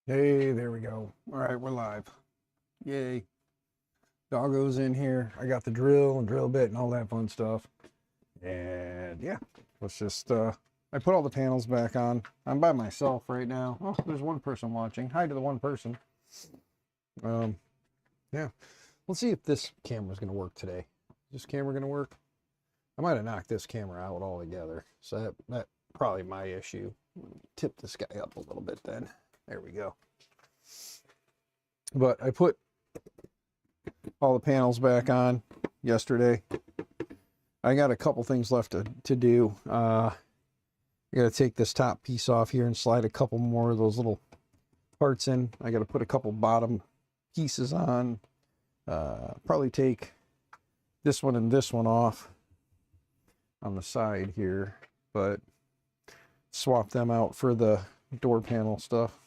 Hey, there we go. All right, we're live. Yay. Doggo's in here. I got the drill and drill bit and all that fun stuff. And yeah, let's just, I put all the panels back on. I'm by myself right now. Oh, there's one person watching. Hi to the one person. Yeah. Let's see if this camera's going to work today. Is this camera going to work? I might have knocked this camera out altogether. So that probably my issue. Tip this guy up a little bit then. There we go. But I put all the panels back on yesterday. I got a couple things left to do. I got to take this top piece off here and slide a couple more of those little parts in. I got to put a couple bottom pieces on. Probably take this one and this one off on the side here, but swap them out for the door panel stuff.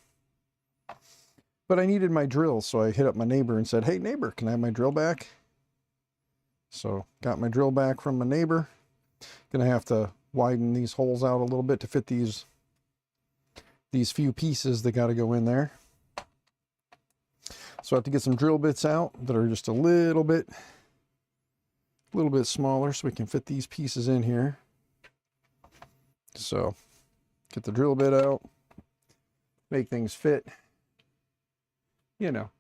But I needed my drill, so I hit up my neighbor and said, "Hey neighbor, can I have my drill back?" So got my drill back from my neighbor. Gonna have to widen these holes out a little bit to fit these few pieces that got to go in there. So I have to get some drill bits out that are just a little bit smaller so we can fit these pieces in here. So get the drill bit out, make things fit. You know.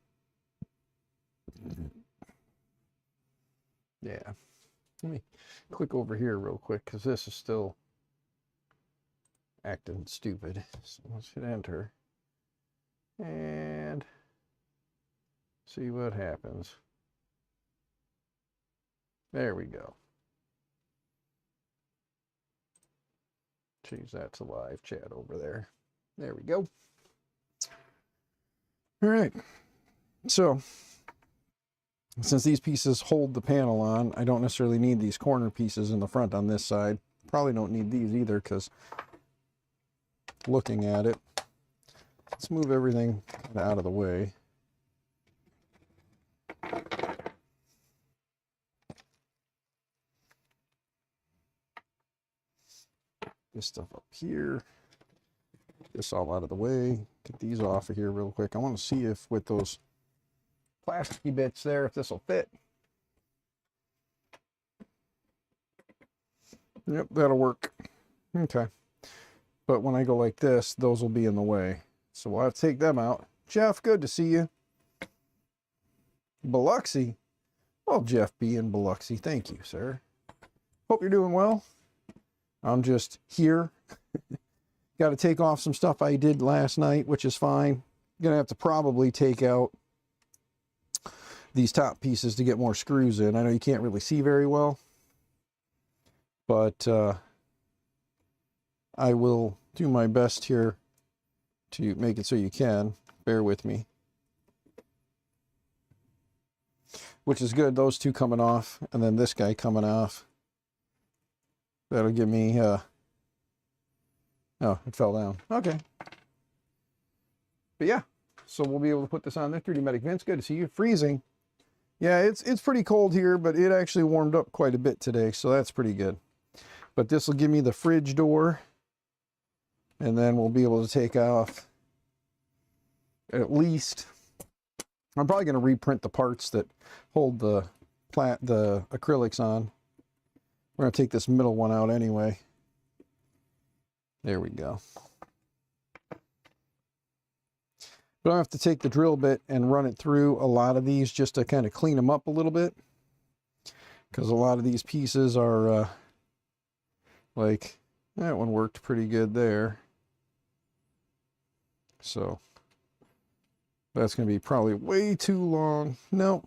Yeah. Let me click over here real quick because this is still acting stupid. So let's hit enter and see what happens. There we go. Change that to live chat over there. There we go. All right, so since these pieces hold the panel on, I don't necessarily need these corner pieces in the front on this side. Probably don't need these either because looking at it, let's move everything out of the way. This stuff up here. This all out of the way. Get these off of here real quick. I want to see if with those plasticky bits there, if this will fit. Yep, that'll work. Okay. But when I go like this, those will be in the way. So we'll have to take them out. Jeff, good to see you. Biloxi. Well, Jeff B. in Biloxi. Thank you, sir. Hope you're doing well. I'm just here. Got to take off some stuff I did last night, which is fine. Gonna have to probably take out these top pieces to get more screws in. I know you can't really see very well, but I will do my best here to make it so you can. Bear with me. Which is good, those two coming off, and then this guy coming off. That'll give me, oh, it fell down. Okay. But yeah, so we'll be able to put this on there. 3D Medic Vince, good to see you. Freezing. Yeah, it's pretty cold here, but it actually warmed up quite a bit today, so that's pretty good. But this will give me the fridge door, and then we'll be able to take off at least, I'm probably going to reprint the parts that hold the acrylics on. We're going to take this middle one out anyway. There we go. But I have to take the drill bit and run it through a lot of these just to kind of clean them up a little bit. Because a lot of these pieces are like, that one worked pretty good there. So that's going to be probably way too long. No.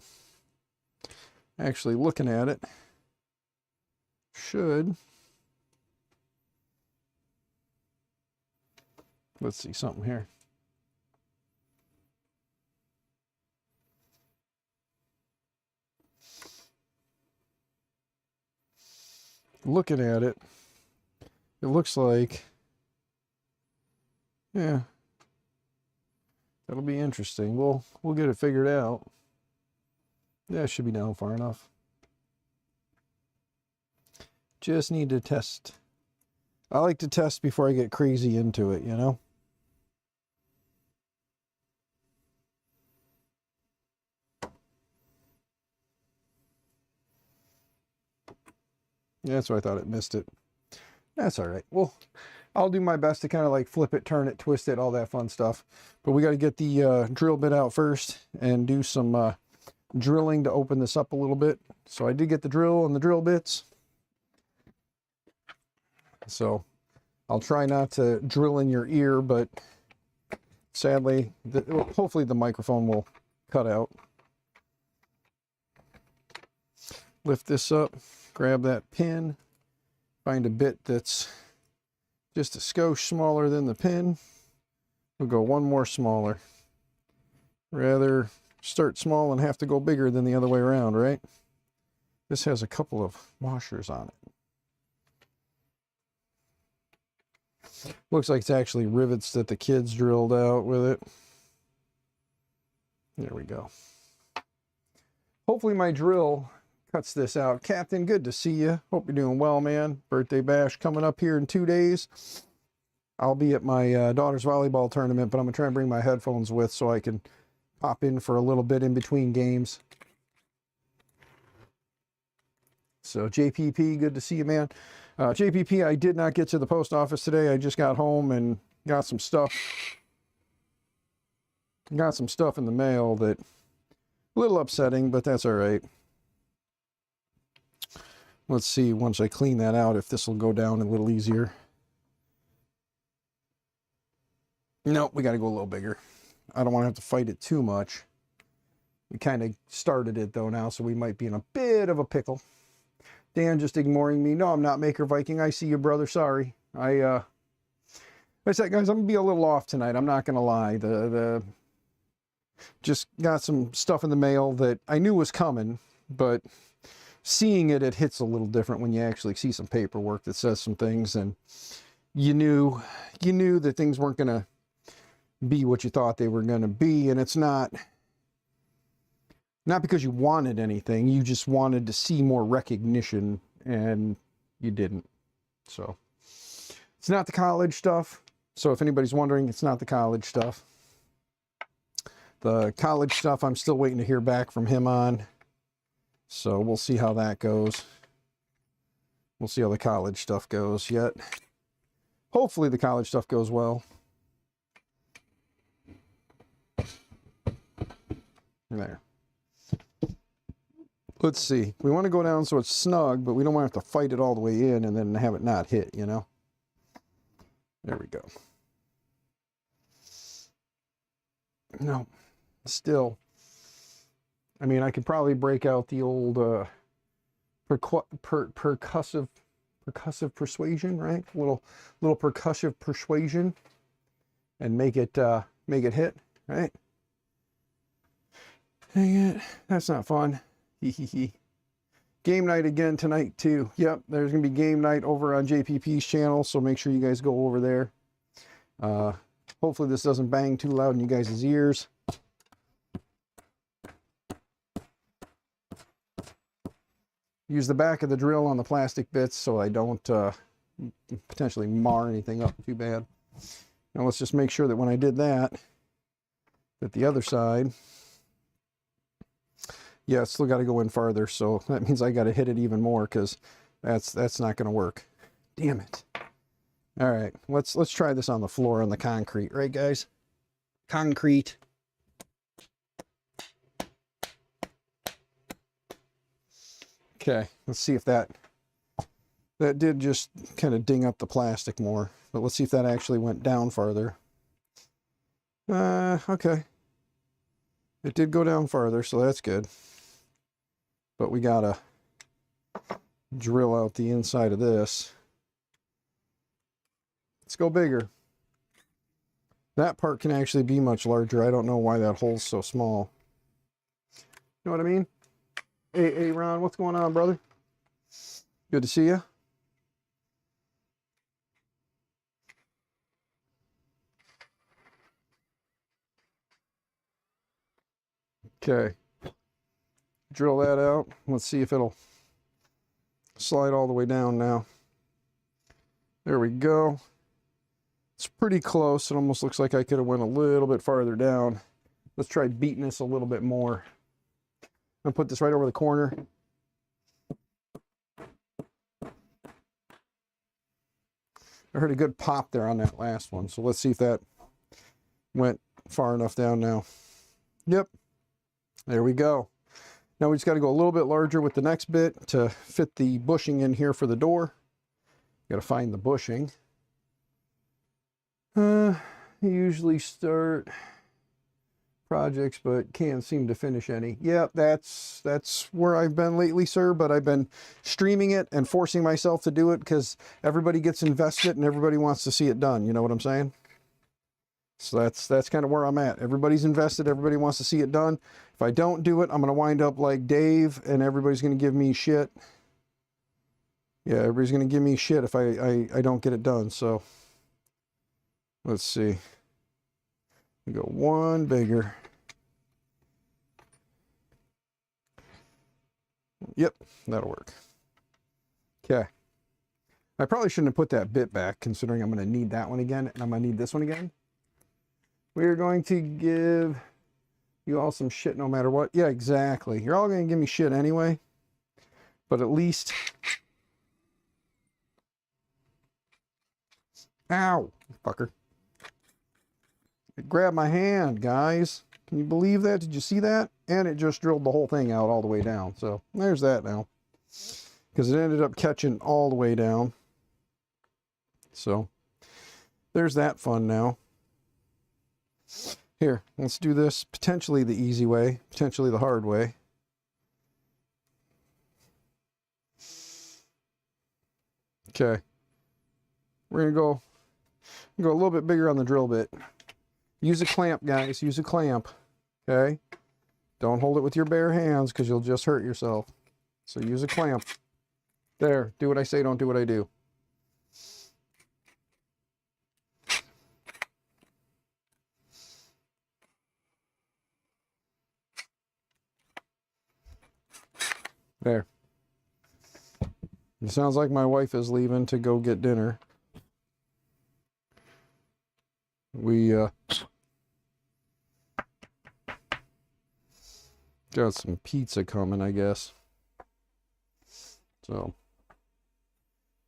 Actually looking at it, should. Let's see something here. Looking at it, it looks like, yeah, that'll be interesting. We'll get it figured out. Yeah, it should be down far enough. Just need to test. I like to test before I get crazy into it, you know? Yeah, that's why I thought it missed it. That's all right. Well, I'll do my best to kind of like flip it, turn it, twist it, all that fun stuff. But we got to get the drill bit out first and do some drilling to open this up a little bit. So I did get the drill and the drill bits. So I'll try not to drill in your ear, but sadly, hopefully the microphone will cut out. Lift this up, grab that pin, find a bit that's just a skosh smaller than the pin. We'll go one more smaller. Rather start small and have to go bigger than the other way around, right? This has a couple of washers on it. Looks like it's actually rivets that the kids drilled out with it. There we go. Hopefully my drill cuts this out. Captain, good to see you. Hope you're doing well, man. Birthday bash coming up here in 2 days. I'll be at my daughter's volleyball tournament, but I'm going to try and bring my headphones with so I can pop in for a little bit in between games. So JPP, good to see you, man. JPP, I did not get to the post office today. I just got home and got some stuff. Got some stuff in the mail that a little upsetting, but that's all right. Let's see once I clean that out if this will go down a little easier. Nope, we got to go a little bigger. I don't want to have to fight it too much. We kind of started it though now, so we might be in a bit of a pickle. Dan just ignoring me. No, I'm not Maker Viking. I see you, brother. Sorry. I said, guys, I'm gonna be a little off tonight. I'm not gonna lie. Just got some stuff in the mail that I knew was coming, but seeing it, it hits a little different when you actually see some paperwork that says some things, and you knew that things weren't gonna be what you thought they were gonna be, and it's not because you wanted anything, you just wanted to see more recognition, and you didn't. So it's not the college stuff. So if anybody's wondering, it's not the college stuff. The college stuff, I'm still waiting to hear back from him on. So we'll see how that goes. We'll see how the college stuff goes yet. Hopefully the college stuff goes well. There. Let's see. We want to go down so it's snug, but we don't want to have to fight it all the way in and then have it not hit, you know? There we go. No, still. I mean, I could probably break out the old percussive persuasion, right? Little percussive persuasion, and make it hit, right? Dang it, that's not fun. Game night again tonight too. Yep, there's gonna be game night over on JPP's channel, so make sure you guys go over there. Hopefully this doesn't bang too loud in you guys' ears. Use the back of the drill on the plastic bits so I don't potentially mar anything up too bad. Now let's just make sure that when I did that the other side, yeah, it's still got to go in farther, so that means I got to hit it even more, because that's not going to work. Damn it. All right, let's try this on the floor on the concrete, right, guys? Concrete. Okay, let's see if that did just kind of ding up the plastic more, but let's see if that actually went down farther. Okay. It did go down farther, so that's good. But we gotta drill out the inside of this. Let's go bigger. That part can actually be much larger. I don't know why that hole's so small. You know what I mean? Hey, Ron, what's going on, brother? Good to see you. Okay. Drill that out. Let's see if it'll slide all the way down now. There we go. It's pretty close. It almost looks like I could have went a little bit farther down. Let's try beating this a little bit more. I'm gonna put this right over the corner. I heard a good pop there on that last one. So let's see if that went far enough down now. Yep. There we go. Now we just got to go a little bit larger with the next bit to fit the bushing in here for the door. Got to find the bushing. Usually start projects, but can't seem to finish any. Yeah, that's where I've been lately, sir, but I've been streaming it and forcing myself to do it because everybody gets invested and everybody wants to see it done. You know what I'm saying? So that's kind of where I'm at. Everybody's invested. Everybody wants to see it done. If I don't do it, I'm going to wind up like Dave and everybody's going to give me shit. Yeah, everybody's going to give me shit if I don't get it done. So let's see. We go one bigger. Yep, that'll work. Okay. I probably shouldn't have put that bit back, considering I'm going to need that one again, and I'm going to need this one again. We're going to give you all some shit no matter what. Yeah, exactly. You're all going to give me shit anyway. But at least... Ow, fucker. It grabbed my hand, guys. Can you believe that? Did you see that? And it just drilled the whole thing out all the way down. So there's that now. Because it ended up catching all the way down. So there's that fun now. Here, let's do this potentially the easy way, potentially the hard way. Okay. We're going to go a little bit bigger on the drill bit. Use a clamp, guys. Use a clamp. Okay? Don't hold it with your bare hands because you'll just hurt yourself. So use a clamp. There. Do what I say, don't do what I do. There. It sounds like my wife is leaving to go get dinner. We got some pizza coming, I guess. So,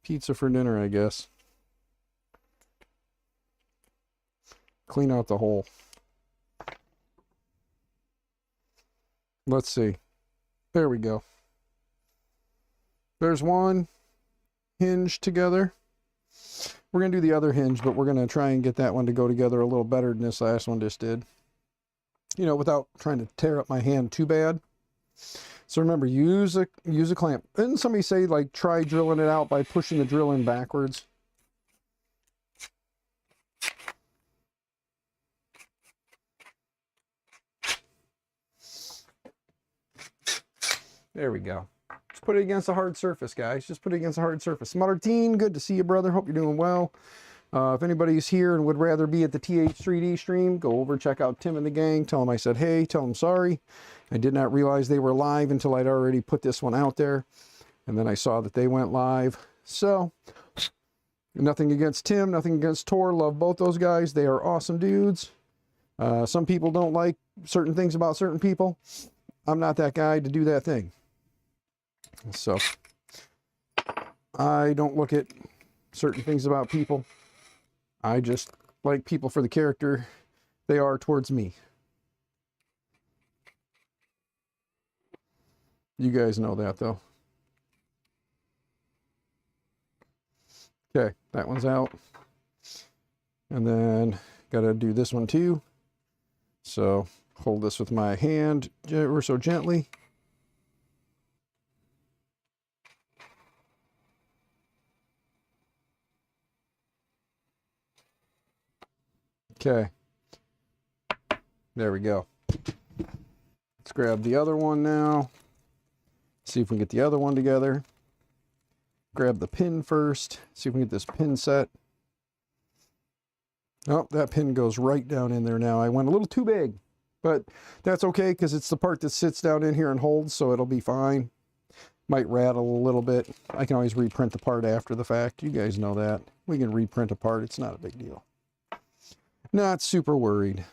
pizza for dinner, I guess. Clean out the hole. Let's see. There we go. There's one hinge together. We're going to do the other hinge, but we're going to try and get that one to go together a little better than this last one just did. You know, without trying to tear up my hand too bad. So remember, use a clamp. Didn't somebody say, like, try drilling it out by pushing the drill in backwards? There we go. Just put it against a hard surface, guys. Just put it against a hard surface. Martin, good to see you, brother. Hope you're doing well. If anybody's here and would rather be at the TH3D stream, go over, check out Tim and the gang. Tell them I said hey. Tell them sorry. I did not realize they were live until I'd already put this one out there. And then I saw that they went live. So, nothing against Tim, nothing against Tor. Love both those guys. They are awesome dudes. Some people don't like certain things about certain people. I'm not that guy to do that thing. So, I don't look at certain things about people. I just like people for the character they are towards me. You guys know that, though. Okay, that one's out. And then, gotta do this one too. So, hold this with my hand ever so gently. Okay, there we go. Let's grab the other one now. See if we can get the other one together. Grab the pin first. See if we can get this pin set. Oh, that pin goes right down in there now. I went a little too big, but that's okay because it's the part that sits down in here and holds, so it'll be fine. Might rattle a little bit. I can always reprint the part after the fact. You guys know that. We can reprint a part. It's not a big deal. Not super worried.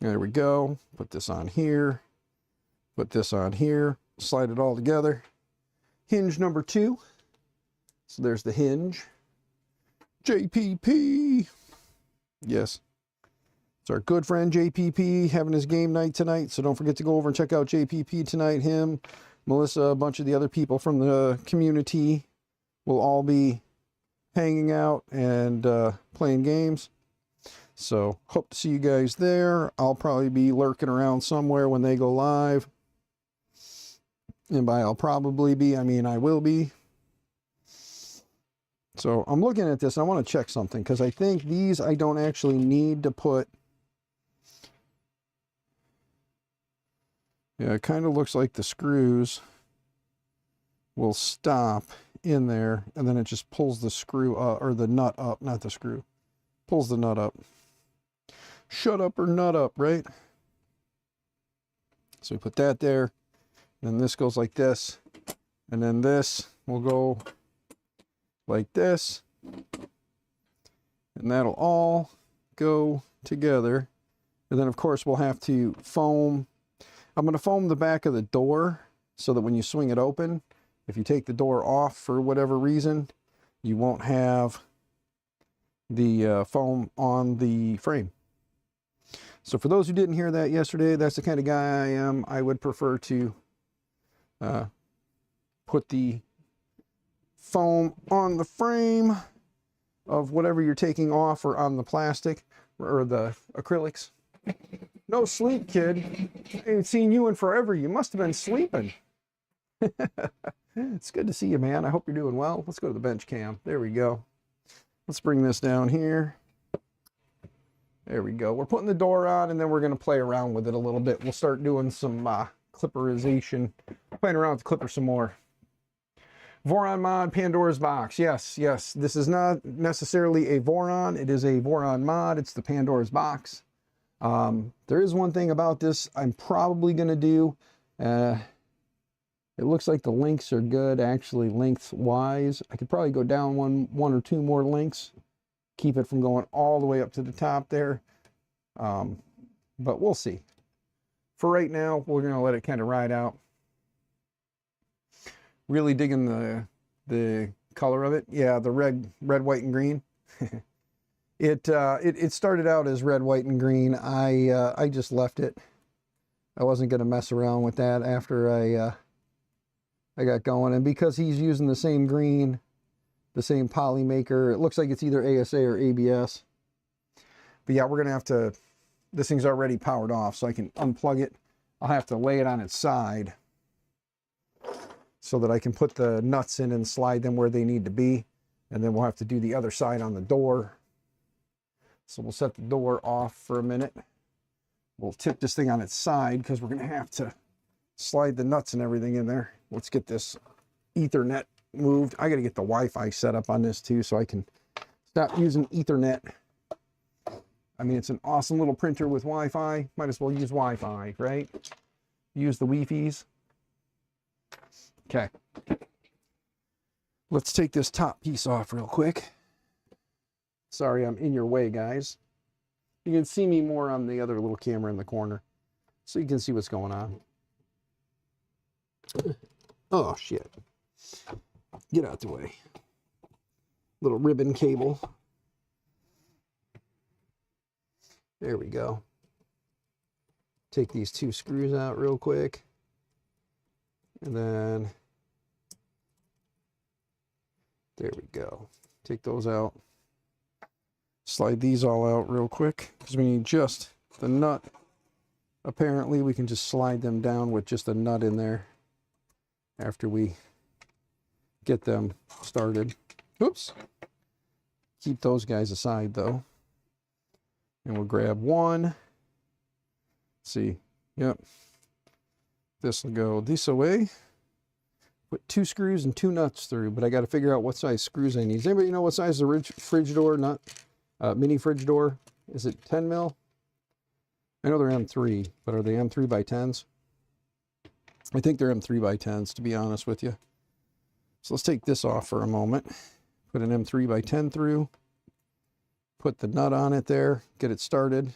There we go. Put this on here. Put this on here. Slide it all together. Hinge number 2. So there's the hinge. JPP. Yes. It's our good friend JPP having his game night tonight. So don't forget to go over and check out JPP tonight. Him, Melissa, a bunch of the other people from the community will all be hanging out and playing games. So hope to see you guys there. I'll probably be lurking around somewhere when they go live. And by I'll probably be, I mean I will be. So I'm looking at this. I want to check something because I think these I don't actually need to put. Yeah, it kind of looks like the screws will stop in there and then it just pulls the screw up, or the nut up, not the screw. Pulls the nut up. Shut up or nut up, right? So we put that there. Then this goes like this. And then this will go like this. And that'll all go together. And then of course we'll have to foam. I'm going to foam the back of the door so that when you swing it open, if you take the door off for whatever reason, you won't have the foam on the frame. So for those who didn't hear that yesterday, that's the kind of guy I am. I would prefer to put the foam on the frame of whatever you're taking off, or on the plastic or the acrylics. No sleep, kid. I ain't seen you in forever. You must have been sleeping. It's good to see you, man. I hope you're doing well. Let's go to the bench cam. There we go. Let's bring this down here. There we go. We're putting the door on, and then we're going to play around with it a little bit. We'll start doing some clipperization. Playing around with the clipper some more. Voron mod, Pandora's box. Yes, yes. This is not necessarily a Voron. It is a Voron mod. It's the Pandora's box. There is one thing about this I'm probably going to do. It looks like the links are good, actually, lengthwise. I could probably go down one or two more links. Keep it from going all the way up to the top there. But we'll see. For right now, we're going to let it kind of ride out. Really digging the color of it. Yeah, the red, white, and green. It started out as red, white, and green. I just left it. I wasn't going to mess around with that after I got going. And because he's using the same green, the same poly maker, it looks like it's either ASA or ABS. But yeah, we're going to have to, this thing's already powered off, so I can unplug it. I'll have to lay it on its side so that I can put the nuts in and slide them where they need to be. And then we'll have to do the other side on the door. So we'll set the door off for a minute. We'll tip this thing on its side because we're going to have to slide the nuts and everything in there. Let's get this Ethernet moved. I got to get the Wi-Fi set up on this too so I can stop using Ethernet. I mean, it's an awesome little printer with Wi-Fi. Might as well use Wi-Fi, right? Use the Wi-Fi's. Okay. Let's take this top piece off real quick. Sorry, I'm in your way, guys. You can see me more on the other little camera in the corner, so you can see what's going on. Oh, shit. Get out the way. Little ribbon cable. There we go. Take these two screws out real quick. And then, there we go. Take those out. Slide these all out real quick because we need just the nut. Apparently we can just slide them down with just a nut in there after we get them started. Oops. Keep those guys aside though. And we'll grab one. Let's see. Yep. This will go this way. Put two screws and two nuts through, but I got to figure out what size screws I need. Does anybody know what size the fridge door nut? Mini fridge door, is it 10 mil? I know they're M3, but are they M3 by 10s? I think they're M3 by 10s, to be honest with you. So let's take this off for a moment. Put an M3 by 10 through. Put the nut on it there, get it started.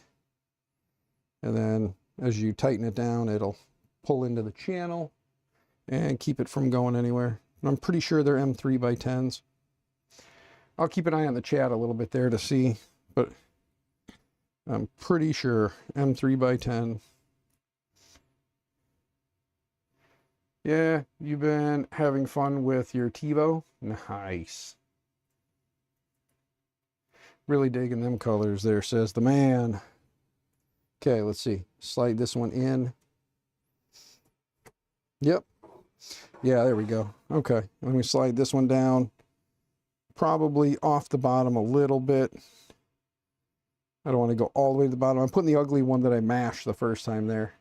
And then as you tighten it down, it'll pull into the channel and keep it from going anywhere. And I'm pretty sure they're M3 by 10s. I'll keep an eye on the chat a little bit there to see, but I'm pretty sure M3x10. Yeah, you've been having fun with your TiVo? Nice. Really digging them colors there, says the man. Okay, let's see. Slide this one in. Yep. Yeah, there we go. Okay, let me slide this one down. Probably off the bottom a little bit. I don't want to go all the way to the bottom. I'm putting the ugly one that I mashed the first time there.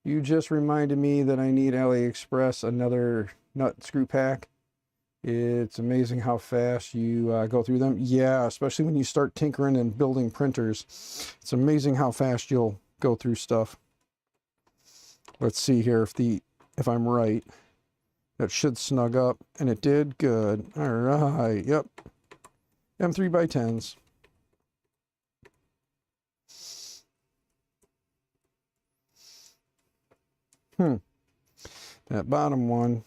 You just reminded me that I need AliExpress another nut screw pack. It's amazing how fast you go through them. Yeah, especially when you start tinkering and building printers. It's amazing how fast you'll go through stuff. Let's see here if I'm right. That should snug up, and it did. Good. All right. Yep. M3x10s. That bottom one,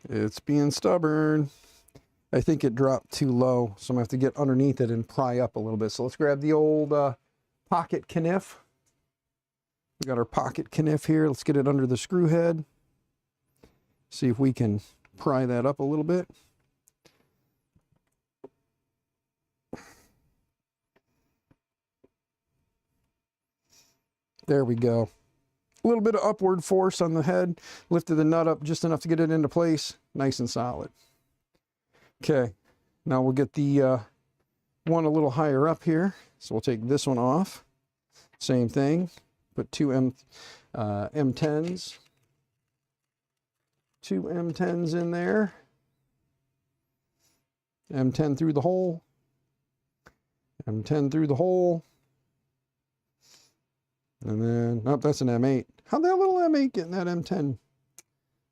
it's being stubborn. I think it dropped too low, so I'm gonna have to get underneath it and pry up a little bit. So let's grab the old pocket kniff. We got our pocket kniff here. Let's get it under the screw head. See if we can pry that up a little bit. There we go. A little bit of upward force on the head, lifted the nut up just enough to get it into place, nice and solid. Okay, now we'll get the one a little higher up here. So we'll take this one off. Same thing, put two M10s. Two M10s in there. M10 through the hole. M10 through the hole. And then, oh, that's an M8. How'd that little M8 get in that M10?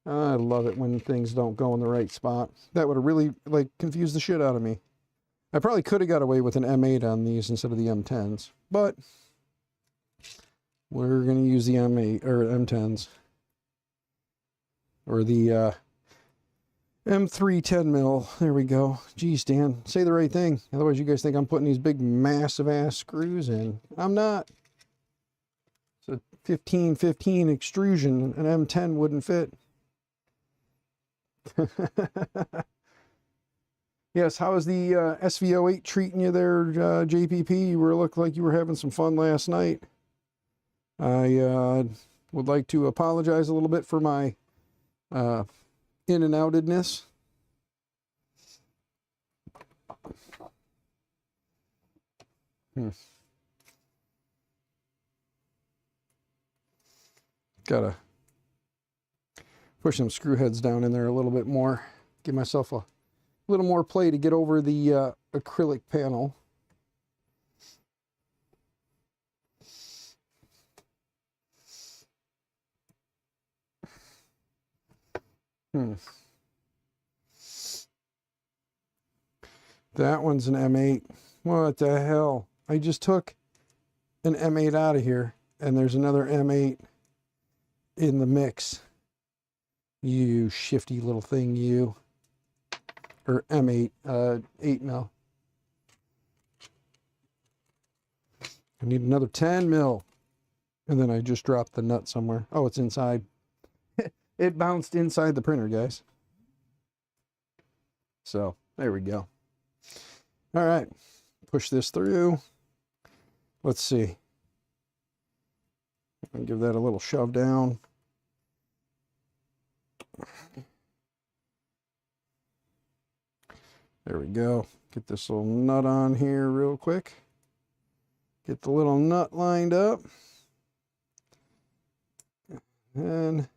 I love it when things don't go in the right spot. That would have really, like, confused the shit out of me. I probably could have got away with an M8 on these instead of the M10s. But we're going to use the M8, or M10s. Or the M3 10 mil. There we go. Geez, Dan, say the right thing. Otherwise, you guys think I'm putting these big, massive ass screws in. I'm not. It's a 15-15 extrusion. An M10 wouldn't fit. Yes, how is the SVO8 treating you there, JPP? You looked like you were having some fun last night. I would like to apologize a little bit for my in and outedness. Gotta push some screw heads down in there a little bit more. Give myself a little more play to get over the acrylic panel. That one's an M8. What the hell? I just took an M8 out of here, and there's another M8 in the mix. You shifty little thing, you. Or M8, 8 mil. I need another 10 mil. And then I just dropped the nut somewhere. Oh, it's inside. It bounced inside the printer, guys. So, there we go. All right. Push this through. Let's see. I'll give that a little shove down. There we go. Get this little nut on here real quick. Get the little nut lined up. And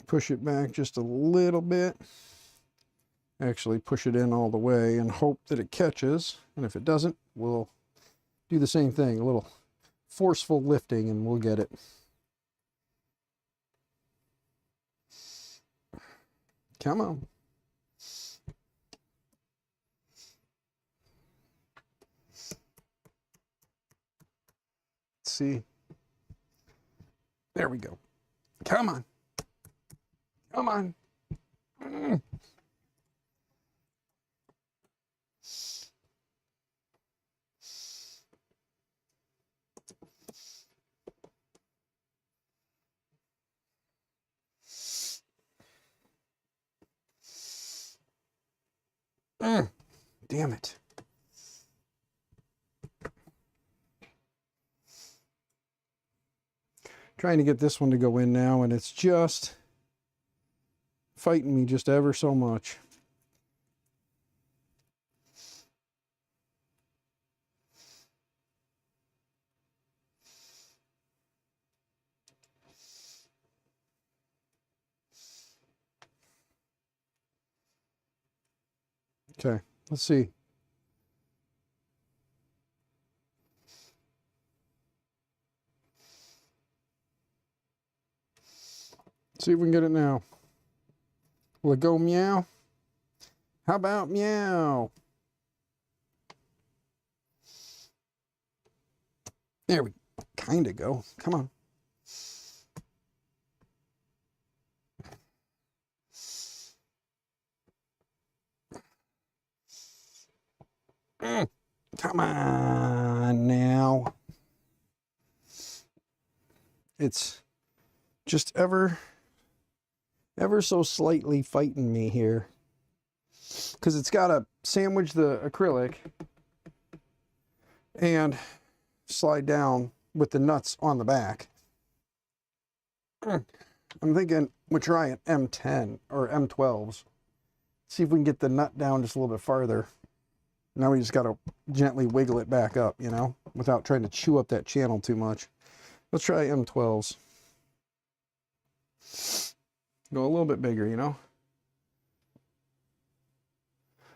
push it back just a little bit. Actually push it in all the way and hope that it catches. And if it doesn't, we'll do the same thing. A little forceful lifting and we'll get it. Come on. Let's see. There we go. Come on. Come on. Damn it. Trying to get this one to go in now, and it's just fighting me just ever so much. Okay, let's see. See if we can get it now. Will it go meow? How about meow? There we kind of go. Come on. Come on now. It's just ever so slightly fighting me here, because it's got to sandwich the acrylic and slide down with the nuts on the back. I'm thinking we'll try an M10 or M12s. See if we can get the nut down just a little bit farther. Now we just got to gently wiggle it back up, you know, without trying to chew up that channel too much. Let's try M12s. Go a little bit bigger, you know.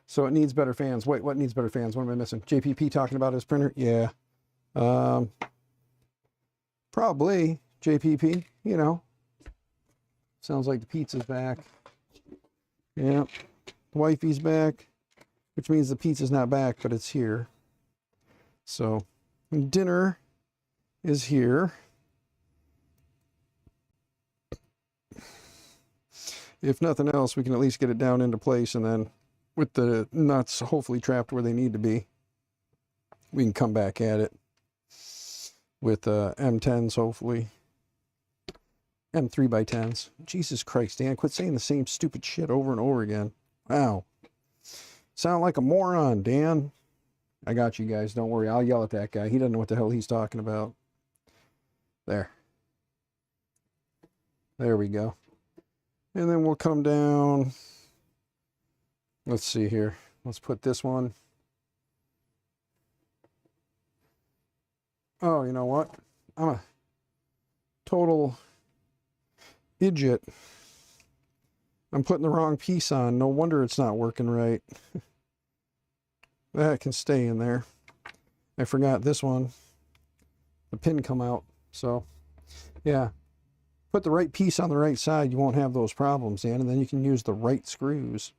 So it needs better fans. Wait, what needs better fans? What am I missing? JPP talking about his printer? Yeah. Probably JPP, you know. Sounds like the pizza's back. Yeah. The wifey's back, which means the pizza's not back, but it's here. So dinner is here. If nothing else, we can at least get it down into place, and then with the nuts hopefully trapped where they need to be, we can come back at it with M10s, hopefully. M3x10s. Jesus Christ, Dan, quit saying the same stupid shit over and over again. Wow. Sound like a moron, Dan. I got you guys. Don't worry. I'll yell at that guy. He doesn't know what the hell he's talking about. There. There we go. And then we'll come down. Let's see here. Let's put this one. Oh, you know what? I'm a total idiot. I'm putting the wrong piece on. No wonder it's not working right. That can stay in there. I forgot this one. The pin come out. So, yeah. Put the right piece on the right side, you won't have those problems, Dan, and then you can use the right screws.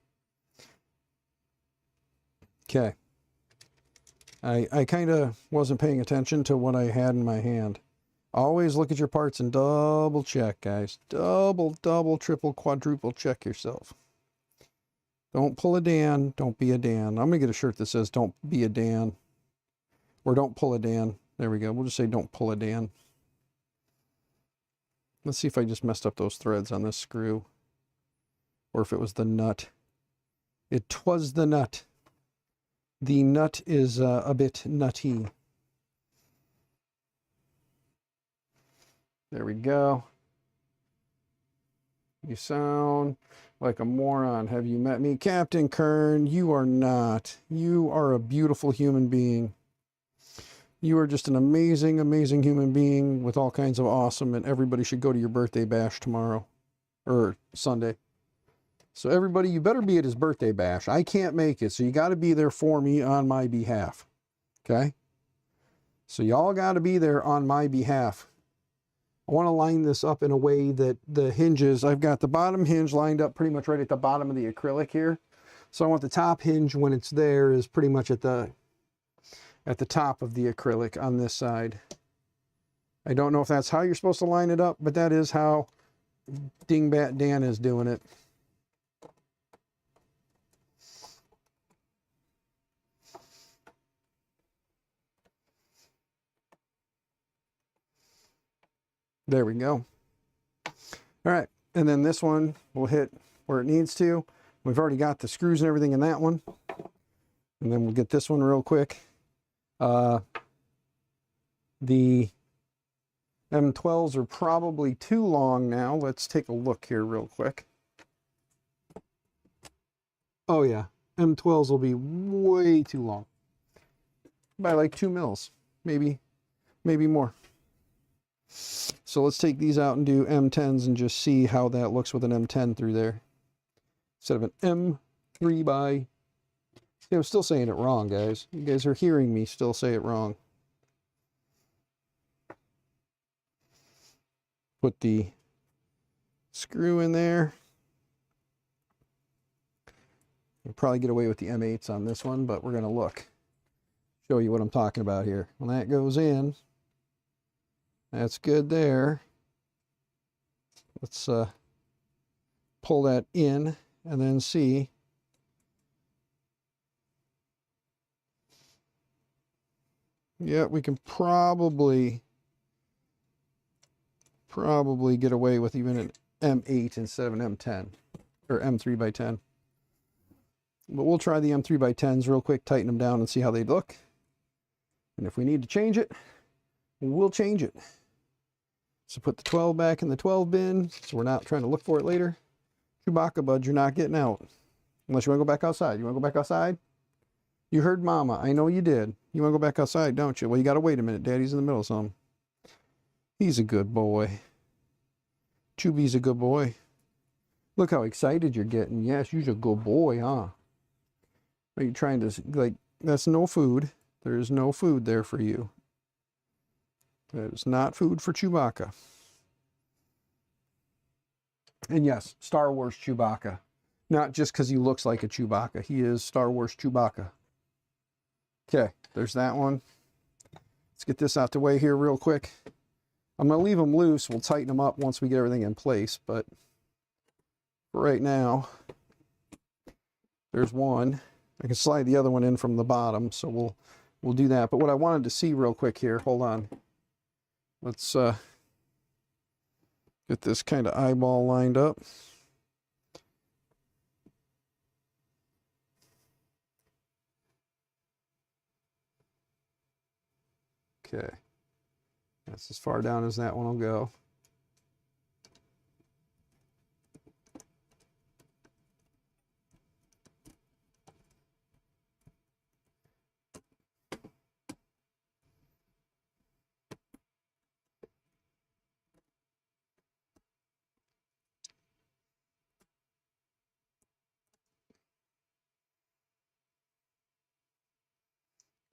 Okay. I kind of wasn't paying attention to what I had in my hand. Always look at your parts and double check, guys. Double, triple, quadruple check yourself. Don't pull a Dan. Don't be a Dan. I'm going to get a shirt that says don't be a Dan. Or don't pull a Dan. There we go. We'll just say don't pull a Dan. Let's see if I just messed up those threads on this screw. Or if it was the nut. It was the nut. The nut is a bit nutty. There we go. You sound like a moron. Have you met me? Captain Kern, you are not. You are a beautiful human being. You are just an amazing, amazing human being with all kinds of awesome, and everybody should go to your birthday bash tomorrow. Or Sunday. So everybody, you better be at his birthday bash. I can't make it, so you got to be there for me on my behalf. Okay? So y'all got to be there on my behalf. I want to line this up in a way that the hinges, I've got the bottom hinge lined up pretty much right at the bottom of the acrylic here. So I want the top hinge, when it's there, is pretty much at the top of the acrylic on this side. I don't know if that's how you're supposed to line it up, but that is how Dingbat Dan is doing it. There we go. All right, and then this one will hit where it needs to. We've already got the screws and everything in that one. And then we'll get this one real quick. The M12s are probably too long now. Let's take a look here real quick. Oh yeah, M12s will be way too long. By like 2 mils, maybe more. So let's take these out and do M10s and just see how that looks with an M10 through there. Instead of an M3 by... See, I'm still saying it wrong, guys. You guys are hearing me still say it wrong. Put the screw in there. You'll probably get away with the M8s on this one, but we're going to look. Show you what I'm talking about here. When that goes in, that's good there. Let's pull that in and then see. Yeah, we can probably get away with even an M8 instead of an M10 or M3 by 10. But we'll try the M3 by 10s real quick, tighten them down and see how they look. And if we need to change it, we'll change it. So put the 12 back in the 12 bin, so we're not trying to look for it later. Chewbacca buds, you're not getting out. Unless you want to go back outside. You want to go back outside? You heard Mama. I know you did. You want to go back outside, don't you? Well, you got to wait a minute. Daddy's in the middle of something. He's a good boy. Chewby's a good boy. Look how excited you're getting. Yes, you're a good boy, huh? Are you trying to, like, that's no food. There is no food there for you. That is not food for Chewbacca. And yes, Star Wars Chewbacca. Not just because he looks like a Chewbacca. He is Star Wars Chewbacca. Okay, there's that one. Let's get this out the way here real quick. I'm going to leave them loose. We'll tighten them up once we get everything in place. But for right now, there's one. I can slide the other one in from the bottom, so we'll do that. But what I wanted to see real quick here, hold on. Let's get this kind of eyeball lined up. Okay, that's as far down as that one will go.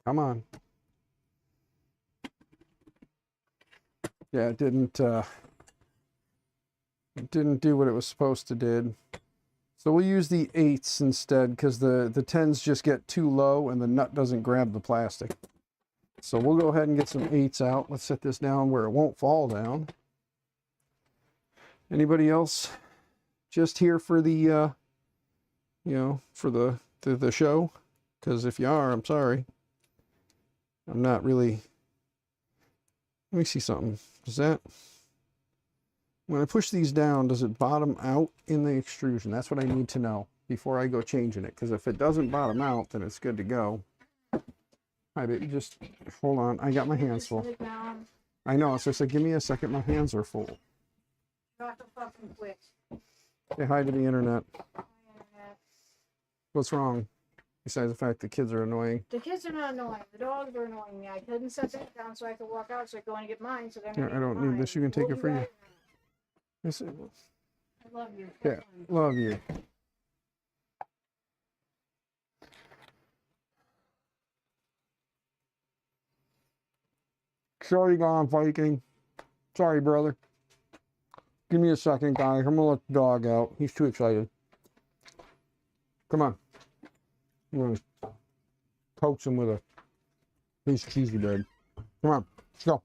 Come on. Yeah, it didn't do what it was supposed to do. So we'll use the 8s instead because the 10s just get too low and the nut doesn't grab the plastic. So we'll go ahead and get some 8s out. Let's set this down where it won't fall down. Anybody else just here for the you know, for the show? Because if you are, I'm sorry. I'm not really. Let me see something. Does that, when I push these down, does it bottom out in the extrusion? That's what I need to know before I go changing it. Because if it doesn't bottom out, then it's good to go. Hi, baby, just hold on. I got my hands full. I know. So I said, give me a second. My hands are full. Say hi to the internet. What's wrong? Besides the fact the kids are annoying. The kids are not annoying. The dogs are annoying me. I couldn't set that down so I could walk out so I could go and get mine. So yeah, I don't need this. You can take it for you. I love you. Yeah, love you. Sorry, gone Viking. Sorry, brother. Give me a second, guys. I'm gonna let the dog out. He's too excited. Come on. I'm gonna coax him with a piece of cheesy bread. Come on, let's go.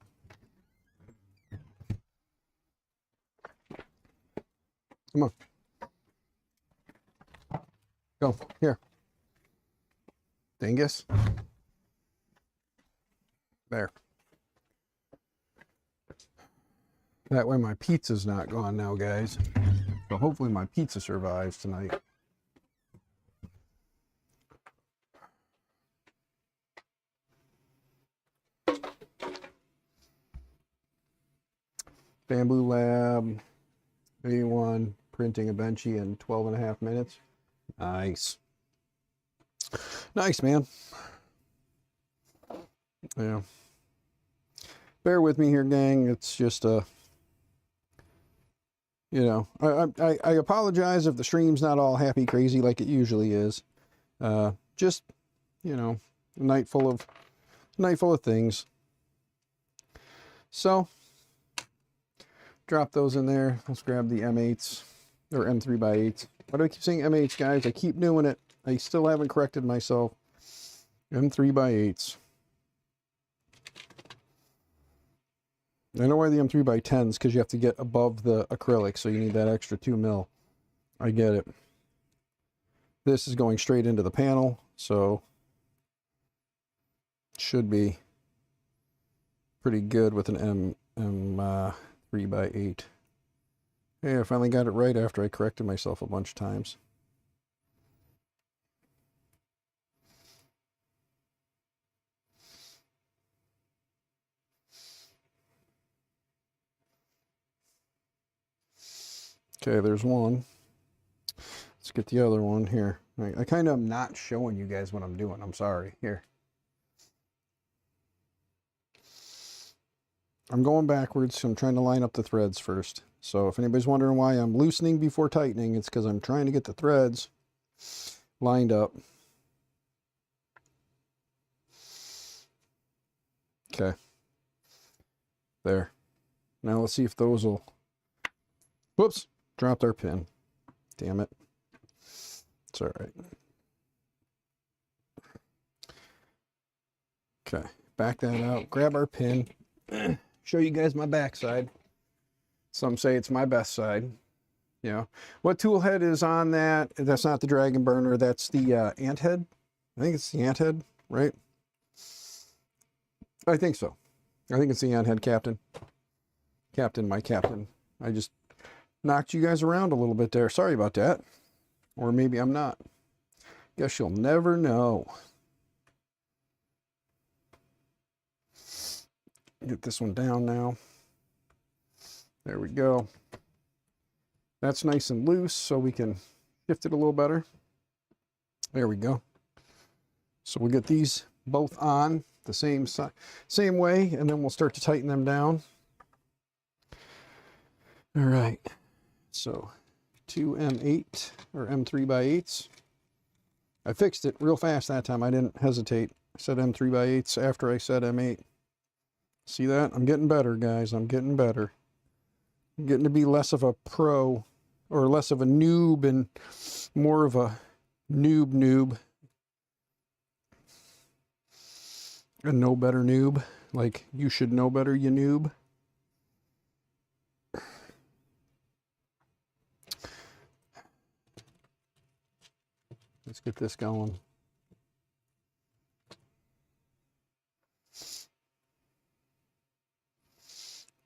Come on. Go, here. Dingus. There. That way my pizza's not gone now, guys. So hopefully my pizza survives tonight. Bamboo Lab A1 printing a Benchy in 12.5 minutes. Nice. Nice, man. Yeah. Bear with me here, gang. It's just a, you know, I apologize if the stream's not all happy crazy like it usually is. Just, you know, a night full of things. So drop those in there. Let's grab the M8s or M3x8s. Why do I keep saying M8s, guys? I keep doing it. I still haven't corrected myself. M3x8s. I know why the M3x10s, because you have to get above the acrylic, so you need that extra 2 mil. I get it. This is going straight into the panel, so should be pretty good with an M3x8. Hey, I finally got it right after I corrected myself a bunch of times. Okay, there's one. Let's get the other one here. I kind of am not showing you guys what I'm doing. I'm sorry. Here. I'm going backwards. So I'm trying to line up the threads first. So if anybody's wondering why I'm loosening before tightening, it's because I'm trying to get the threads lined up. Okay. There. Now let's see if those will... Whoops. Dropped our pin. Damn it. It's all right. Okay. Back that out. Grab our pin. Show you guys my backside. Some say it's my best side. You know. What tool head is on that? That's not the Dragon Burner. That's the ant head. I think it's the ant head, right? I think so. I think it's the ant head, Captain. Captain, my captain. I just knocked you guys around a little bit there. Sorry about that. Or maybe I'm not. Guess you'll never know. Get this one down now. There we go. That's nice and loose, so we can shift it a little better. There we go. So we'll get these both on the same way, and then we'll start to tighten them down. All right. So 2 M8 or M3x8s. I fixed it real fast that time. I didn't hesitate. I said M3x8s after I said M8. See that? I'm getting better, guys. I'm getting better. I'm getting to be less of a pro or less of a noob and more of a noob. A know better noob. Like, you should know better, you noob. Let's get this going.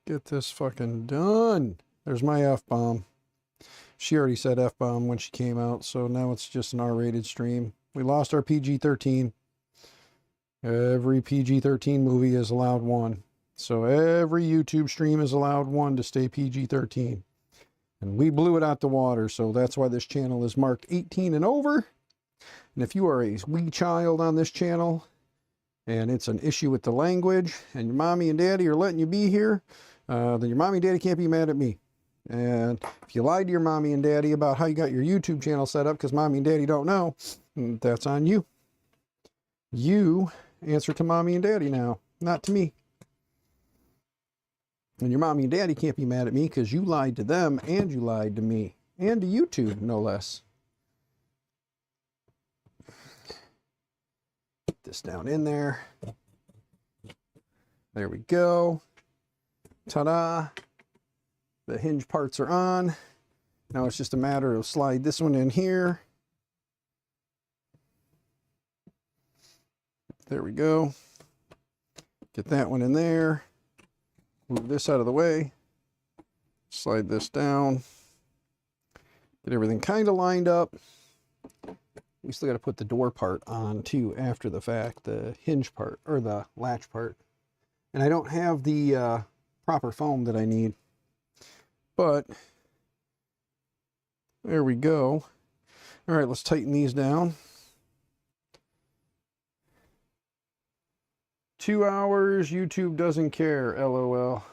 Get this fucking done. There's my F-bomb. She already said F-bomb when she came out, so now it's just an R-rated stream. We lost our PG-13. Every PG-13 movie is allowed one. So every YouTube stream is allowed one to stay PG-13. And we blew it out the water, so that's why this channel is marked 18 and over. And if you are a wee child on this channel, and it's an issue with the language, and your mommy and daddy are letting you be here, then your mommy and daddy can't be mad at me. And if you lied to your mommy and daddy about how you got your YouTube channel set up because mommy and daddy don't know, that's on you. You answer to mommy and daddy now, not to me. And your mommy and daddy can't be mad at me because you lied to them and you lied to me. And to YouTube, no less. Put this down in there. There we go. Ta-da. The hinge parts are on. Now it's just a matter of slide this one in here. There we go. Get that one in there. Move this out of the way. Slide this down. Get everything kind of lined up. We still got to put the door part on too after the fact, the hinge part or the latch part. And I don't have the proper foam that I need. But there we go. All right, let's tighten these down. 2 hours, YouTube doesn't care, LOL.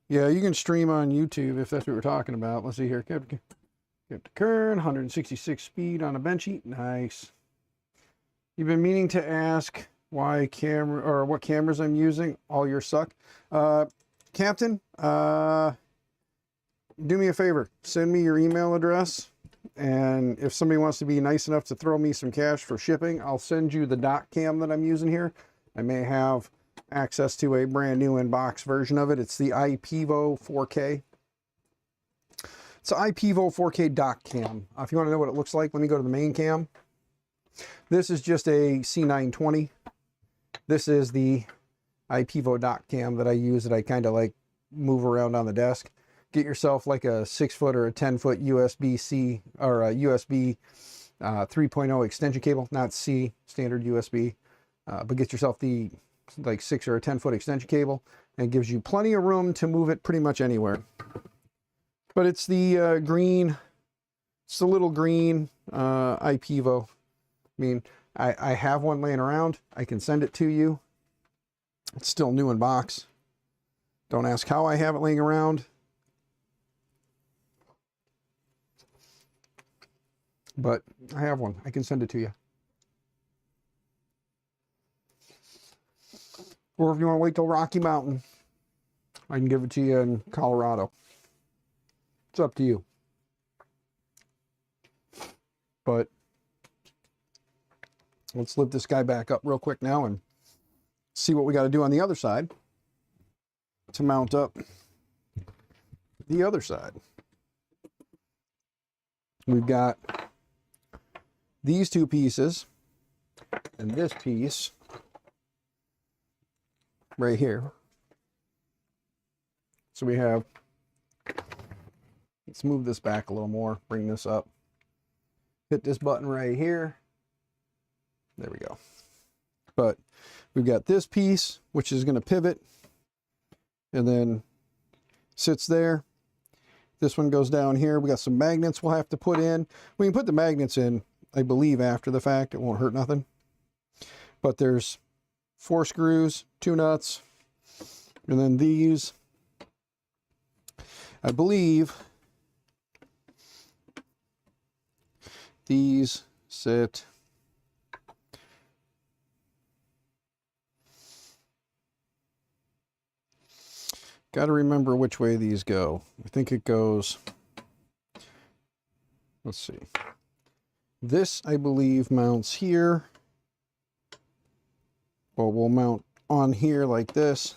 Yeah, you can stream on YouTube if that's what we're talking about. Let's see here. Kept the current, 166 speed on a benchy. Nice. You've been meaning to ask why camera or what cameras I'm using. All your suck. Captain, do me a favor. Send me your email address. And if somebody wants to be nice enough to throw me some cash for shipping, I'll send you the dock cam that I'm using here. I may have access to a brand new in-box version of it. It's the iPivo 4K. It's an iPivo 4K dock cam. If you want to know what it looks like, let me go to the main cam. This is just a C920. This is the iPivo dock cam that I use, that I kind of like move around on the desk. Get yourself like a 6-foot or a 10-foot USB-C or a USB 3.0 extension cable, not C, standard USB, but get yourself the like 6 or a 10-foot extension cable, and it gives you plenty of room to move it pretty much anywhere. But it's the green, it's the little green iPivo. I mean, I have one laying around. I can send it to you. It's still new in box. Don't ask how I have it laying around. But I have one. I can send it to you. Or if you want to wait till Rocky Mountain, I can give it to you in Colorado. It's up to you. But let's lift this guy back up real quick now and see what we got to do on the other side to mount up the other side. We've got these two pieces and this piece right here. So we have, let's move this back a little more, bring this up, hit this button right here. There we go. But we've got this piece, which is going to pivot and then sits there. This one goes down here. We got some magnets we'll have to put in. We can put the magnets in, I believe, after the fact. It won't hurt nothing. But there's 4 screws, 2 nuts, and then these, I believe these sit got to remember which way these go. I think it goes, let's see. This, I believe, mounts here. Well, we'll mount on here like this.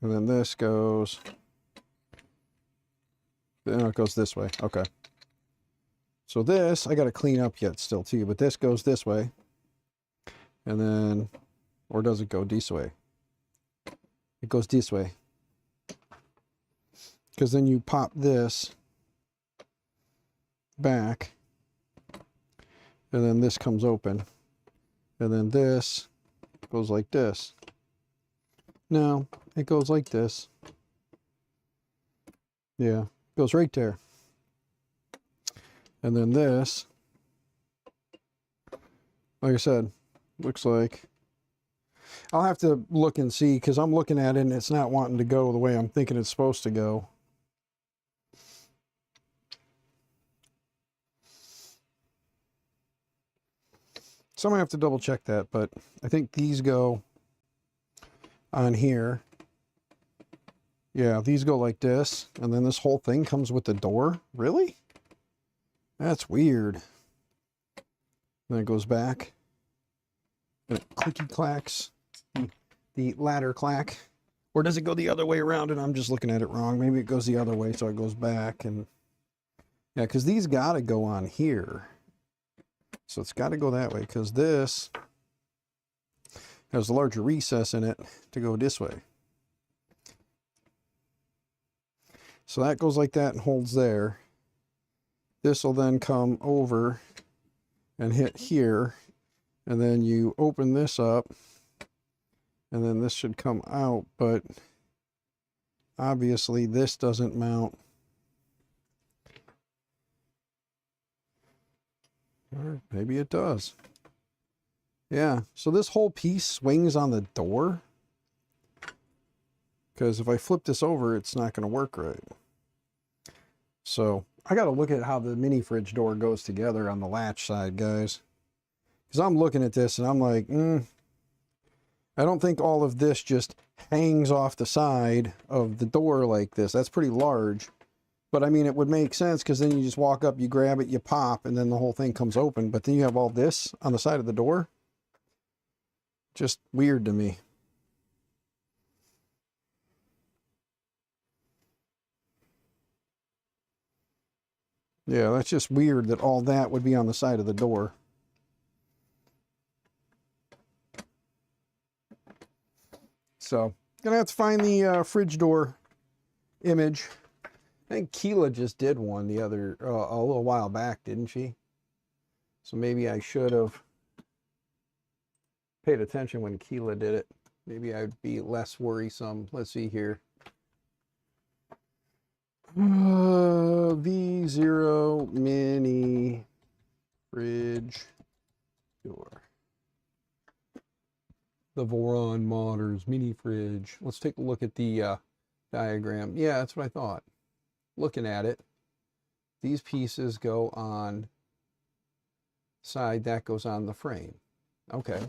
And then this goes, then it goes this way. Okay. So this, I got to clean up yet still too, but this goes this way. And then, or does it go this way? It goes this way. Because then you pop this back. And then this comes open. And then this goes like this. No, it goes like this. Yeah, goes right there. And then this, like I said, looks like, I'll have to look and see, because I'm looking at it and it's not wanting to go the way I'm thinking it's supposed to go. So I'm going to have to double check that, but I think these go on here. Yeah, these go like this, and then this whole thing comes with the door. Really? That's weird. Then it goes back, and it clicky clacks, the ladder clack. Or does it go the other way around and I'm just looking at it wrong? Maybe it goes the other way, so it goes back. And yeah, because these got to go on here. So it's got to go that way, because this has a larger recess in it to go this way. So that goes like that and holds there. This will then come over and hit here. And then you open this up. And then this should come out. But obviously this doesn't mount. Or maybe it does. Yeah, so this whole piece swings on the door. Because if I flip this over, it's not going to work right. So I got to look at how the mini fridge door goes together on the latch side, guys. Because I'm looking at this and I'm like, I don't think all of this just hangs off the side of the door like this. That's pretty large. But I mean, it would make sense because then you just walk up, you grab it, you pop, and then the whole thing comes open. But then you have all this on the side of the door. Just weird to me. Yeah, that's just weird that all that would be on the side of the door. So, gonna have to find the fridge door image. I think Keela just did one the other, a little while back, didn't she? So maybe I should have paid attention when Keela did it. Maybe I'd be less worrisome. Let's see here. V0 mini fridge door. The Voron Modders mini fridge. Let's take a look at the diagram. Yeah, that's what I thought. Looking at it, these pieces go on side, that goes on the frame. Okay.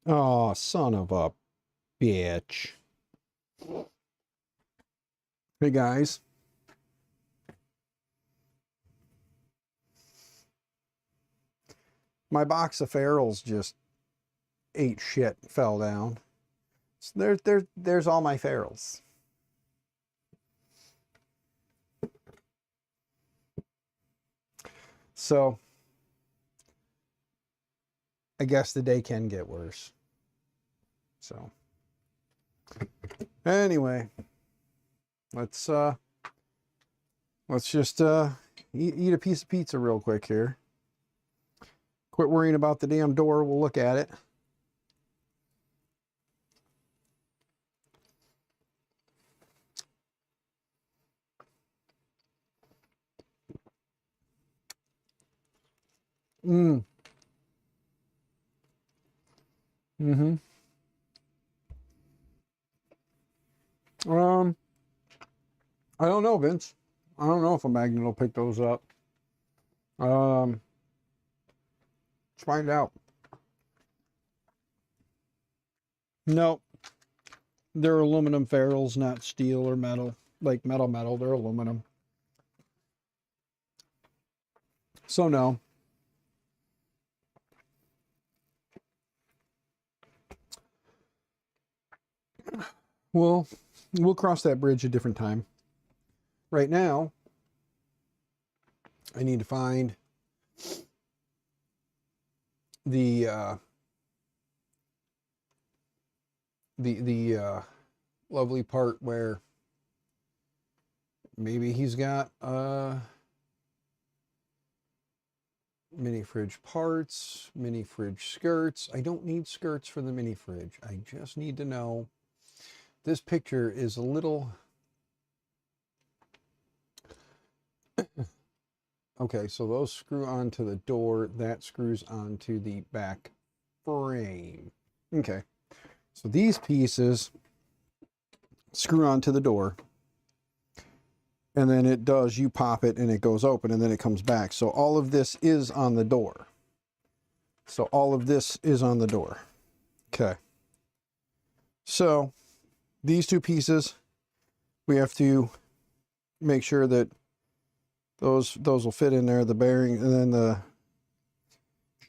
Oh, son of a bitch. Hey guys. My box of ferrules just ate shit, fell down. So there's all my ferrules. So I guess the day can get worse. So anyway, let's just eat a piece of pizza real quick here. Quit worrying about the damn door. We'll look at it. I don't know, Vince. I don't know if a magnet will pick those up. Let's find out. No, they're aluminum ferrules, not steel or metal. Like metal. They're aluminum. So no. Well, we'll cross that bridge a different time. Right now, I need to find the lovely part where maybe he's got mini fridge parts, mini fridge skirts. I don't need skirts for the mini fridge. I just need to know. This picture is a little... Okay, so those screw onto the door. That screws onto the back frame. Okay, so these pieces screw onto the door. And then it does, you pop it and it goes open and then it comes back. So all of this is on the door. So all of this is on the door. Okay. So these two pieces, we have to make sure that those will fit in there, the bearing, and then the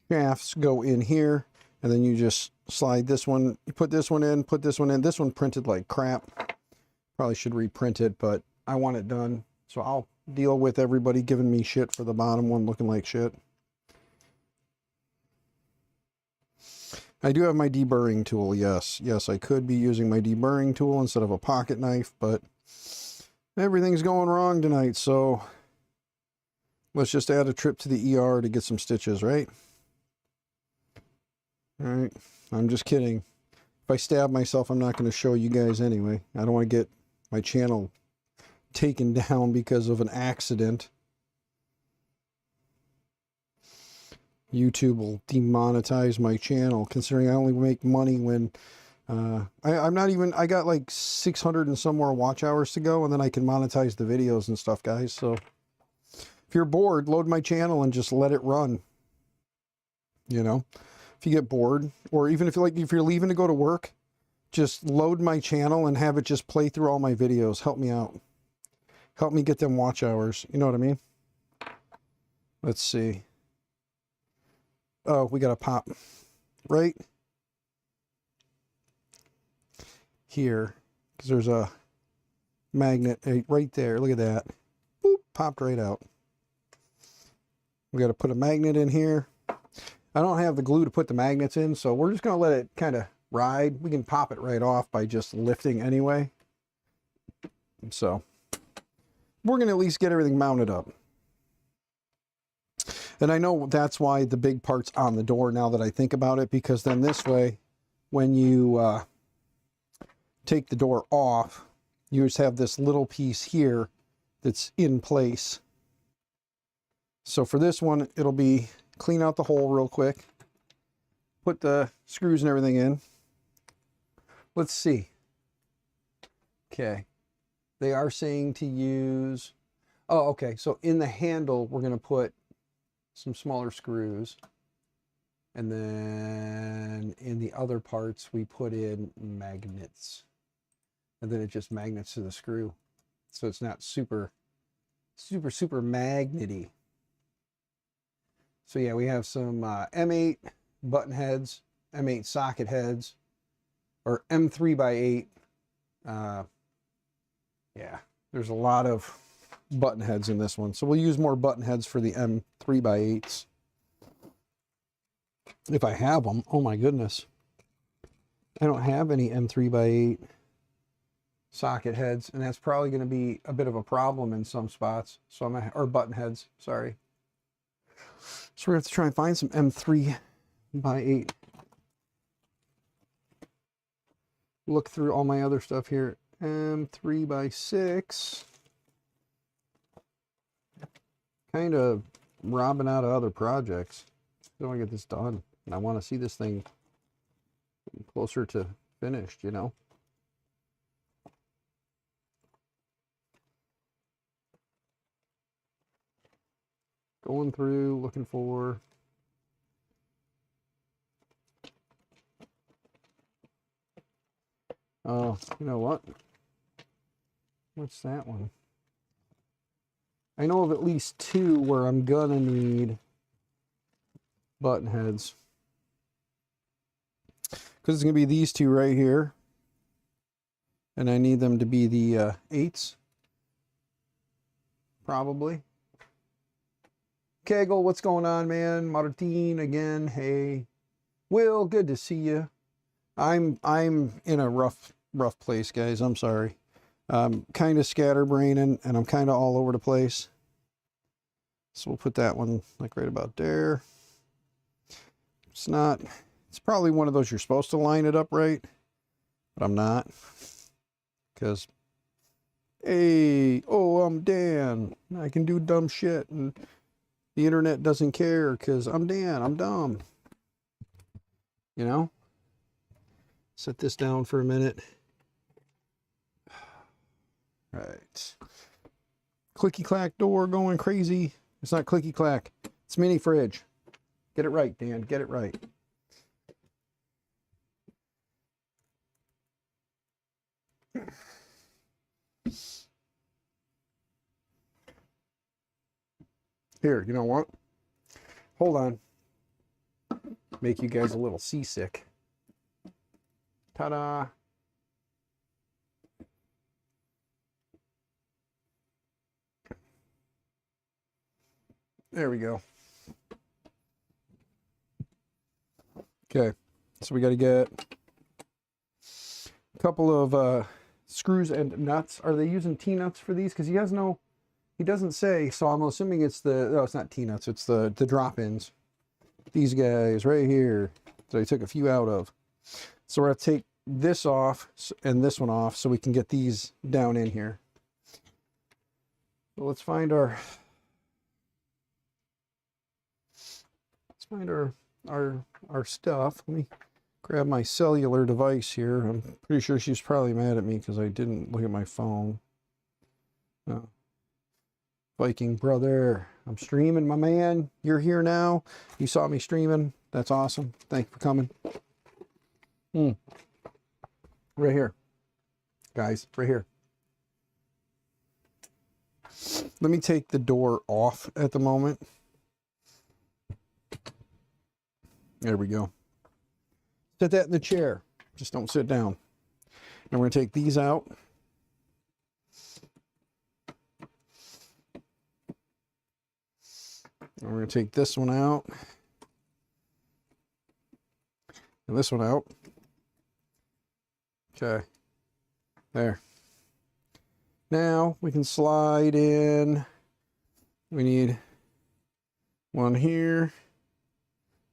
shafts go in here, and then you just slide this one, you put this one in, put this one in. This one printed like crap. Probably should reprint it, but I want it done. So I'll deal with everybody giving me shit for the bottom one looking like shit. I do have my deburring tool, yes. Yes, I could be using my deburring tool instead of a pocket knife, but everything's going wrong tonight, so let's just add a trip to the ER to get some stitches, right? All right, I'm just kidding. If I stab myself, I'm not going to show you guys anyway. I don't want to get my channel taken down because of an accident. YouTube will demonetize my channel, considering I only make money when I got like 600 and some more watch hours to go, and then I can monetize the videos and stuff, guys. So if you're bored, load my channel and just let it run. You know, if you get bored, or even if you're leaving to go to work, just load my channel and have it just play through all my videos. Help me out. Help me get them watch hours. You know what I mean? Let's see. Oh, we got a pop right here, because there's a magnet right there. Look at that. Boop, popped right out. We got to put a magnet in here. I don't have the glue to put the magnets in, so we're just going to let it kind of ride. We can pop it right off by just lifting anyway. So we're going to at least get everything mounted up. And I know that's why the big part's on the door now that I think about it, because then this way, when you take the door off, you just have this little piece here that's in place. So for this one, it'll be clean out the hole real quick, put the screws and everything in. Let's see. Okay. They are saying to use, oh, okay. So in the handle, we're going to put some smaller screws, and then in the other parts we put in magnets, and then it just magnets to the screw, so it's not super magnety. So yeah, we have some M8 button heads, M8 socket heads, or M3x8. Yeah, there's a lot of button heads in this one, so we'll use more button heads for the M3x8s if I have them. Oh my goodness, I don't have any M3x8 socket heads, and that's probably going to be a bit of a problem in some spots. So or button heads, sorry. So we're going to have to try and find some M3x8. Look through all my other stuff here. M3x6. Kind of robbing out of other projects. I want to get this done, and I want to see this thing closer to finished, you know. Going through, looking for. Oh, you know what? What's that one? I know of at least two where I'm gonna need button heads, because it's gonna be these two right here, and I need them to be the 8s, probably. Kegel, what's going on, man? Martin again. Hey, Will, good to see you. I'm in a rough place, guys. I'm sorry. Kind of scatterbraining, and I'm kind of all over the place. So we'll put that one like right about there. It's probably one of those you're supposed to line it up right, but I'm not, because, hey, oh, I'm Dan. I can do dumb shit, and the internet doesn't care because I'm Dan. I'm dumb. You know? Set this down for a minute. Right. Clicky clack door going crazy. It's not clicky clack. It's mini fridge. Get it right, Dan. Get it right. Here, you know what? Hold on. Make you guys a little seasick. Ta-da! There we go. Okay, so we got to get a couple of screws and nuts. Are they using T-nuts for these? Because he doesn't say, so I'm assuming it's it's not T-nuts, it's the drop-ins. These guys right here that I took a few out of. So we're going to take this off and this one off so we can get these down in here. So let's find our stuff. Let me grab my cellular device here. I'm pretty sure she's probably mad at me because I didn't look at my phone. Oh. Viking brother, I'm streaming, my man. You're here now. You saw me streaming. That's awesome. Thank you for coming. Right here, guys, right here. Let me take the door off at the moment. There we go. Set that in the chair. Just don't sit down. And we're going to take these out. And we're going to take this one out. And this one out. Okay. There. Now we can slide in. We need one here.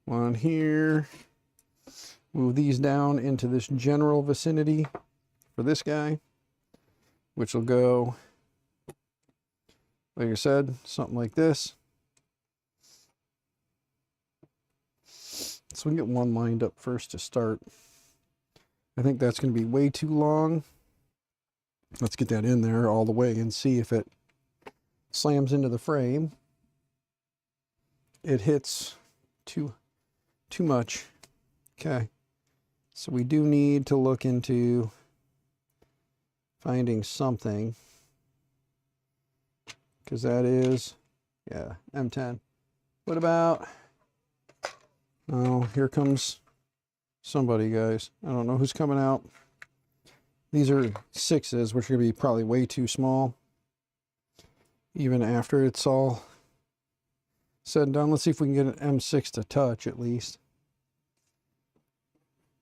One here. Move these down into this general vicinity for this guy, which will go, like I said, something like this. So we can get one lined up first to start. I think that's going to be way too long. Let's get that in there all the way and see if it slams into the frame. It hits too much. Okay. So we do need to look into finding something, because that is, yeah, M10. What about, oh, here comes somebody, guys. I don't know who's coming out. These are 6s, which are going to be probably way too small, even after it's all said and done. Let's see if we can get an M6 to touch at least.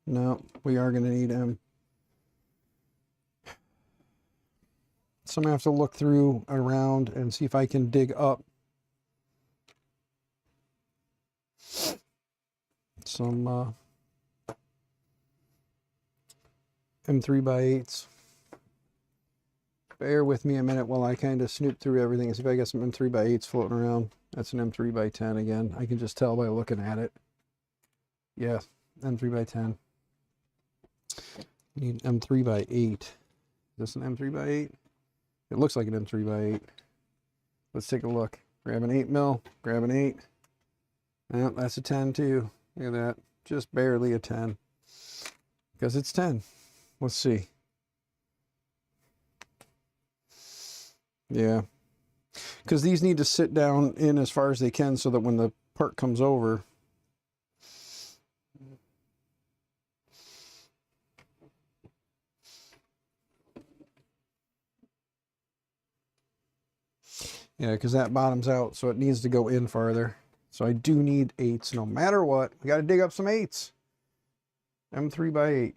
No, we are going to need M. So I'm going to have to look through around and see if I can dig up some M3x8s. Bear with me a minute while I kind of snoop through everything and see if I got some M3x8s floating around. That's an M3x10 again. I can just tell by looking at it. Yeah, M3x10. Need M3x8. Is this an M3x8? It looks like an M3x8. Let's take a look. Grab an 8mm, grab an 8. Oh, that's a 10 too. Look at that. Just barely a 10. Because it's 10. Let's see. Yeah. Because these need to sit down in as far as they can so that when the part comes over, yeah, because that bottoms out, so it needs to go in farther. So I do need 8s no matter what. We got to dig up some 8s. M3x8.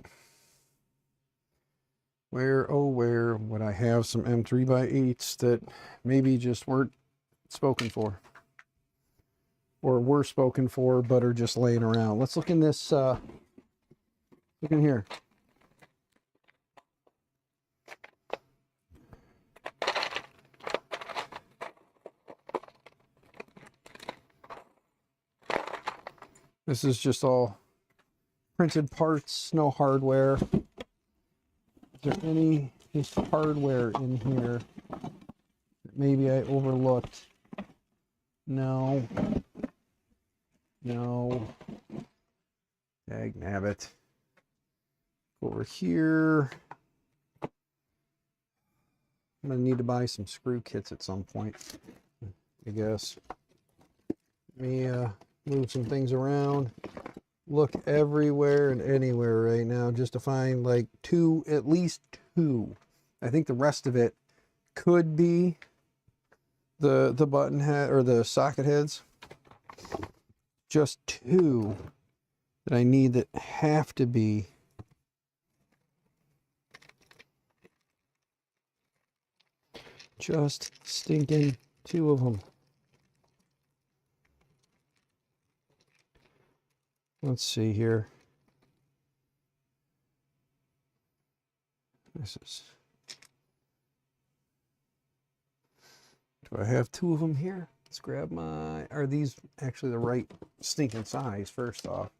Where, oh, where would I have some M3x8s that maybe just weren't spoken for? Or were spoken for, but are just laying around. Let's look in this, look in here. This is just all printed parts, no hardware. Is there any hardware in here that maybe I overlooked? No. No. Dag nabbit. Over here. I'm going to need to buy some screw kits at some point, I guess. Let me move some things around. Look everywhere and anywhere right now just to find like at least two. I think the rest of it could be the button head or the socket heads. Just two that I need that have to be just stinking two of them. Let's see here. This is... Do I have two of them here? Let's grab my... Are these actually the right stinking size, first off?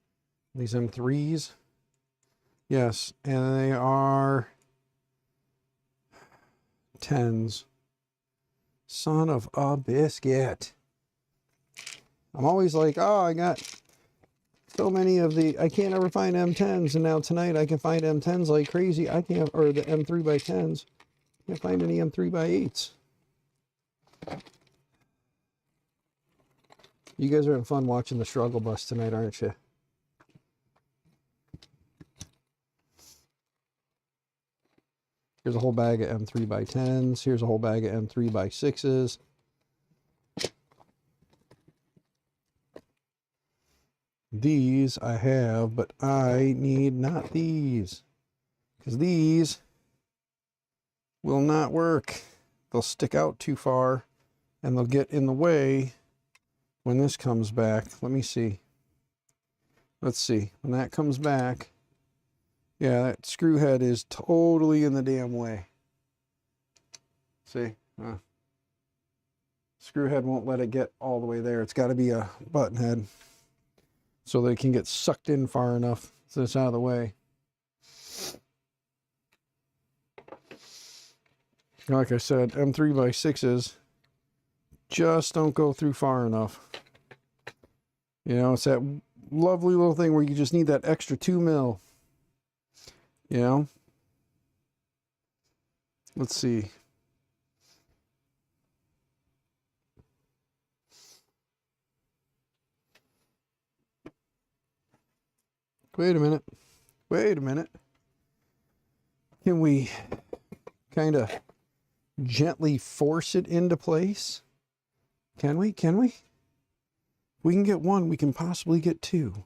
These M3s? Yes, and they are 10s. Son of a biscuit. I'm always like, oh, I got so many of the... I can't ever find M10s, and now tonight I can find M10s like crazy. I can't... Or the M3x10s. Can't find any M3x8s. You guys are having fun watching the struggle bus tonight, aren't you? Here's a whole bag of M3x10s. Here's a whole bag of M3x6s. These I have, but I need not these. Because these will not work. They'll stick out too far and they'll get in the way when this comes back. Let me see. Let's see. When that comes back, yeah, that screw head is totally in the damn way. See? Screw head won't let it get all the way there. It's got to be a button head so they can get sucked in far enough so it's out of the way. Like I said, M3x6s just don't go through far enough. You know, it's that lovely little thing where you just need that extra 2 mil. You know? Let's see. Wait a minute. Wait a minute. Can we kind of gently force it into place? Can we? Can we? We can get one. We can possibly get two.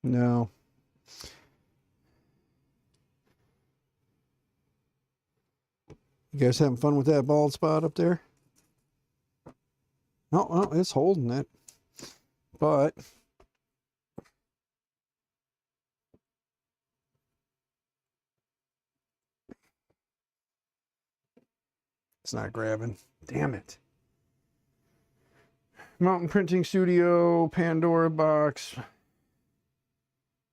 No. You guys having fun with that bald spot up there? No, no, it's holding it. But it's not grabbing. Damn it. Mountain Printing Studio, Pandora box.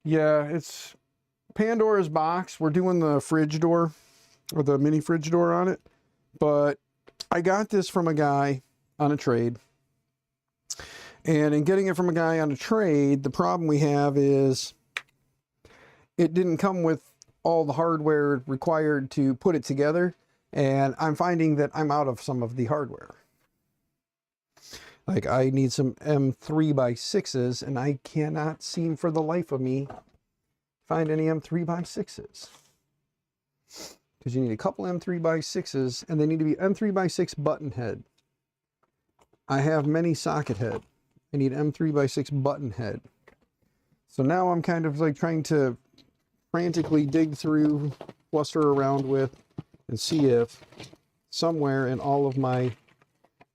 Yeah, it's Pandora's box. We're doing the fridge door, or the mini fridge door on it. But I got this from a guy on a trade. And in getting it from a guy on a trade, the problem we have is it didn't come with all the hardware required to put it together. And I'm finding that I'm out of some of the hardware. Like, I need some M3x6s, and I cannot seem for the life of me find any M3x6s. Because you need a couple M3x6s, and they need to be M3x6 button head. I have many socket head. I need M3x6 button head. So now I'm kind of like trying to frantically dig through, fluster around with, and see if somewhere in all of my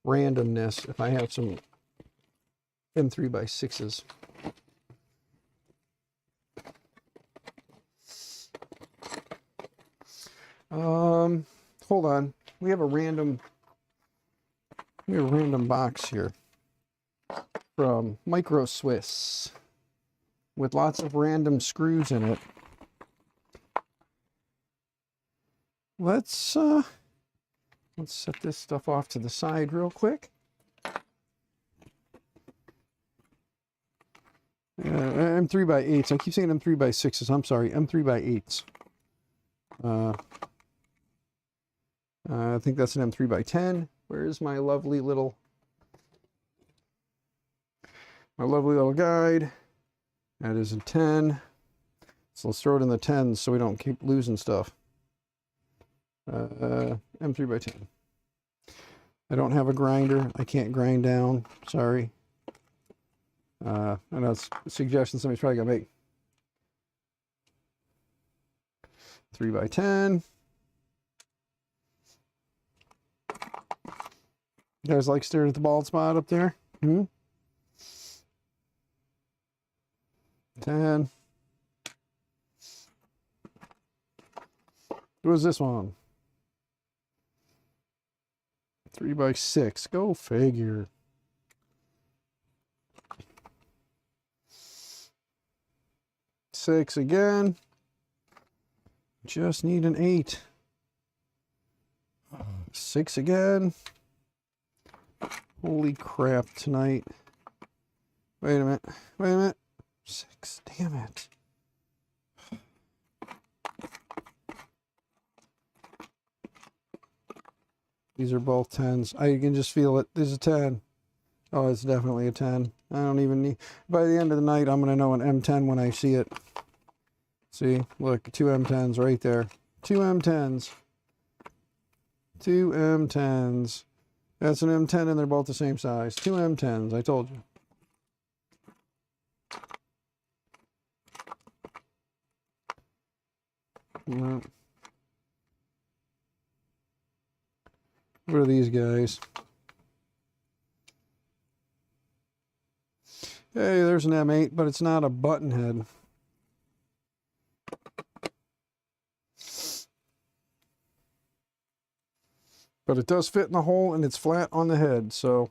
randomness, if I have some M3x6s. Hold on. We have a random box here from Micro Swiss with lots of random screws in it. Let's set this stuff off to the side real quick. M3x8s. I keep saying M3x6s. I'm sorry, M3x8s. I think that's an M3x10. Where is my lovely little guide? That is a 10. So let's throw it in the 10s so we don't keep losing stuff. M3x10. I don't have a grinder. I can't grind down. Sorry. I know it's a suggestion somebody's probably gonna make. 3x10. You guys like staring at the bald spot up there? 10. What was this one? 3x6. Go figure. Six again. Just need an 8. 6 again. Holy crap tonight. Wait a minute. Wait a minute. 6. Damn it. These are both 10s. I can just feel it. There's a 10. Oh, it's definitely a 10. I don't even need... By the end of the night, I'm going to know an M10 when I see it. See? Look, 2 M10s right there. 2 M10s. 2 M10s. That's an M10 and they're both the same size. 2 M10s, I told you. No. What are these guys? Hey, there's an M8, but it's not a button head. But it does fit in the hole and it's flat on the head, so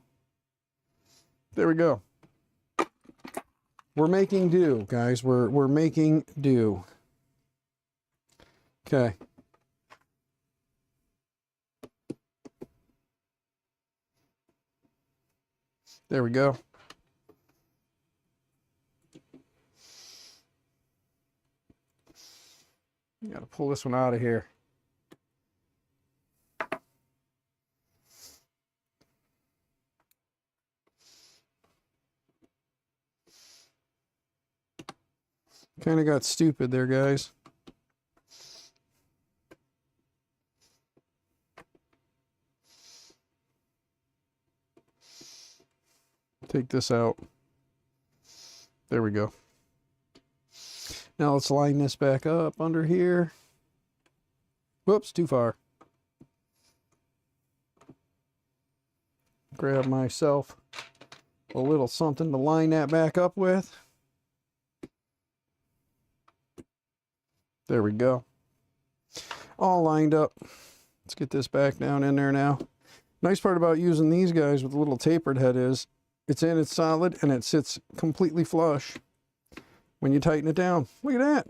there we go. We're making do, guys. We're making do. Okay. There we go. You gotta pull this one out of here. Kind of got stupid there, guys. Take this out. There we go. Now let's line this back up under here. Whoops, too far. Grab myself a little something to line that back up with. There we go. All lined up. Let's get this back down in there now. Nice part about using these guys with a little tapered head is it's in, it's solid, and it sits completely flush when you tighten it down. Look at that.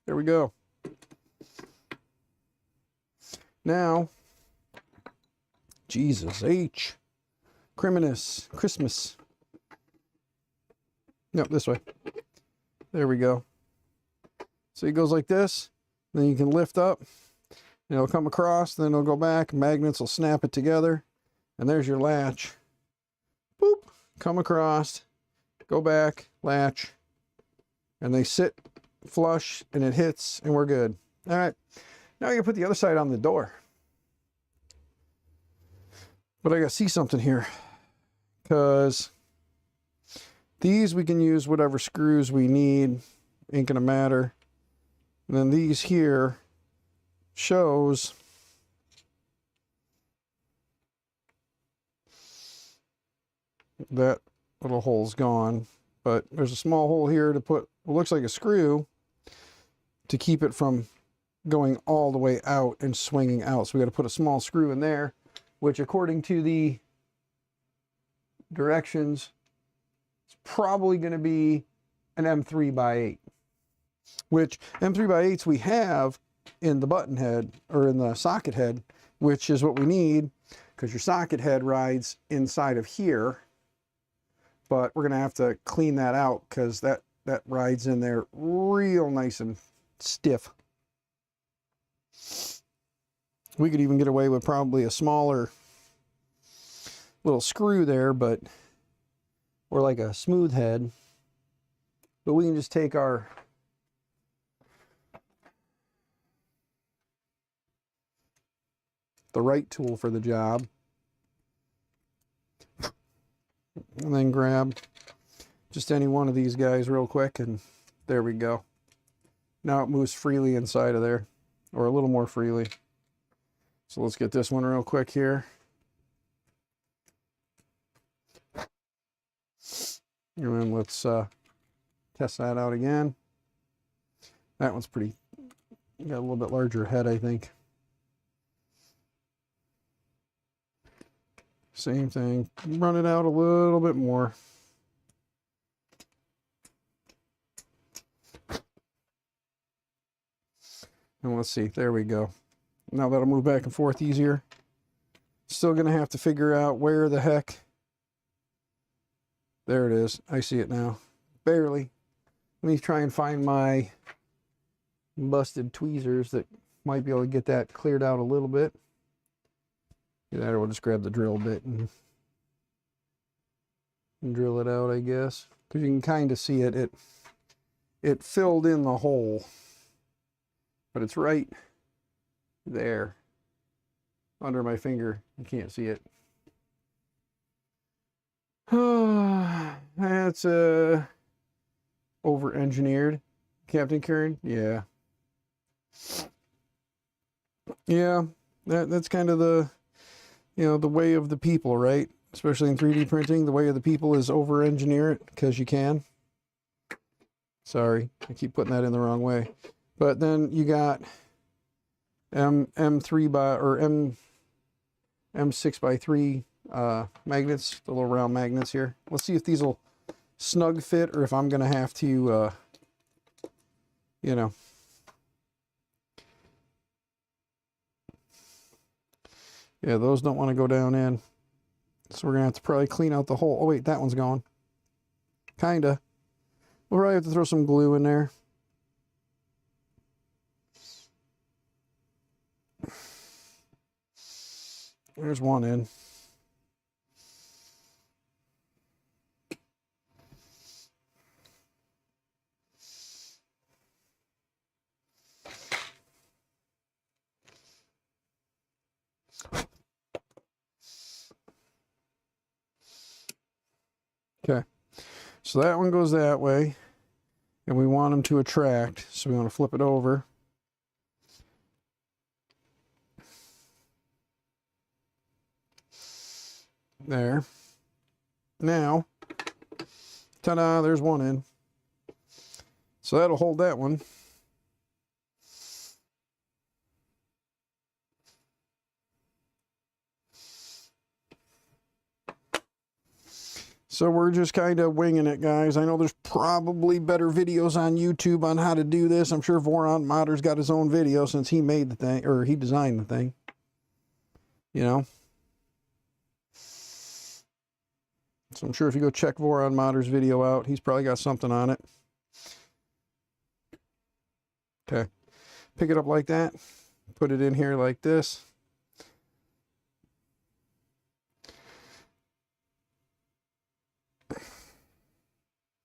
There we go. Now, Jesus H. Christmas. Nope, this way. There we go. So it goes like this, then you can lift up, and it'll come across, then it'll go back, magnets will snap it together, and there's your latch. Boop, come across, go back, latch, and they sit flush, and it hits, and we're good. All right, now I can put the other side on the door. But I gotta see something here, because these we can use whatever screws we need, ain't gonna matter. And then these here shows that little hole's gone, but there's a small hole here to put what looks like a screw to keep it from going all the way out and swinging out. So we got to put a small screw in there, which according to the directions is probably going to be an M3x8. Which M3x8s we have in the button head or in the socket head, which is what we need because your socket head rides inside of here. But we're going to have to clean that out because that rides in there real nice and stiff. We could even get away with probably a smaller little screw there, but or like a smooth head. But we can just take the right tool for the job, and then grab just any one of these guys real quick, and there we go. Now it moves freely inside of there. or a little more freely. So let's get this one real quick here. And then let's test that out again. That one's pretty, got a little bit larger head, I think. Same thing, run it out a little bit more. And let's see, there we go. Now that'll move back and forth easier. Still gonna have to figure out where the heck. There it is, I see it now. Barely. Let me try and find my busted tweezers that might be able to get that cleared out a little bit. Either that or we'll just grab the drill bit and drill it out, I guess. Because you can kind of see it. It filled in the hole. But it's right there. Under my finger. You can't see it. That's over-engineered. Captain Kern? Yeah. Yeah, that's kind of the, you know, the way of the people, right? Especially in 3D printing, the way of the people is over-engineer it because you can. Sorry, I keep putting that in the wrong way. But then you got M3 by or M6 by 3 magnets, the little round magnets here. Let's see if these will snug fit or if I'm gonna have to, you know. Yeah, those don't want to go down in. So we're gonna have to probably clean out the hole. Oh wait, that one's gone. Kinda. We'll probably have to throw some glue in there. There's one in. Okay, so that one goes that way, and we want them to attract, so we want to flip it over. There. Now, ta-da, there's one in. So that'll hold that one. So we're just kind of winging it, guys. I know there's probably better videos on YouTube on how to do this. I'm sure Voron Modder's got his own video since he made the thing, or he designed the thing. You know? So I'm sure if you go check Voron Modder's video out, he's probably got something on it. Okay. Pick it up like that. Put it in here like this.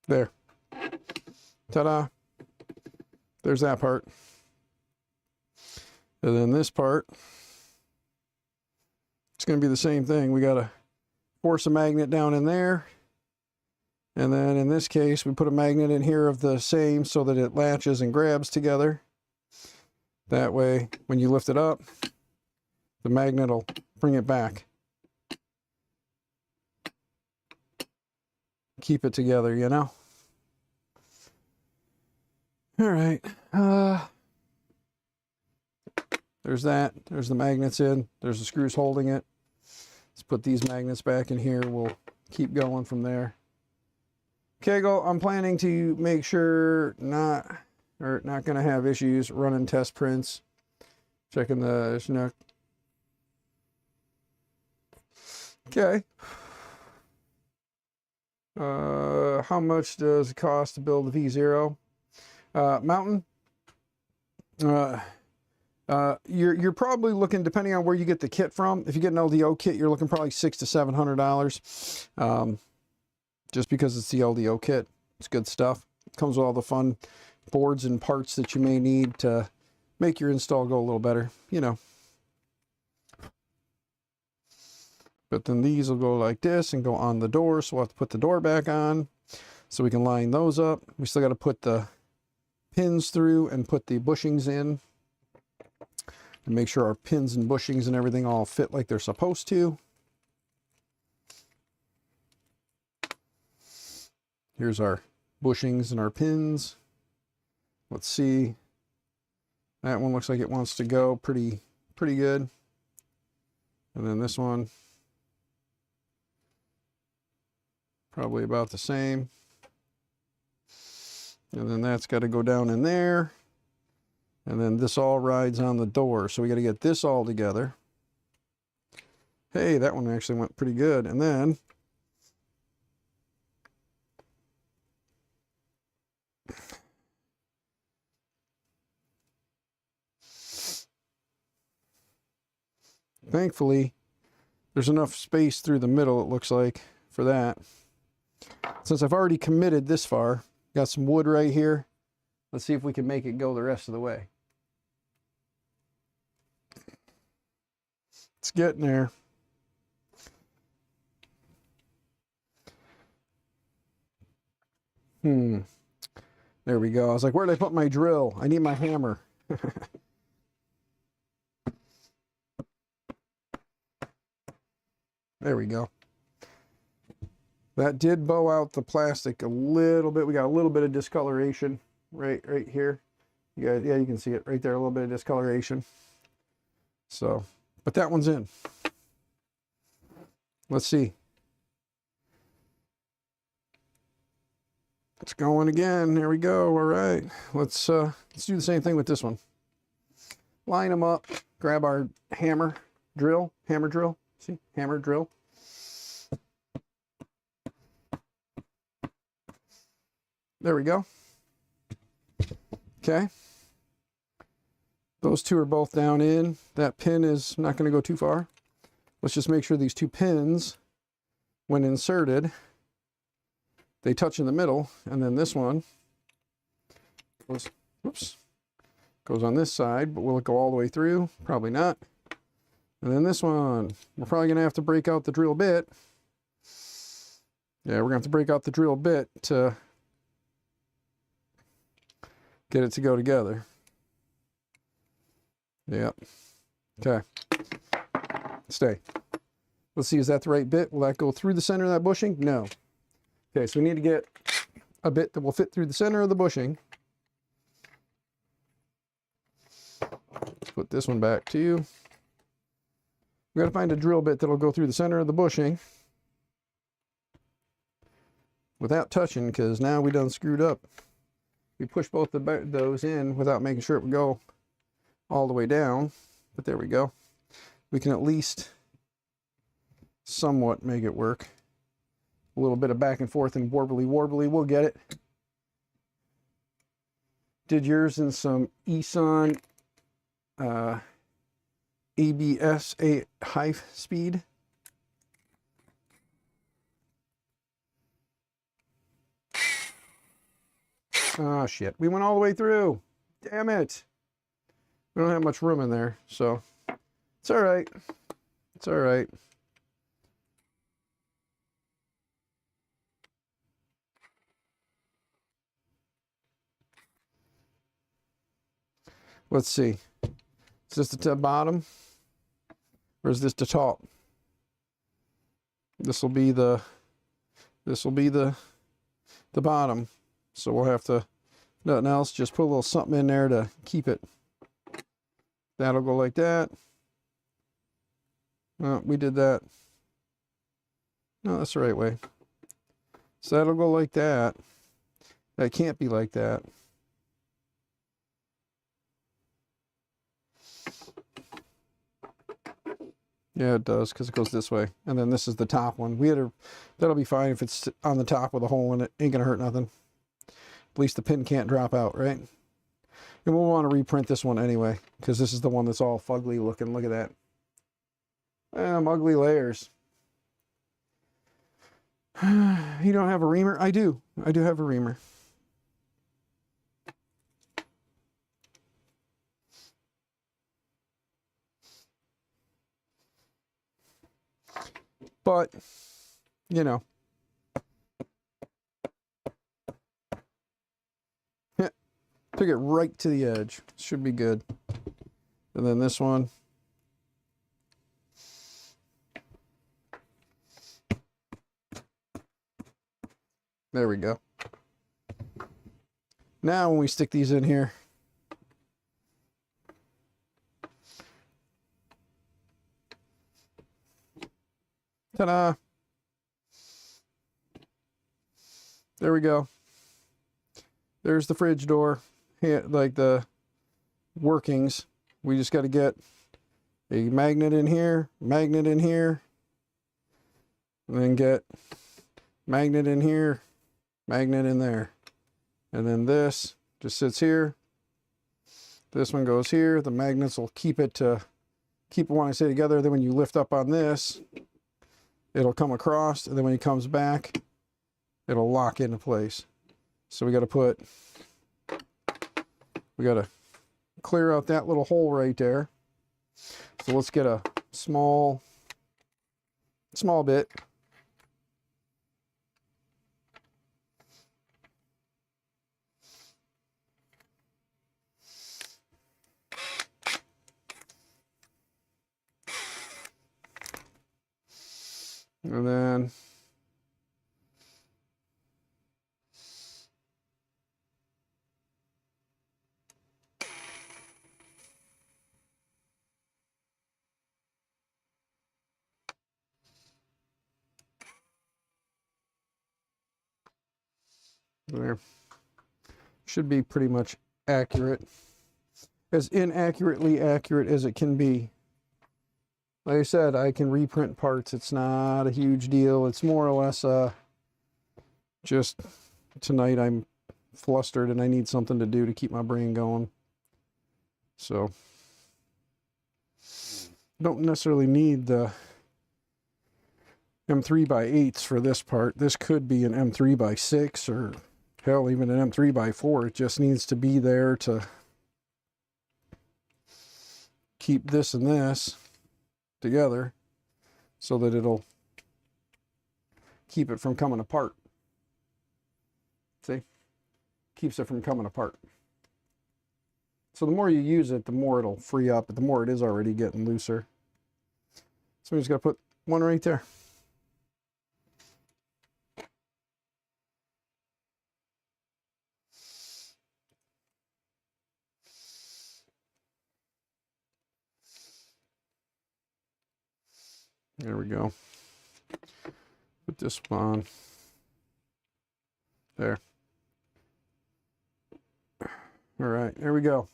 There. Ta-da. There's that part. And then this part, it's going to be the same thing. We got to force a magnet down in there. And then in this case, we put a magnet in here of the same so that it latches and grabs together. That way, when you lift it up, the magnet will bring it back. Keep it together, you know? All right. There's that. There's the magnets in. There's the screws holding it. Let's put these magnets back in here. We'll keep going from there. Okay, I'm planning to make sure not going to have issues running test prints. Checking the schnook. Okay. How much does it cost to build the V0? Mountain. You're probably looking, depending on where you get the kit from. If you get an LDO kit, you're looking probably $600 to $700. Just because it's the LDO kit, it's good stuff. It comes with all the fun boards and parts that you may need to make your install go a little better, you know. But then these will go like this and go on the door, so we'll have to put the door back on so we can line those up. We still got to put the pins through and put the bushings in. and make sure our pins and bushings and everything all fit like they're supposed to. Here's our bushings and our pins. Let's see. That one looks like it wants to go pretty good. And then this one, probably about the same. And then that's got to go down in there. And then this all rides on the door. So we got to get this all together. Hey, that one actually went pretty good. And then thankfully, there's enough space through the middle, it looks like, for that. Since I've already committed this far, got some wood right here. Let's see if we can make it go the rest of the way. It's getting there. There we go. I was like, where did I put my drill? I need my hammer. There we go. That did bow out the plastic a little bit. We got a little bit of discoloration right here. You guys, yeah, you can see it right there, a little bit of discoloration. So, but that one's in. Let's see. It's going again. There we go. All right. Let's do the same thing with this one. Line them up. Grab our hammer drill. See, hammer drill. There we go. Okay. Those two are both down in. That pin is not going to go too far. Let's just make sure these two pins, when inserted, they touch in the middle, and then this one goes, goes on this side, but will it go all the way through? Probably not. And then this one, we're probably going to have to break out the drill bit. Yeah, we're going to have to break out the drill bit to get it to go together. Yep. Okay. Stay. Let's see, is that the right bit? Will that go through the center of that bushing? No. Okay, so we need to get a bit that will fit through the center of the bushing. Let's put this one back to you. We got to find a drill bit that'll go through the center of the bushing without touching, because now we done screwed up. We pushed both those in without making sure it would go all the way down, but there we go. We can at least somewhat make it work. A little bit of back and forth and warbly, we'll get it. Did yours in some ESON ABS high speed. Oh shit, we went all the way through. Damn it. We don't have much room in there, so it's all right. It's all right. Let's see. Is this the bottom? Or is this the top? This will be the bottom. So we'll have to, nothing else, just put a little something in there to keep it. That'll go like that. Oh, we did that. No, that's the right way. So that'll go like that. That can't be like that. Yeah, it does, because it goes this way. And then this is the top one. That'll be fine if it's on the top with a hole in it. Ain't gonna hurt nothing. At least the pin can't drop out, right? And we'll want to reprint this one anyway, because this is the one that's all fugly looking. Look at that. Ugly layers. You don't have a reamer? I do. I do have a reamer. But, you know. Took it right to the edge. Should be good. And then this one. There we go. Now when we stick these in here, ta-da! There we go. There's the fridge door, like the workings. We just got to get a magnet in here, and then get magnet in here, magnet in there. And then this just sits here. This one goes here. The magnets will keep it when I say together. Then when you lift up on this, it'll come across, and then when it comes back, it'll lock into place. So we got to clear out that little hole right there. So let's get a small bit. And then there. Should be pretty much accurate. As inaccurately accurate as it can be. Like I said, I can reprint parts. It's not a huge deal. It's more or less just tonight I'm flustered and I need something to do to keep my brain going. So don't necessarily need the M3x8s for this part. This could be an M3x6 or hell, even an M3x4. It just needs to be there to keep this and this together so that it'll keep it from coming apart. See? Keeps it from coming apart. So the more you use it, the more it'll free up, but the more it is already getting looser. So we just got to put one right there. There we go. Put this on. There. All right, there we go.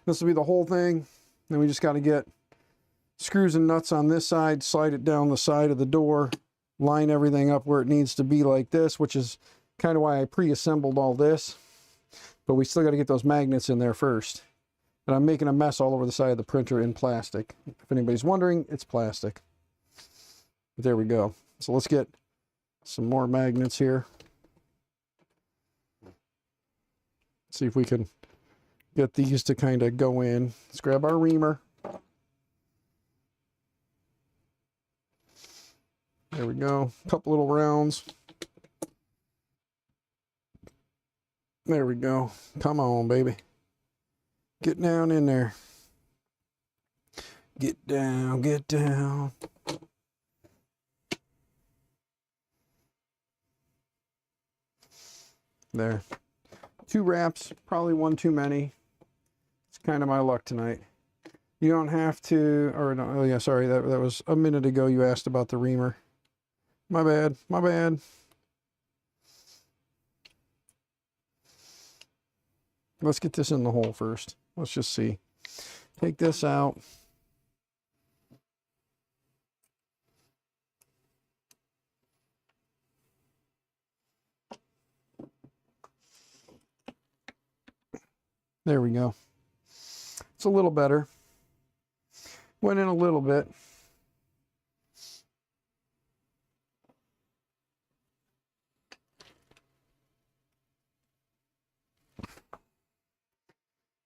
This will be the whole thing. Then we just got to get screws and nuts on this side, slide it down the side of the door, line everything up where it needs to be like this, which is kind of why I pre-assembled all this. But we still got to get those magnets in there first. And I'm making a mess all over the side of the printer in plastic. If anybody's wondering, it's plastic. But there we go. So let's get some more magnets here. See if we can get these to kind of go in. Let's grab our reamer. There we go. A couple little rounds. There we go. Come on, baby. Get down in there. Get down, get down. There. 2 wraps, probably one too many. It's kind of my luck tonight. You don't have to, or no, oh yeah, sorry, that was a minute ago you asked about the reamer. My bad, my bad. Let's get this in the hole first. Let's just see. Take this out. There we go. It's a little better. Went in a little bit.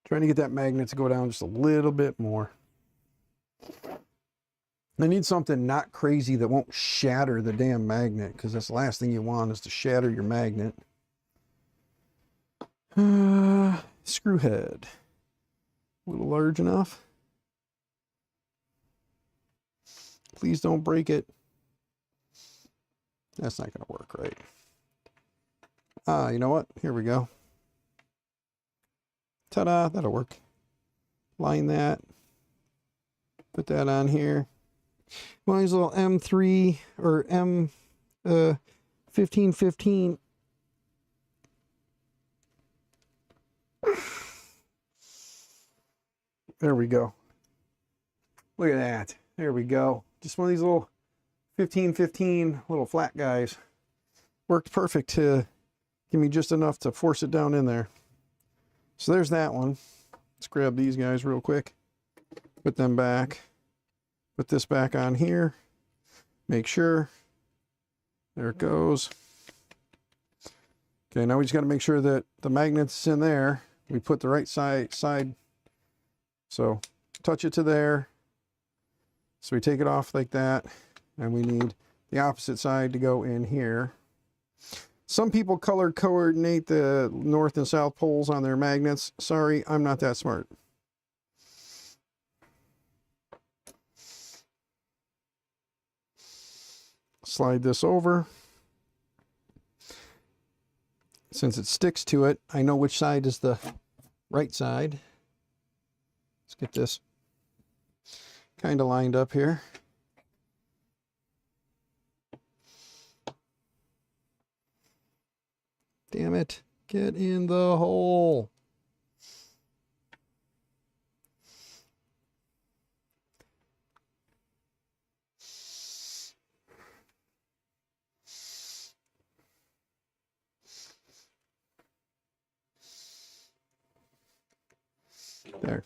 Trying to get that magnet to go down just a little bit more. I need something not crazy that won't shatter the damn magnet, because that's the last thing you want is to shatter your magnet. Screw head. A little large enough. Please don't break it. That's not going to work right. You know what? Here we go. Ta-da, that'll work. Line that. Put that on here. One of these little M3 or M1515. There we go. Look at that. There we go. Just one of these little 1515 little flat guys. Worked perfect to give me just enough to force it down in there. So there's that one. Let's grab these guys real quick. Put them back. Put this back on here. Make sure. There it goes. Okay, now we just got to make sure that the magnet's in there. We put the right side. So touch it to there. So we take it off like that. And we need the opposite side to go in here. Some people color coordinate the north and south poles on their magnets. Sorry, I'm not that smart. Slide this over. Since it sticks to it, I know which side is the right side. Let's get this kind of lined up here. Damn it. Get in the hole. There.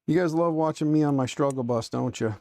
You guys love watching me on my struggle bus, don't you?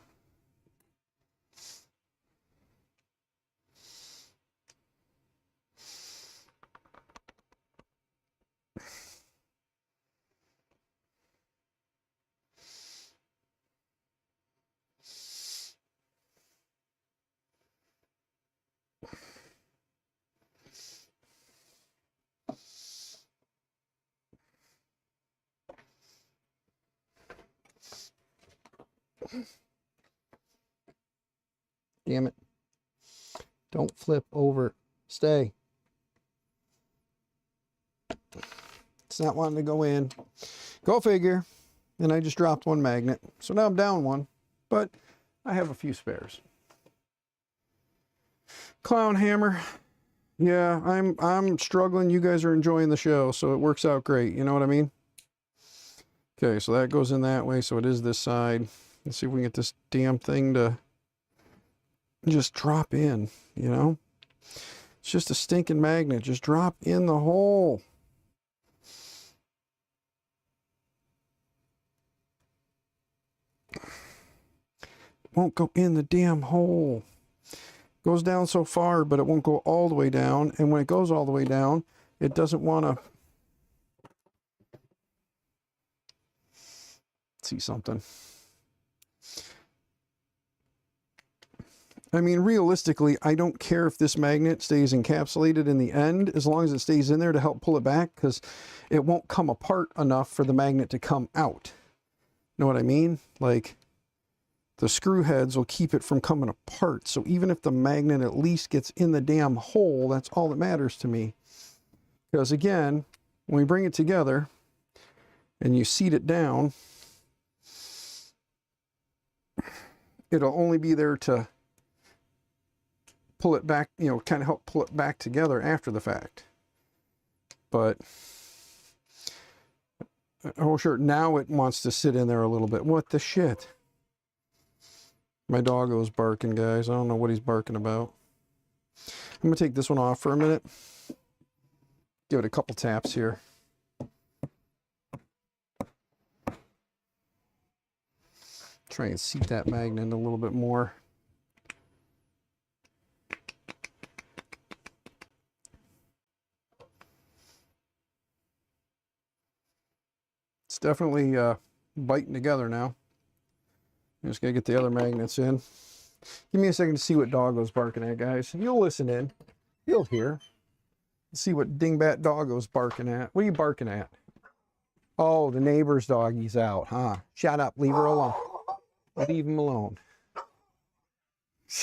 Damn it. Don't flip over. Stay. It's not wanting to go in. Go figure. And I just dropped one magnet. So now I'm down one. But I have a few spares. Clown hammer. Yeah, I'm struggling. You guys are enjoying the show, so it works out great. You know what I mean? Okay, so that goes in that way, so it is this side. Let's see if we can get this damn thing to just drop in, you know? It's just a stinking magnet. Just drop in the hole. Won't go in the damn hole. Goes down so far, but it won't go all the way down. And when it goes all the way down, it doesn't want to see something. I mean, realistically, I don't care if this magnet stays encapsulated in the end, as long as it stays in there to help pull it back, because it won't come apart enough for the magnet to come out. Know what I mean? Like, the screw heads will keep it from coming apart. So even if the magnet at least gets in the damn hole, that's all that matters to me. Because again, when we bring it together and you seat it down, it'll only be there to pull it back, you know, kind of help pull it back together after the fact. But, oh sure, now it wants to sit in there a little bit. What the shit? My doggo's barking, guys. I don't know what he's barking about. I'm going to take this one off for a minute. Give it a couple taps here. Try and seat that magnet a little bit more. It's definitely biting together now. Just gotta get the other magnets in. Give me a second to see what Doggo's barking at, guys. You'll listen in. You'll hear. See what dingbat Doggo's barking at. What are you barking at? Oh, the neighbor's doggy's out, huh? Shut up. Leave her alone. Leave him alone.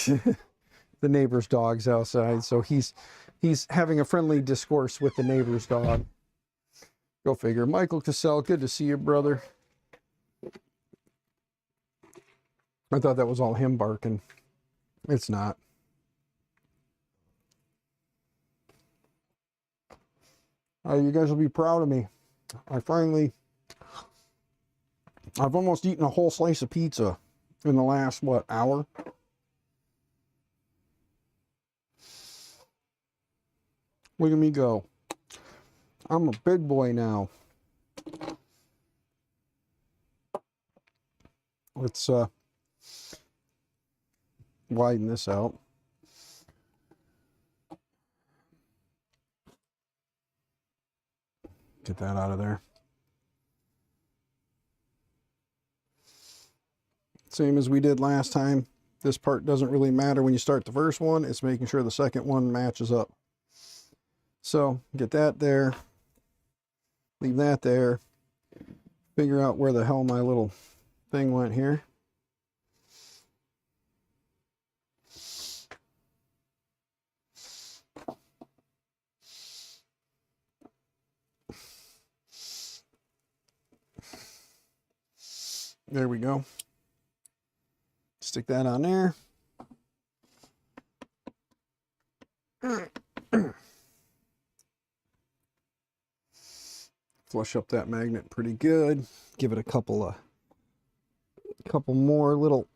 The neighbor's dog's outside, so he's having a friendly discourse with the neighbor's dog. Go figure. Michael Cassell, good to see you, brother. I thought that was all him barking. It's not. You guys will be proud of me. I've almost eaten a whole slice of pizza in the last, what, hour? Look at me go. I'm a big boy now. Let's widen this out. Get that out of there. Same as we did last time. This part doesn't really matter when you start the first one. It's making sure the second one matches up. So get that there. Leave that there. Figure out where the hell my little thing went here. There we go. Stick that on there. Flush up that magnet pretty good. Give it a couple more little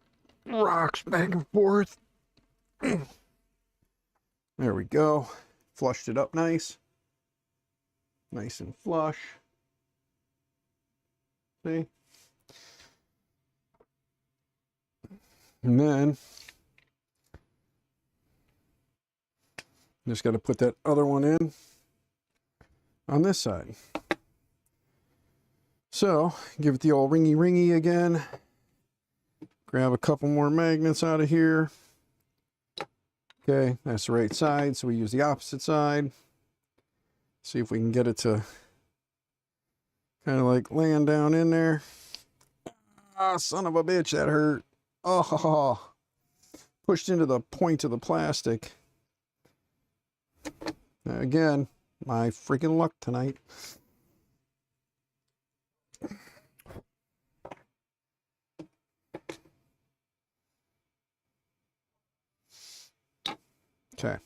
rocks back and forth. There we go. Flushed it up nice. Nice and flush. See? And then just got to put that other one in on this side. So give it the old ringy ringy again. Grab a couple more magnets out of here. Okay, that's the right side, so we use the opposite side. See if we can get it to kind of like land down in there. Ah, son of a bitch, that hurt. Oh, pushed into the point of the plastic. Again, my freaking luck tonight. Okay.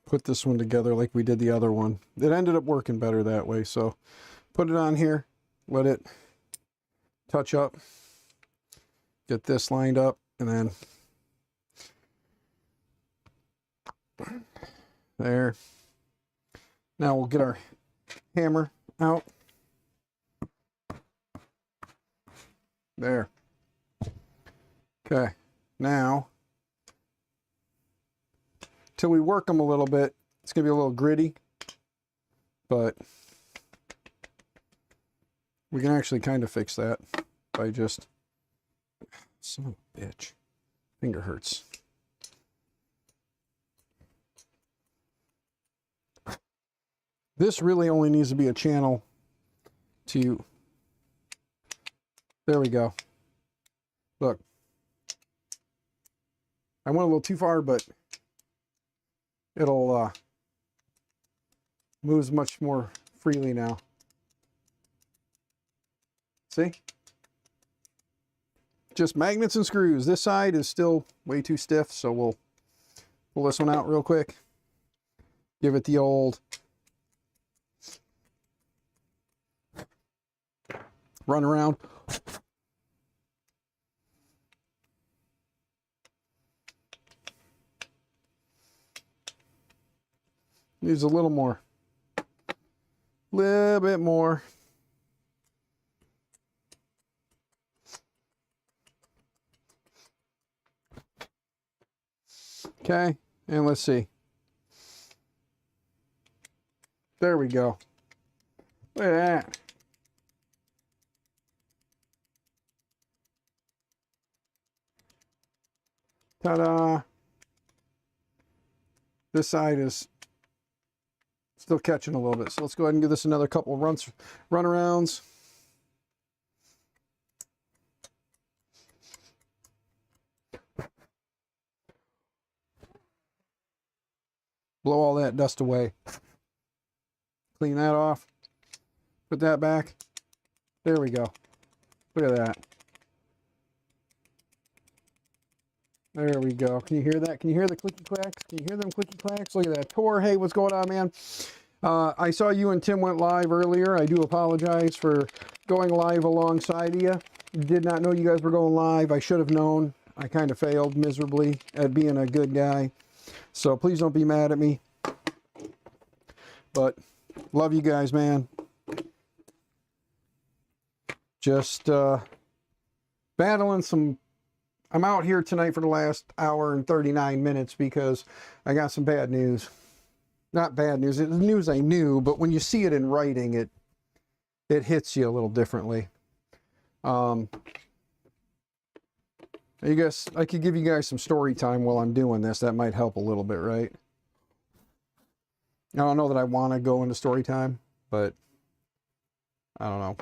Put this one together like we did the other one. It ended up working better that way, so put it on here, let it touch up, get this lined up, and then there. Now we'll get our hammer out. There. Okay, now till we work them a little bit, it's gonna be a little gritty, but we can actually kind of fix that by just, son of a bitch, finger hurts. This really only needs to be a channel to, there we go. Look, I went a little too far, but it'll moves much more freely now. See? Just magnets and screws. This side is still way too stiff, so we'll pull this one out real quick. Give it the old run around. Needs a little more. Little bit more. Okay, and let's see. There we go. Look at that. Ta-da! This side is Still catching a little bit. So let's go ahead and give this another couple run-arounds. Blow all that dust away. Clean that off. Put that back. There we go. Look at that. There we go. Can you hear that? Can you hear the clicky clacks? Can you hear them clicky clacks? Look at that. Tor, hey, what's going on, man? I saw you and Tim went live earlier. I do apologize for going live alongside of you. Did not know you guys were going live. I should have known. I kind of failed miserably at being a good guy. So please don't be mad at me. But love you guys, man. Just battling some... I'm out here tonight for the last hour and 39 minutes because I got some bad news. Not bad news. It's news I knew, but when you see it in writing, it hits you a little differently. I guess I could give you guys some story time while I'm doing this. That might help a little bit, right? I don't know that I want to go into story time, but I don't know.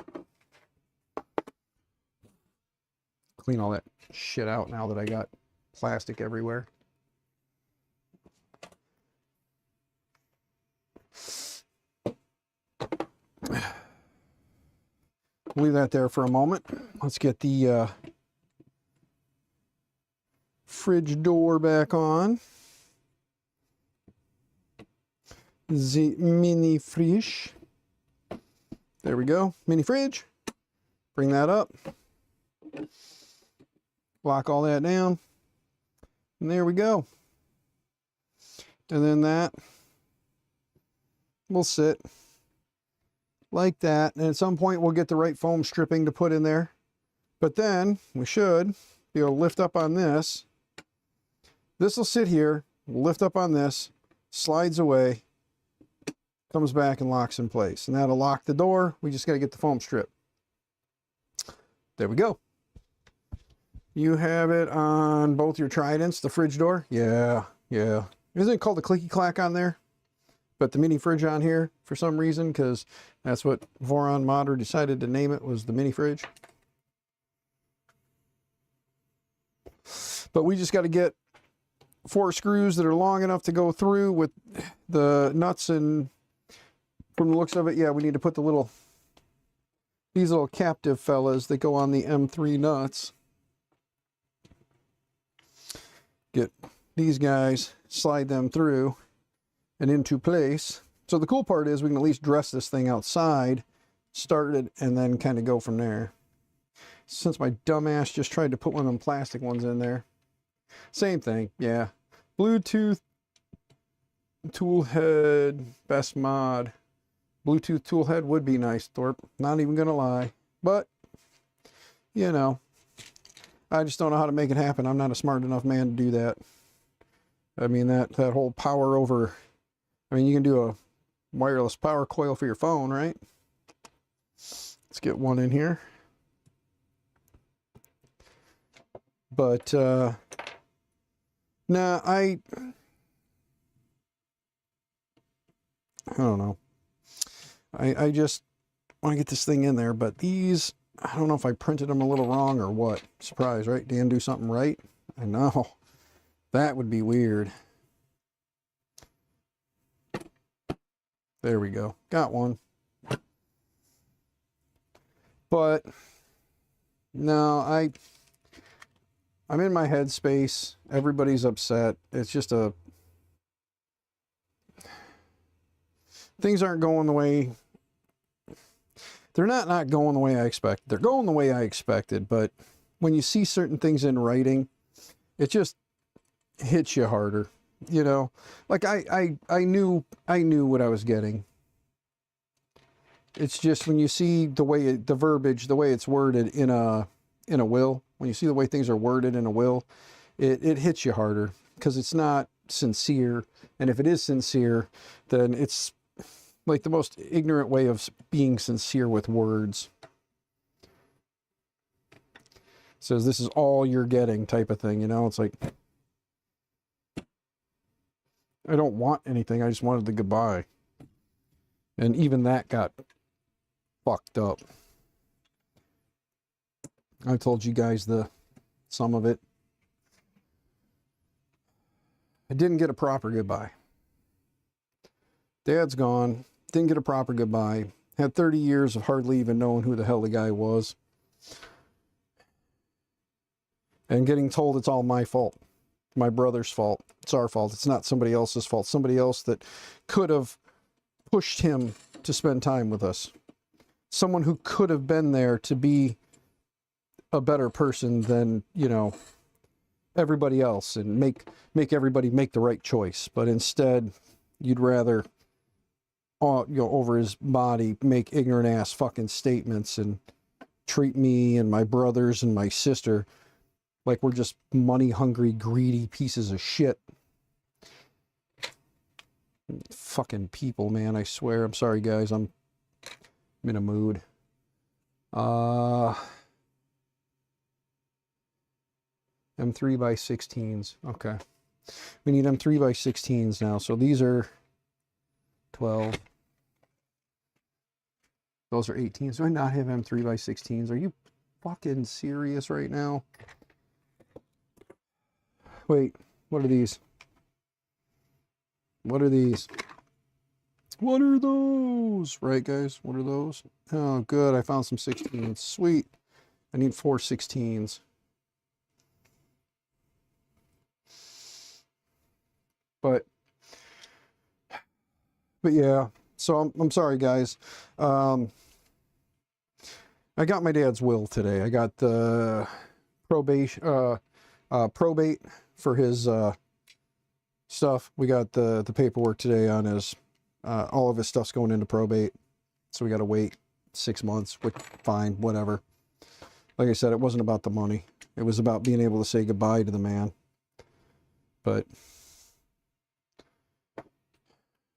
Clean all that shit out now that I got plastic everywhere. Leave that there for a moment. Let's get the fridge door back on. The mini fridge. There we go. Mini fridge. Bring that up. Lock all that down. And there we go. And then that will sit like that. And at some point we'll get the right foam stripping to put in there. But then we should be able to lift up on this. This will sit here, lift up on this, slides away, comes back and locks in place. And that'll lock the door. We just got to get the foam strip. There we go. You have it on both your Tridents, the fridge door? Yeah, yeah. Isn't it called the clicky clack on there? But the mini fridge on here for some reason, because that's what Voron Modder decided to name it, was the mini fridge. But we just got to get 4 screws that are long enough to go through with the nuts, and from the looks of it, yeah, we need to put these little captive fellas that go on the M3 nuts. Get these guys, slide them through and into place. So the cool part is we can at least dress this thing outside, start it, and then kind of go from there. Since my dumbass just tried to put one of them plastic ones in there. Same thing, yeah. Bluetooth tool head, best mod. Bluetooth tool head would be nice, Thorpe. Not even gonna lie. But, you know, I just don't know how to make it happen. I'm not a smart enough man to do that. I mean, that whole power over... I mean, you can do a wireless power coil for your phone, right? Let's get one in here. But, nah, I don't know. I just want to get this thing in there, but these... I don't know if I printed them a little wrong or what. Surprise, right? Dan do something right? I know. That would be weird. There we go. Got one. But no, I'm in my headspace. Everybody's upset. It's just things aren't going the way... They're not going the way I expected. They're going the way I expected, but when you see certain things in writing, it just hits you harder, you know? Like I knew what I was getting. It's just when you see the way the verbiage, the way it's worded in a will, when you see the way things are worded in a will, it hits you harder because it's not sincere. And if it is sincere, then it's like the most ignorant way of being sincere with words. Says this is all you're getting type of thing, you know? It's like, I don't want anything. I just wanted the goodbye. And even that got fucked up. I told you guys some of it. I didn't get a proper goodbye. Dad's gone. Didn't get a proper goodbye. Had 30 years of hardly even knowing who the hell the guy was. And getting told it's all my fault. My brother's fault. It's our fault. It's not somebody else's fault. Somebody else that could have pushed him to spend time with us. Someone who could have been there to be a better person than, you know, everybody else and make everybody make the right choice. But instead, you'd rather, you know, over his body, make ignorant ass fucking statements and treat me and my brothers and my sister like we're just money hungry, greedy pieces of shit. Fucking people, man, I swear. I'm sorry, guys. I'm in a mood. M3x16s. Okay. We need M3x16s now. So these are 12. Those are 18s. Do I not have M3x16s? Are you fucking serious right now? Wait, what are these? What are these? What are those? Right, guys? What are those? Oh, good. I found some 16s. Sweet. I need 4 16s. But yeah. So I'm sorry, guys. I got my dad's will today. I got the probate for his stuff. We got the paperwork today on his all of his stuff's going into probate, so we got to wait 6 months, which fine, whatever. Like I said, it wasn't about the money. It was about being able to say goodbye to the man. But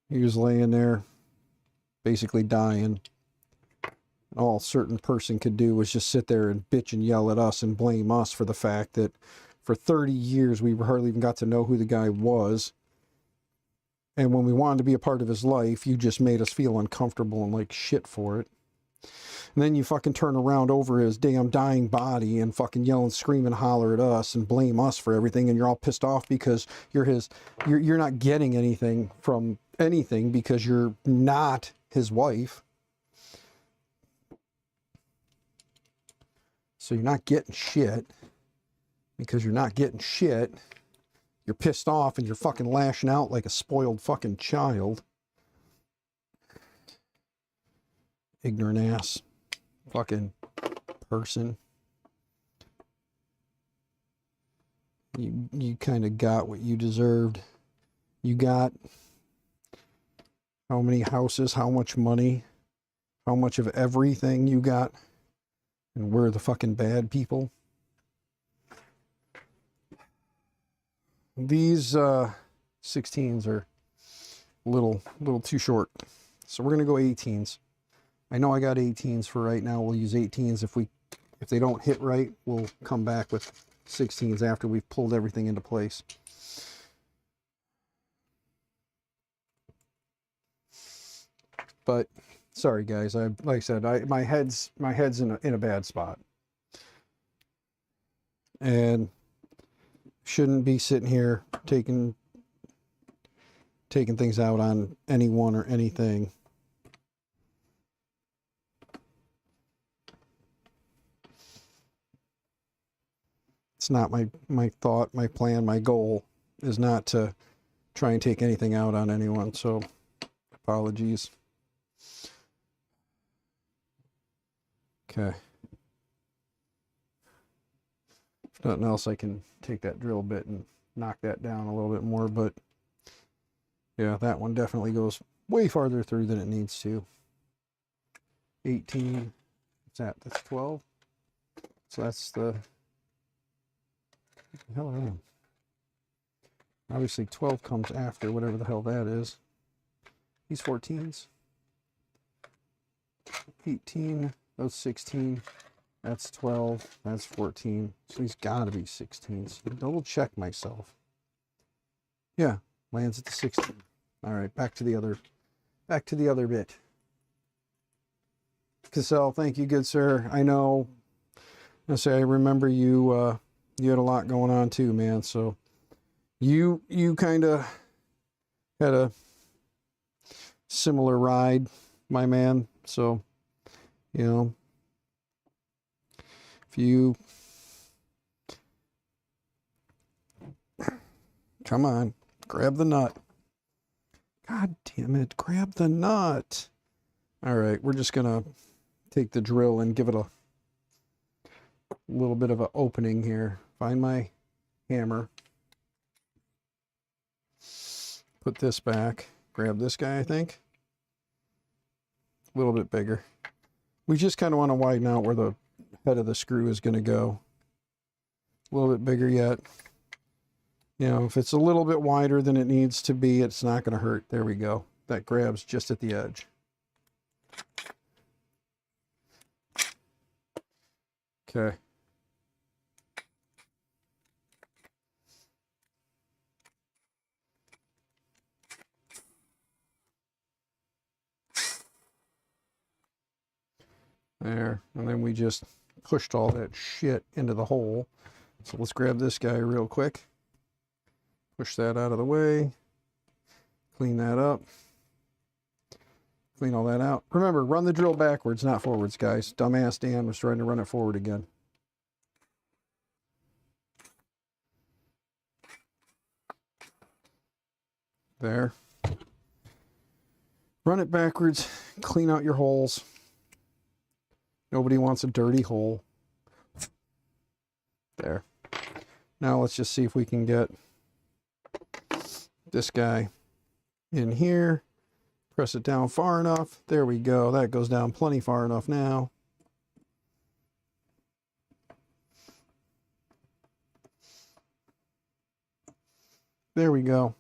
he was laying there basically dying. All a certain person could do was just sit there and bitch and yell at us and blame us for the fact that for 30 years we hardly even got to know who the guy was. And when we wanted to be a part of his life, you just made us feel uncomfortable and like shit for it. And then you fucking turn around over his damn dying body and fucking yell and scream and holler at us and blame us for everything, and you're all pissed off because you're not getting anything from anything because you're not his wife. So you're not getting shit because you're not getting shit. You're pissed off and you're fucking lashing out like a spoiled fucking child. Ignorant ass fucking person. You kind of got what you deserved. You got how many houses, how much money, how much of everything you got, and we're the fucking bad people. These 16s are a little too short, so we're gonna go 18s. I know I got 18s for right now. We'll use 18s. If they don't hit right, we'll come back with 16s after we've pulled everything into place. But sorry, guys. Like I said, my head's in a bad spot, and shouldn't be sitting here taking things out on anyone or anything. It's not my thought, my plan, my goal is not to try and take anything out on anyone, so apologies. Okay. If nothing else, I can take that drill bit and knock that down a little bit more, but yeah, that one definitely goes way farther through than it needs to. 18, what's that? That's 12. So that's the hell I am. Obviously 12 comes after whatever the hell that is. These 14s. 18, those 16. That's 12. That's 14. So he's got to be 16s. Double check myself. Yeah, lands at the 16. All right, back to the other bit. Cassell, thank you, good sir. I know. I remember you. You had a lot going on too, man. So you kind of had a similar ride, my man. So if you come on, grab the nut. God damn it, grab the nut. All right, we're just gonna take the drill and give it a little bit of an opening here. Find my hammer. Put this back. Grab this guy, I think. A little bit bigger. We just kind of want to widen out where the head of the screw is going to go. A little bit bigger yet. If it's a little bit wider than it needs to be, it's not going to hurt. There we go. That grabs just at the edge. Okay. There. And then we just pushed all that shit into the hole. So let's grab this guy real quick. Push that out of the way. Clean that up. Clean all that out. Remember, run the drill backwards, not forwards, guys. Dumbass Dan was trying to run it forward again. There. Run it backwards. Clean out your holes. Nobody wants a dirty hole. There. Now let's just see if we can get this guy in here. Press it down far enough. There we go. That goes down plenty far enough now. There we go.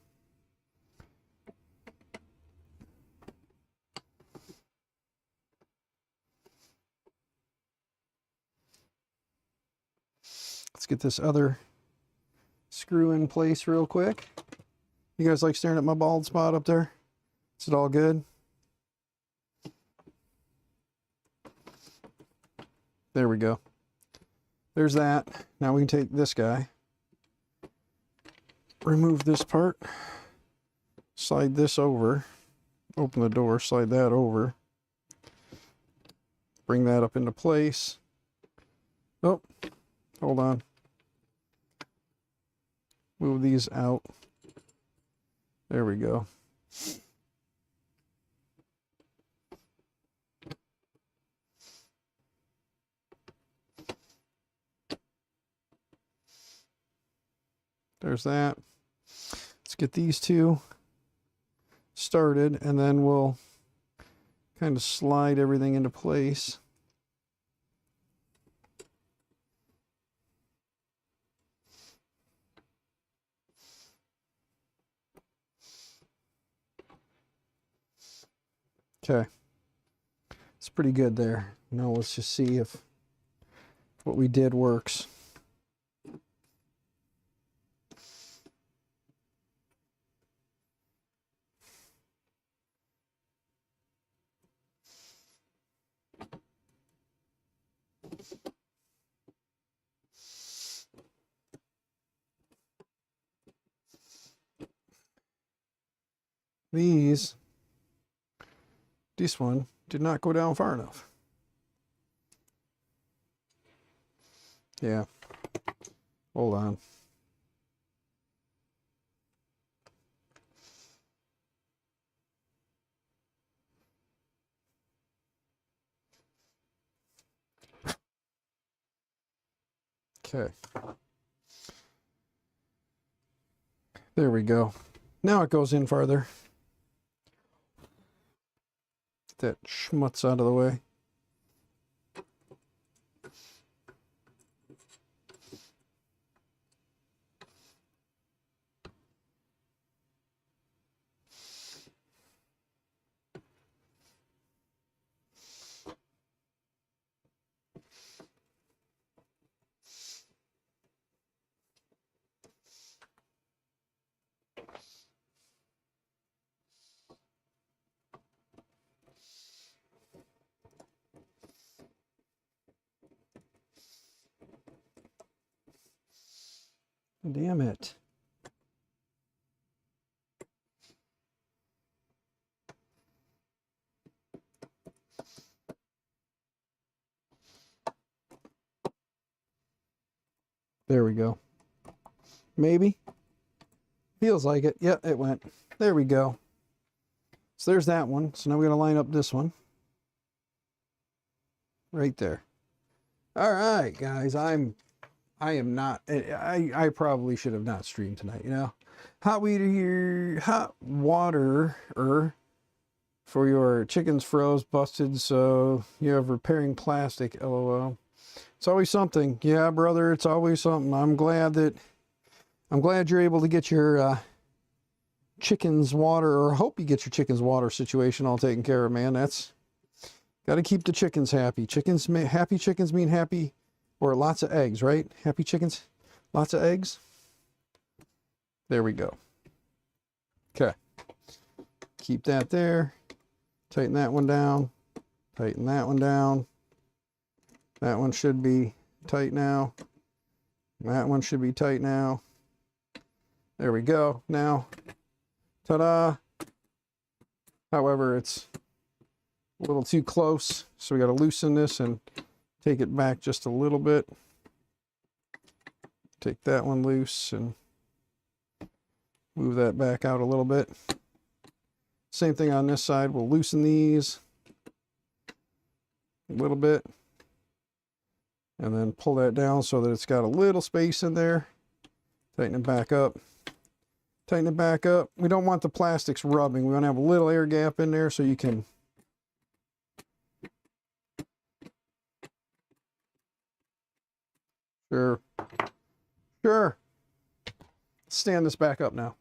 Let's get this other screw in place real quick. You guys like staring at my bald spot up there? Is it all good? There we go. There's that. Now we can take this guy, remove this part, slide this over, open the door, slide that over, bring that up into place. Oh, hold on. Move these out. There we go. There's that. Let's get these two started, and then we'll kind of slide everything into place. Okay. It's pretty good there. Now let's just see if what we did works. This one did not go down far enough. Yeah. Hold on. Okay. There we go. Now it goes in farther. Get that schmutz out of the way. Damn it. There we go. Maybe. Feels like it. Yep, it went. There we go. So there's that one. So now we're going to line up this one. Right there. All right, guys. I am not. I probably should have not streamed tonight, you know. Hot water for your chickens froze, busted, so you have repairing plastic, LOL. It's always something. Yeah, brother, it's always something. I'm glad you're able to get your chickens water, or hope you get your chickens water situation all taken care of, man. That's got to keep the chickens happy. Happy chickens mean happy, or lots of eggs, right? Happy chickens, lots of eggs. There we go. Okay. Keep that there. Tighten that one down. Tighten that one down. That one should be tight now. That one should be tight now. There we go. Now, ta-da. However, it's a little too close, so we got to loosen this and take it back just a little bit. Take that one loose and move that back out a little bit. Same thing on this side. We'll loosen these a little bit and then pull that down so that it's got a little space in there. Tighten it back up. Tighten it back up. We don't want the plastics rubbing. We want to have a little air gap in there so you can Sure. Stand this back up now.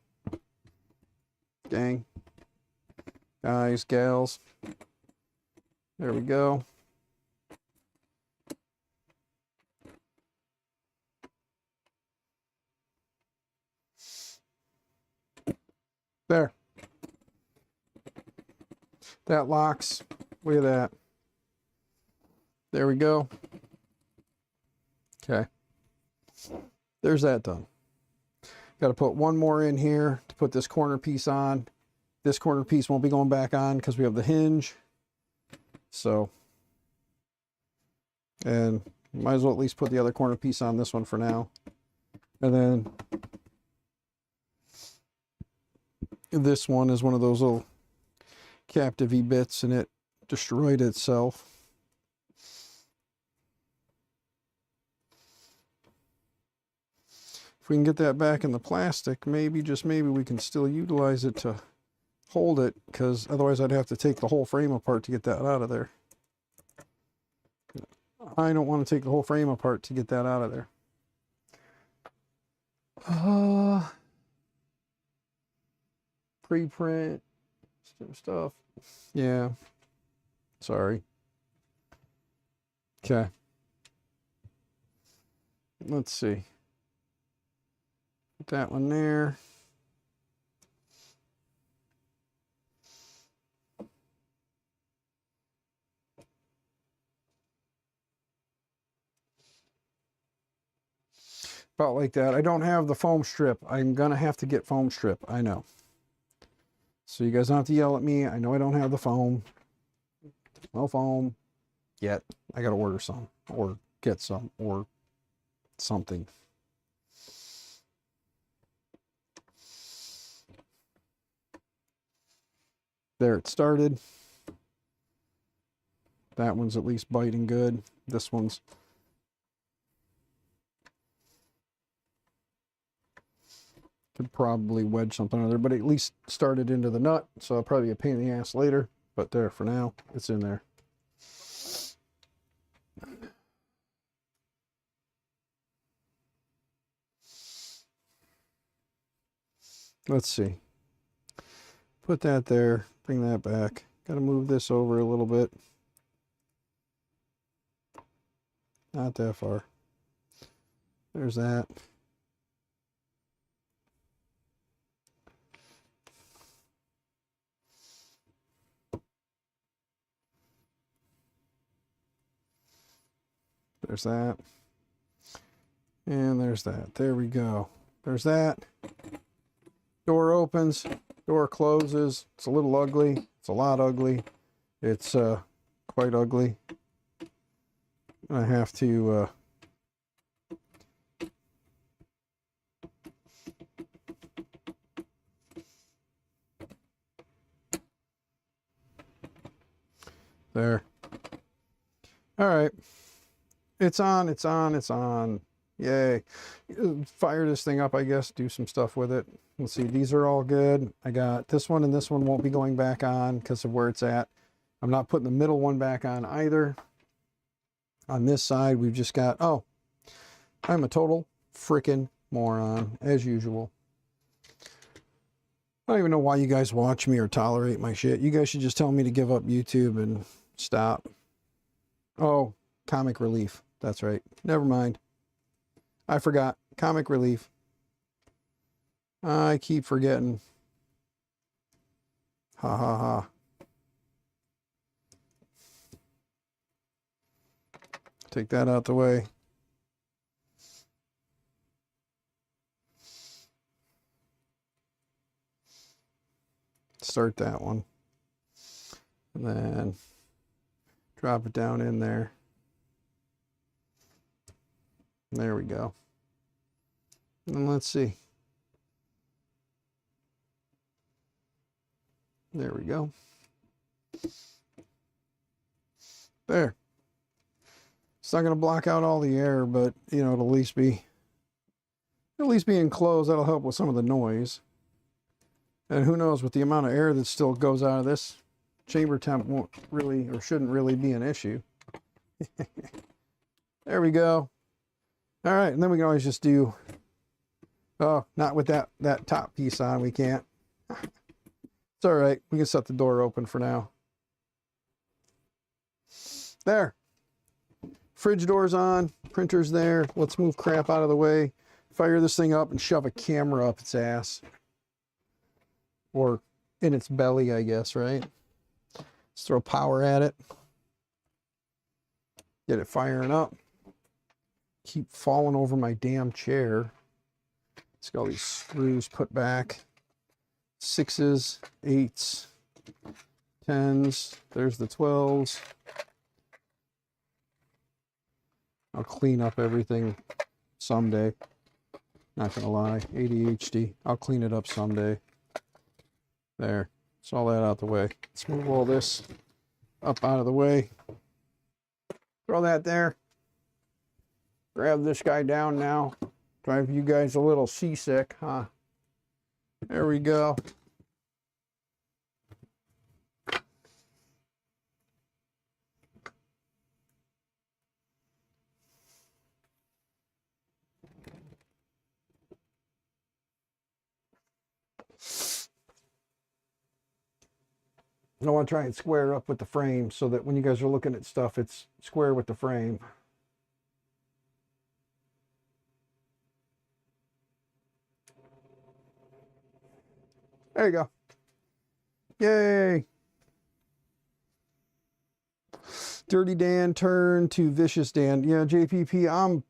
Gang. Guys, gals. There we go. There. That locks. Look at that. There we go. Okay. There's that done. Got to put one more in here to put this corner piece on. This corner piece won't be going back on because we have the hinge. So, and might as well at least put the other corner piece on this one for now. And then this one is one of those little captive-y bits and it destroyed itself. If we can get that back in the plastic, maybe, just maybe, we can still utilize it to hold it, because otherwise I'd have to take the whole frame apart to get that out of there. I don't want to take the whole frame apart to get that out of there. Preprint stuff. Yeah. Sorry. Okay. Let's see. Put that one there. About like that. I don't have the foam strip. I'm gonna have to get foam strip. I know. So you guys don't have to yell at me. I know I don't have the foam. No foam yet. I gotta order some or get some or something. There, it started. That one's at least biting good. This one's could probably wedge something in there, but at least started into the nut, so it'll probably be a pain in the ass later. But there, for now, it's in there. Let's see. Put that there. Bring that back. Got to move this over a little bit. Not that far. There's that. There's that. And there's that. There we go. there's that. Door opens, door closes. It's a little ugly. It's a lot ugly. It's quite ugly. I have to there. All right. It's on, it's on, it's on. Yay. Fire this thing up, I guess. Do some stuff with it. Let's see. These are all good. I got this one and this one won't be going back on because of where it's at. I'm not putting the middle one back on either. On this side, we've just got, oh, I'm a total freaking moron, as usual. I don't even know why you guys watch me or tolerate my shit. You guys should just tell me to give up YouTube and stop. Oh, comic relief. That's right. Never mind. I forgot. Comic relief. I keep forgetting. Ha ha ha. Take that out the way. Start that one. And then drop it down in there. There we go. And let's see. There we go. There. It's not going to block out all the air, but you know, it'll at least be enclosed. That'll help with some of the noise. And who knows, with the amount of air that still goes out of this, chamber temp won't really or shouldn't really be an issue. There we go. All right, and then we can always just do, oh, not with that top piece on, we can't. It's all right, we can set the door open for now. There. Fridge door's on, printer's there. Let's move crap out of the way. Fire this thing up and shove a camera up its ass. Or in its belly, I guess, right? Let's throw power at it. Get it firing up. Keep falling over my damn chair. Let's get all these screws put back. 6s, 8s, 10s. There's the 12s. I'll clean up everything someday. Not gonna lie, ADHD. I'll clean it up someday. There. It's all that out the way. Let's move all this up out of the way. Throw that there. Grab this guy down now. Drive you guys a little seasick, huh? There we go. I want to try and square up with the frame so that when you guys are looking at stuff, it's square with the frame. There you go. Yay. Dirty Dan turned to Vicious Dan. Yeah, JPP,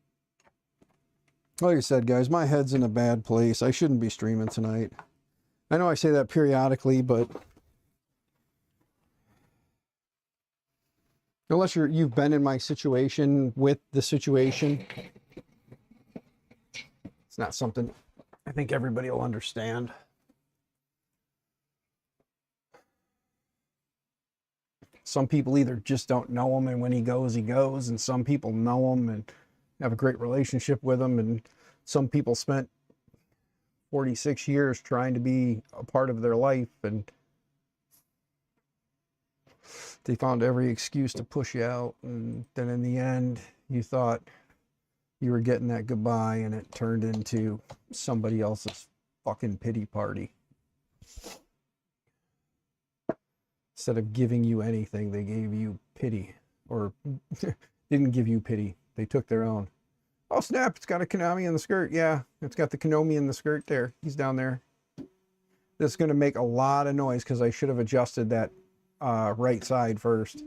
like I said, guys, my head's in a bad place. I shouldn't be streaming tonight. I know I say that periodically, but unless you've been in my situation with the situation, it's not something I think everybody will understand. Some people either just don't know him, and when he goes, and some people know him and have a great relationship with him, and some people spent 46 years trying to be a part of their life, and they found every excuse to push you out, and then in the end, you thought you were getting that goodbye, and it turned into somebody else's fucking pity party. Instead of giving you anything, they gave you pity. Or didn't give you pity. They took their own. Oh snap, it's got a Konami in the skirt. Yeah, it's got the Konami in the skirt there. He's down there. This is going to make a lot of noise because I should have adjusted that right side first.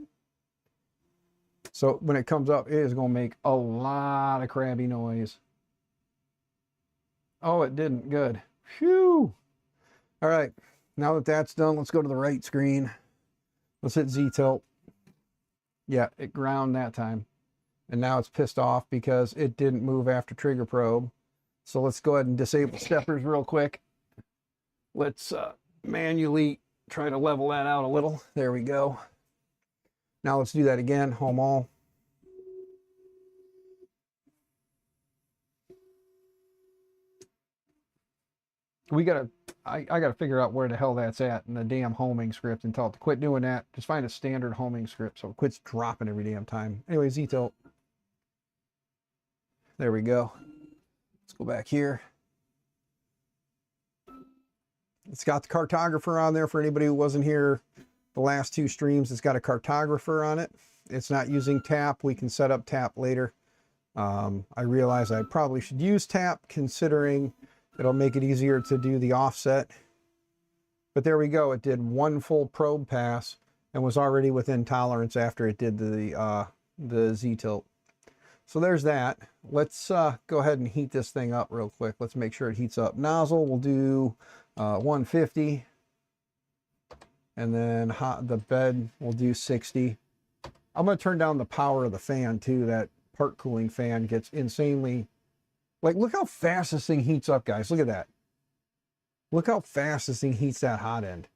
So when it comes up, it is going to make a lot of crabby noise. Oh, it didn't. Good. Phew. All right. Now that that's done, let's go to the right screen. Let's hit Z-tilt. Yeah, it ground that time. And now it's pissed off because it didn't move after trigger probe. So let's go ahead and disable steppers real quick. Let's manually try to level that out a little. There we go. Now let's do that again. Home all. I gotta figure out where the hell that's at in the damn homing script and tell it to quit doing that. Just find a standard homing script so it quits dropping every damn time. Anyway, Z-tilt. There we go. Let's go back here. It's got the cartographer on there for anybody who wasn't here the last two streams. It's got a cartographer on it. It's not using tap. We can set up tap later. I realize I probably should use tap considering it'll make it easier to do the offset. But there we go. It did one full probe pass and was already within tolerance after it did the Z-tilt. So there's that. Let's go ahead and heat this thing up real quick. Let's make sure it heats up. Nozzle, we'll do 150. And then the bed, we'll do 60. I'm going to turn down the power of the fan too. That part cooling fan gets insanely... Like, look how fast this thing heats up, guys. Look at that. Look how fast this thing heats that hot end.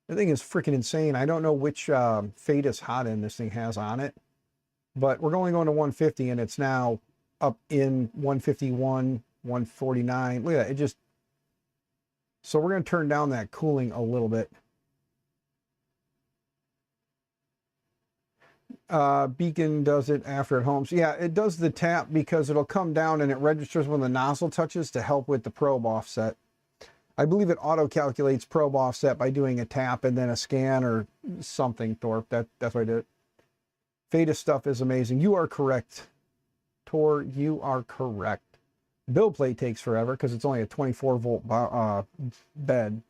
The thing is freaking insane. I don't know which Fadus hot end this thing has on it. But we're only going to 150, and it's now up in 151, 149. Look at that. It just... So we're going to turn down that cooling a little bit. Beacon does it after at home. So yeah, it does the tap because it'll come down and it registers when the nozzle touches to help with the probe offset. I believe it auto calculates probe offset by doing a tap and then a scan or something, Thorpe. That's why I did it. Fadus stuff is amazing. You are correct, Tor. You are correct. Build plate takes forever because it's only a 24 volt bed.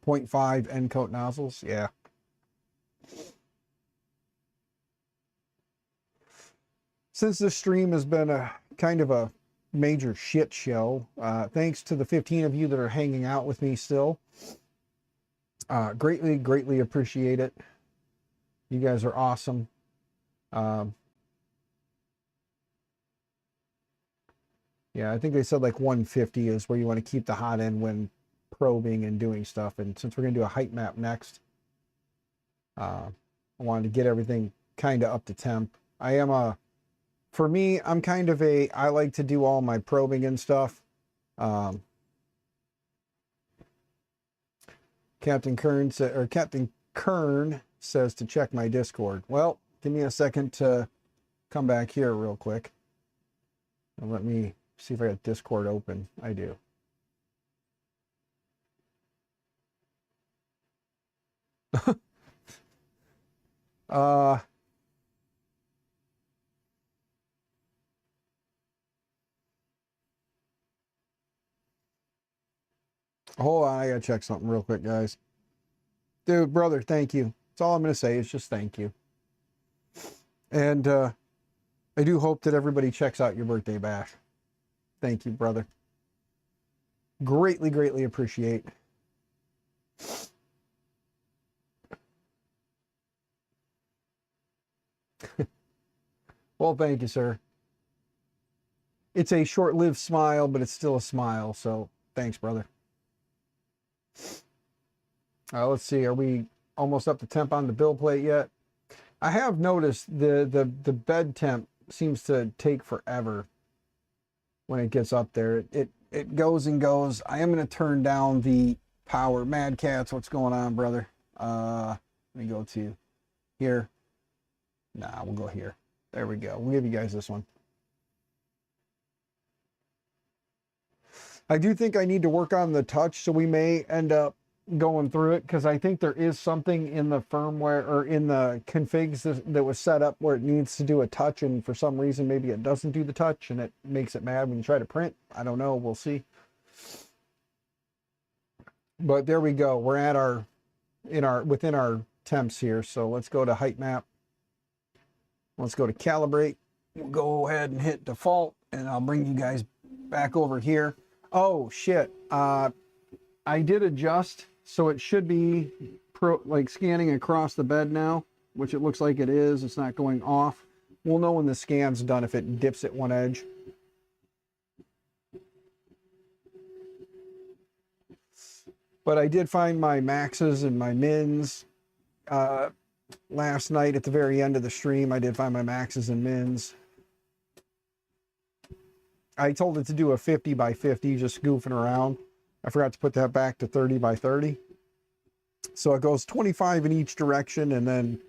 .5 end coat nozzles, yeah. Since this stream has been a kind of a major shit show, thanks to the 15 of you that are hanging out with me still. Greatly appreciate it. You guys are awesome. Yeah, I think they said like 150 is where you want to keep the hot end when probing and doing stuff. And since we're going to do a height map next, I wanted to get everything kind of up to temp. For me, I'm kind of I like to do all my probing and stuff. Captain Kern says to check my Discord. Well, give me a second to come back here real quick. And let me see if I got Discord open. I do. Hold on, I gotta check something real quick, guys. Dude, brother, thank you. That's all I'm gonna say is just thank you. And I do hope that everybody checks out your birthday bash. Thank you, brother. Greatly appreciate. Well, thank you, sir. It's a short-lived smile, but it's still a smile, so thanks, brother. Let's see, are we almost up to temp on the build plate yet? I have noticed the bed temp seems to take forever when it gets up there. It goes and goes. I am going to turn down the power. Mad Cats, what's going on, brother? Let me go to here. Nah, we'll go here. There we go. We'll give you guys this one. I do think I need to work on the touch, so we may end up going through it because I think there is something in the firmware or in the configs that was set up where it needs to do a touch, and for some reason maybe it doesn't do the touch and it makes it mad when you try to print. I don't know. We'll see. But there we go. We're at within our temps here. So let's go to height map. Let's go to calibrate. We'll go ahead and hit default, and I'll bring you guys back over here. Oh shit, I did adjust, so it should be like scanning across the bed now, which it looks like it is. It's not going off. We'll know when the scan's done if it dips at one edge. But I did find my maxes and my mins last night at the very end of the stream. I did find my maxes and mins. I told it to do a 50 by 50, just goofing around. I forgot to put that back to 30 by 30. So it goes 25 in each direction and then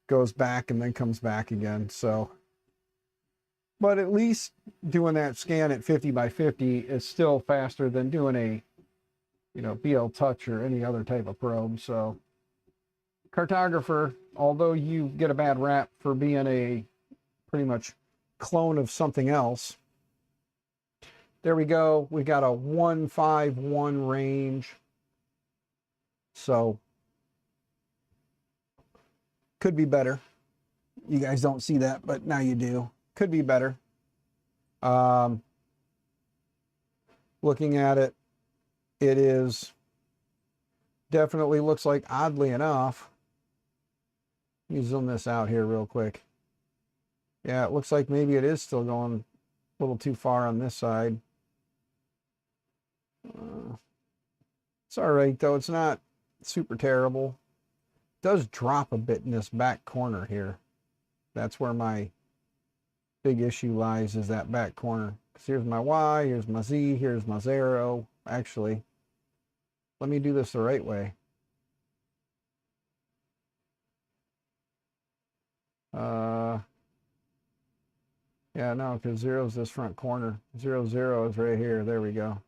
goes back and then comes back again. So, but at least doing that scan at 50 by 50 is still faster than doing a, you know, BL Touch or any other type of probe. So Cartographer, although you get a bad rap for being a pretty much clone of something else, there we go. We got a 151 range. So could be better. You guys don't see that, but now you do. Could be better. Looking at it, it is definitely looks like, oddly enough, let me zoom this out here real quick. Yeah, it looks like maybe it is still going a little too far on this side. It's all right, though. It's not super terrible. It does drop a bit in this back corner here. That's where my big issue lies, is that back corner. Because here's my Y, here's my Z, here's my 0. Actually, let me do this the right way. Yeah, no, because 0 is this front corner. 0, 0 is right here. There we go.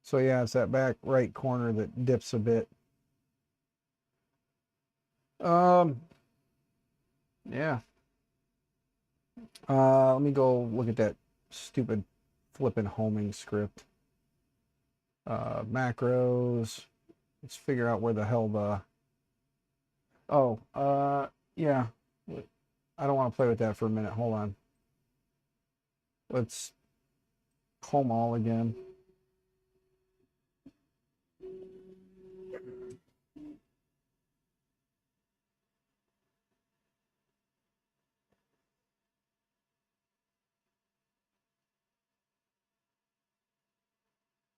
So yeah, it's that back right corner that dips a bit. Yeah. Let me go look at that stupid flipping homing script. Macros. Let's figure out where the hell the... Oh, yeah. I don't want to play with that for a minute. Hold on. Let's home all again.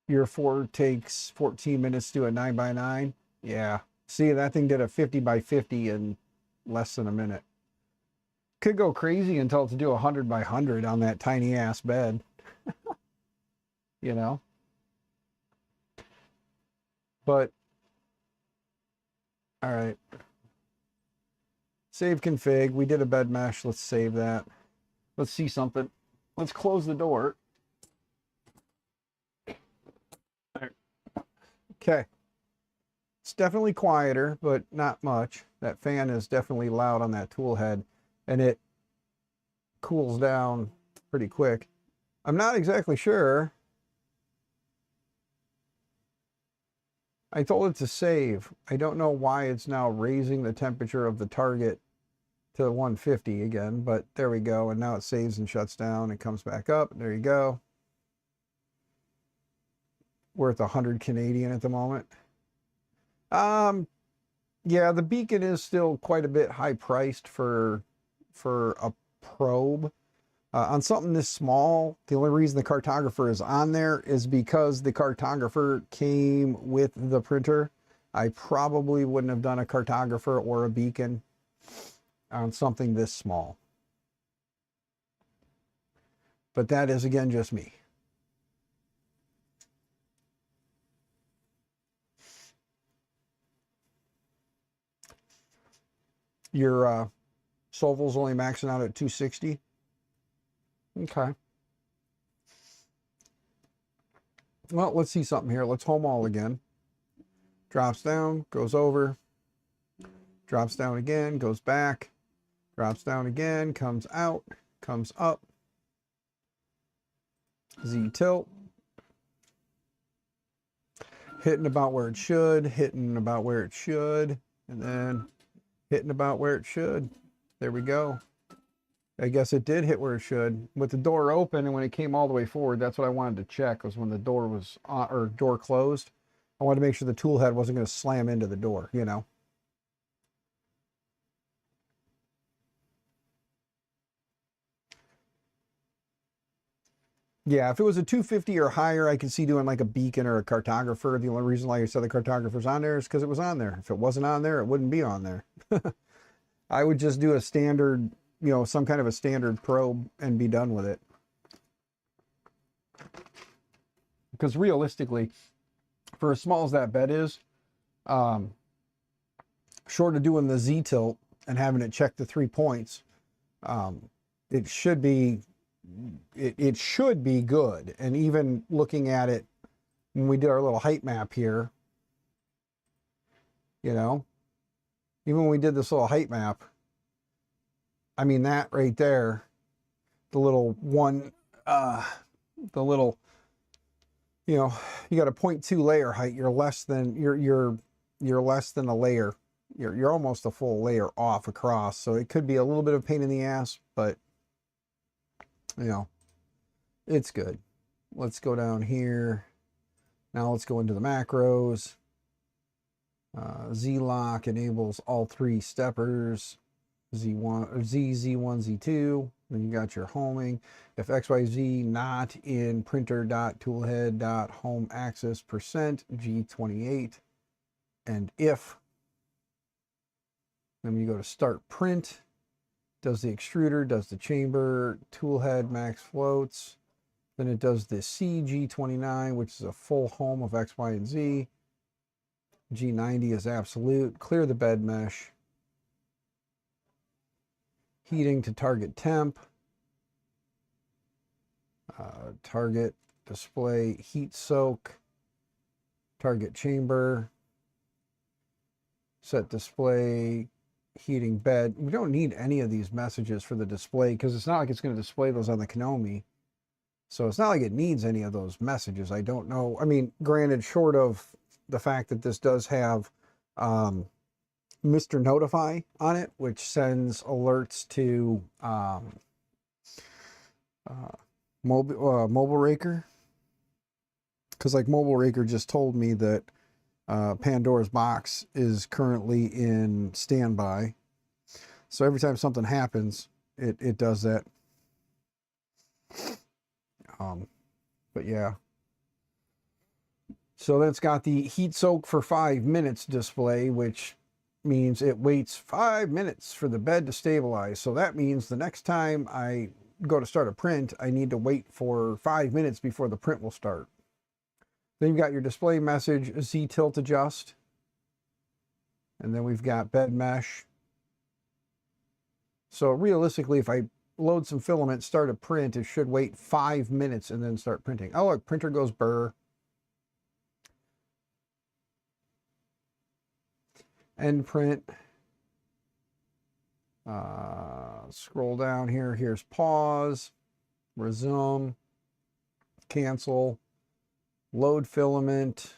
Your 4 takes 14 minutes to do a 9x9. Yeah. See, that thing did a 50 by 50 in less than a minute. Could go crazy until it's do 100 by 100 on that tiny ass bed. You know? But, all right. Save config. We did a bed mesh. Let's save that. Let's see something. Let's close the door. Okay. It's definitely quieter, but not much. That fan is definitely loud on that tool head, and it cools down pretty quick. I'm not exactly sure. I told it to save. I don't know why it's now raising the temperature of the target to 150 again, but there we go. And now it saves and shuts down and comes back up. There you go. We're at 100 Canadian at the moment. Yeah, the beacon is still quite a bit high priced for a probe. On something this small, the only reason the Cartographer is on there is because the Cartographer came with the printer. I probably wouldn't have done a Cartographer or a beacon on something this small. But that is, again, just me. Your Sovel's only maxing out at 260. Okay. Well, let's see something here. Let's home all again. Drops down, goes over. Drops down again, goes back. Drops down again, comes out, comes up. Z tilt. Hitting about where it should, hitting about where it should, and then hitting about where it should. There we go. I guess it did hit where it should. With the door open and when it came all the way forward, that's what I wanted to check, was when the door was on, or door closed. I wanted to make sure the tool head wasn't going to slam into the door, you know. Yeah, if it was a 250 or higher, I could see doing like a beacon or a cartographer. The only reason, like I said, the cartographer's on there is because it was on there. If it wasn't on there, it wouldn't be on there. I would just do a standard, you know, some kind of a standard probe and be done with it. Because realistically, for as small as that bed is, short of doing the Z tilt and having it check the 3 points, it should be good. And even looking at it when we did our little height map here, you know, even when we did this little height map, I mean, that right there, the little one, the little, you know, you got a 0.2 layer height. You're less than you're less than a layer. You're almost a full layer off across. So it could be a little bit of a pain in the ass, but you know, it's good. Let's go down here. Now let's go into the macros. Z-lock enables all 3 steppers. Z1 or Z1, Z2. Then you got your homing. If XYZ not in printer.toolhead.home axis percent G28, and if, then you go to start print, does the extruder, does the chamber, toolhead max floats, then it does the CG29, which is a full home of X, Y, and Z. G90 is absolute. Clear the bed mesh. Heating to target temp. Target display heat soak. Target chamber. Set display heating bed. We don't need any of these messages for the display because it's not like it's going to display those on the Konami. So it's not like it needs any of those messages. I don't know. I mean, granted, short of the fact that this does have Mr. Notify on it, which sends alerts to Mobile Raker. Because like Mobile Raker just told me that Pandora's box is currently in standby. So every time something happens, it does that. But yeah. So then it's got the heat soak for 5 minutes display, which means it waits 5 minutes for the bed to stabilize. So that means the next time I go to start a print, I need to wait for 5 minutes before the print will start. Then you've got your display message, Z tilt adjust. And then we've got bed mesh. So realistically, if I load some filament, start a print, it should wait 5 minutes and then start printing. Oh, look, printer goes burr. End print. Scroll down here. Here's pause, resume, cancel, load filament,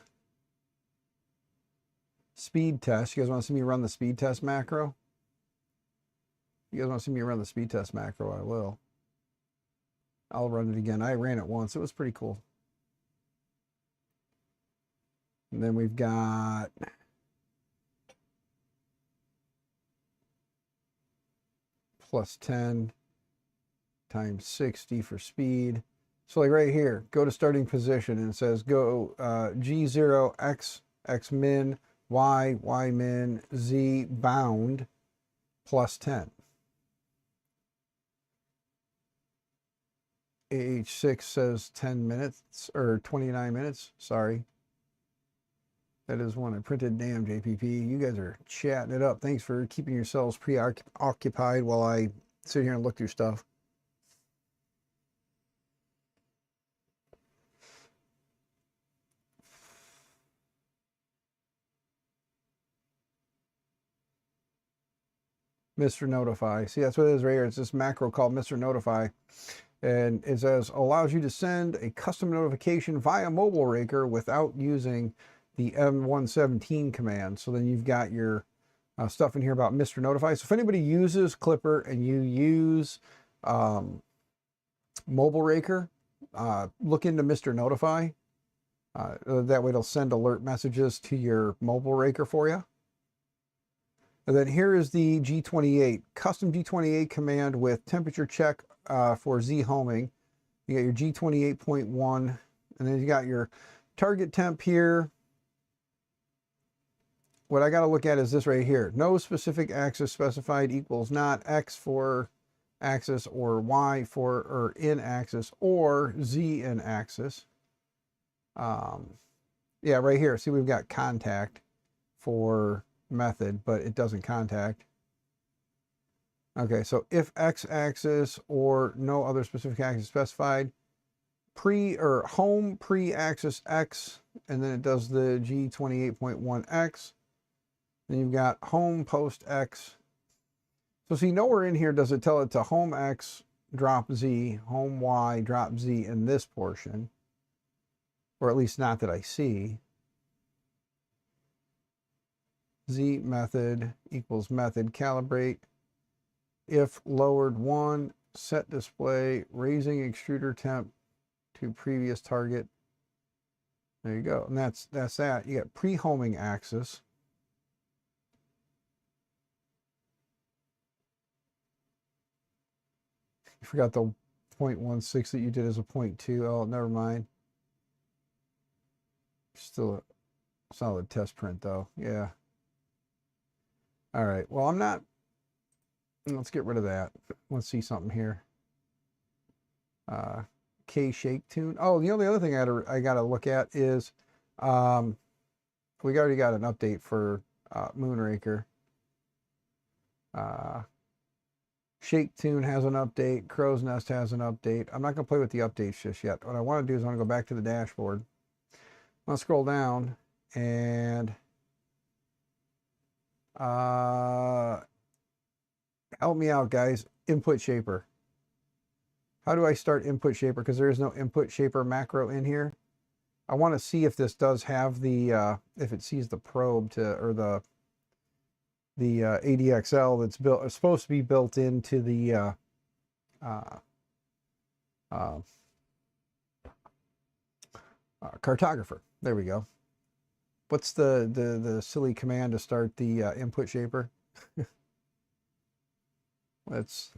speed test. You guys want to see me run the speed test macro? You guys want to see me run the speed test macro? I will. I'll run it again. I ran it once. It was pretty cool. And then we've got +10 times 60 for speed. So like right here, go to starting position and it says go G0 X min Y min Z bound +10. AH6 says 10 minutes or 29 minutes. Sorry. That is one I printed. Damn, JPP. You guys are chatting it up. Thanks for keeping yourselves preoccupied while I sit here and look through stuff. Mr. Notify. See, that's what it is right here. It's this macro called Mr. Notify. And it says, allows you to send a custom notification via Mobile Raker without using the M117 command. So then you've got your stuff in here about Mr. Notify. So if anybody uses Clipper and you use Mobile Raker, look into Mr. Notify. That way it'll send alert messages to your Mobile Raker for you. And then here is the G28, custom G28 command with temperature check for Z homing. You got your G28.1, and then you got your target temp here. What I got to look at is this right here. No specific axis specified equals not X for axis or Y for or in axis or Z in axis. Yeah, right here. See, we've got contact for method, but it doesn't contact. Okay, so if X axis or no other specific axis specified, pre or home pre-axis X, and then it does the G28.1X. Then you've got home post X. So see, nowhere in here does it tell it to home X, drop Z, home Y, drop Z in this portion. Or at least not that I see. Z method equals method calibrate. If lowered 1, set display, raising extruder temp to previous target. There you go. And that's that. You got pre-homing axis. You forgot the 0.16 that you did as a 0.2. Oh, never mind. Still a solid test print though. Yeah. All right. Well, I'm not. Let's get rid of that. Let's see something here. K shake tune. Oh, the only other thing I got to look at is we already got an update for Moonraker. Shake Tune has an update. Crow's Nest has an update. I'm not going to play with the updates just yet. What I want to do is I want to go back to the dashboard. I'm going to scroll down and help me out, guys. Input Shaper. How do I start Input Shaper? Because there is no Input Shaper macro in here. I want to see if this does have the, if it sees the probe to, or the ADXL that's built, is supposed to be built into the Cartographer. There we go. What's the silly command to start the Input Shaper? Let's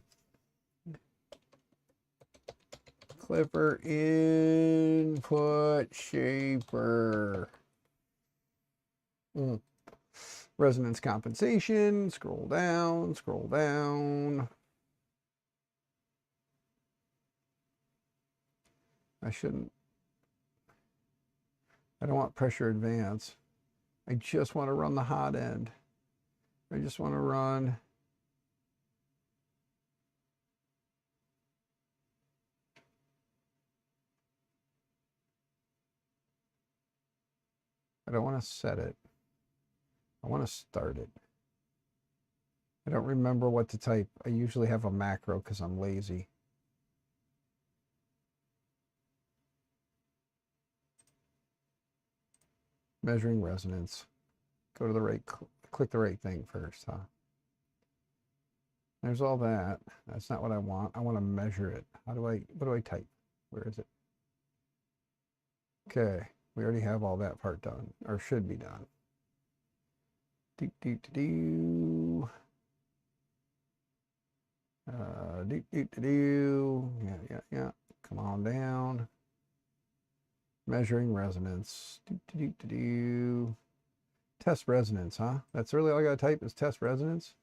Clipper Input Shaper. Resonance compensation, scroll down, scroll down. I don't want pressure advance. I just want to run the hot end. I just want to run. I don't want to set it. I want to start it. I don't remember what to type. I usually have a macro because I'm lazy. Measuring resonance. Go to the right, click the right thing first, huh? There's all that. That's not what I want. I want to measure it. What do I type? Where is it? Okay, we already have all that part done, or should be done. Yeah. Come on down. Measuring resonance. Test resonance, huh? That's really all I gotta type is test resonance.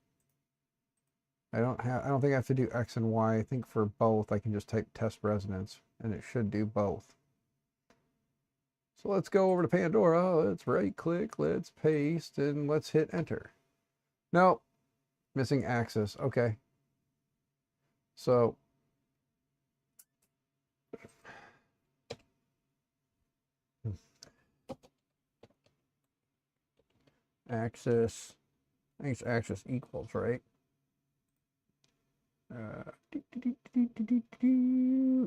I don't think I have to do X and Y. I think for both I can just type test resonance and it should do both. So let's go over to Pandora. Let's right click, let's paste, and let's hit enter. No, missing axis. Okay. So axis, I think it's axis equals, right?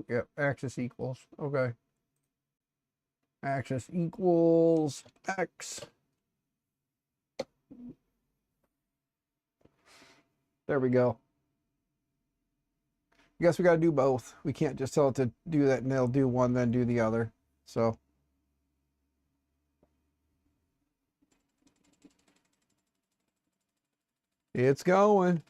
Yep, axis equals. Okay. Axis equals X. There we go. I guess we got to do both. We can't just tell it to do that and they'll do one, then do the other. So. It's going.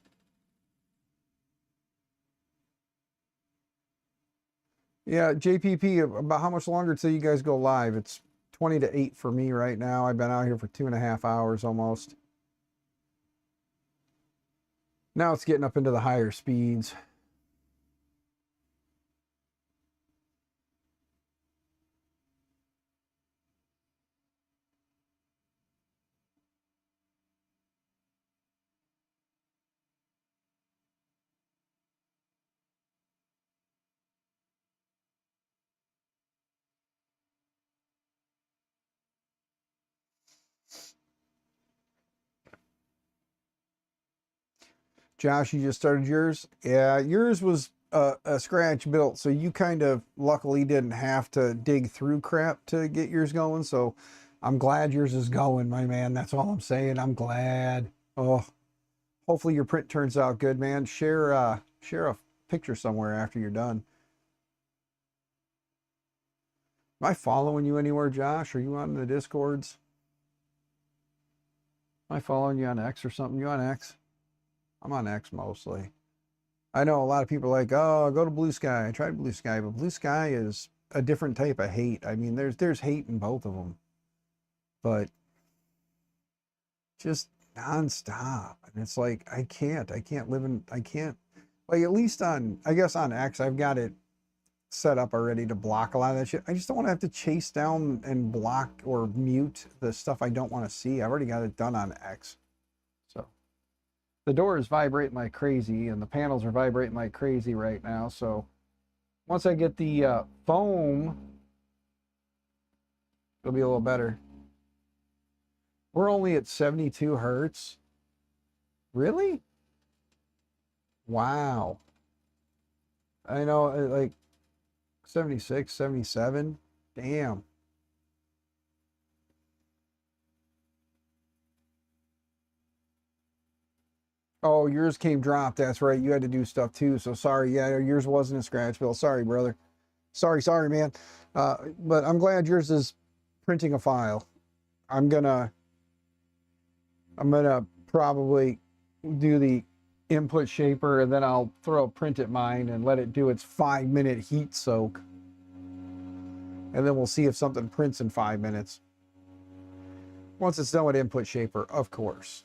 Yeah, JPP, about how much longer till you guys go live? It's 20 to 8 for me right now. I've been out here for 2.5 hours almost. Now it's getting up into the higher speeds. Josh, you just started yours? Yeah, yours was a scratch built, so you kind of luckily didn't have to dig through crap to get yours going, so I'm glad yours is going, my man. That's all I'm saying. I'm glad. Oh, hopefully your print turns out good, man. Share a picture somewhere after you're done. Am I following you anywhere, Josh? Are you on the Discords? Am I following you on X or something? You on X? I'm on X mostly. I know a lot of people are like, oh, go to Blue Sky. I tried Blue Sky, but Blue Sky is a different type of hate. I mean, there's hate in both of them, but just nonstop. And it's like, I can't live in, I can't, like at least on, I guess on X, I've got it set up already to block a lot of that shit. I just don't want to have to chase down and block or mute the stuff I don't want to see. I've already got it done on X. So the door is vibrating like crazy and the panels are vibrating like crazy right now. So once I get the foam, it'll be a little better. We're only at 72 hertz. Really? Wow. I know, like 76, 77. Damn. Oh, yours came dropped. That's right. You had to do stuff too. So sorry. Yeah, yours wasn't a scratch build. Sorry, brother. Sorry, man. But I'm glad yours is printing a file. I'm gonna probably do the input shaper and then I'll throw a print at mine and let it do its 5-minute heat soak. And then we'll see if something prints in 5 minutes. Once it's done with input shaper, of course.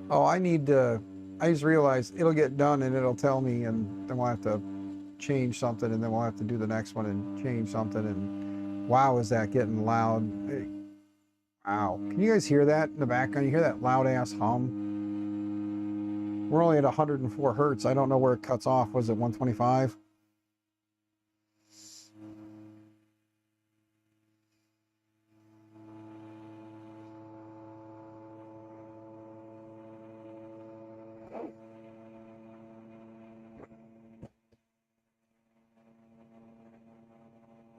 Oh, I just realized it'll get done and it'll tell me and then we'll have to change something and then we'll have to do the next one and change something and wow, is that getting loud. Hey, wow. Can you guys hear that in the background? You hear that loud ass hum? We're only at 104 hertz. I don't know where it cuts off. Was it 125?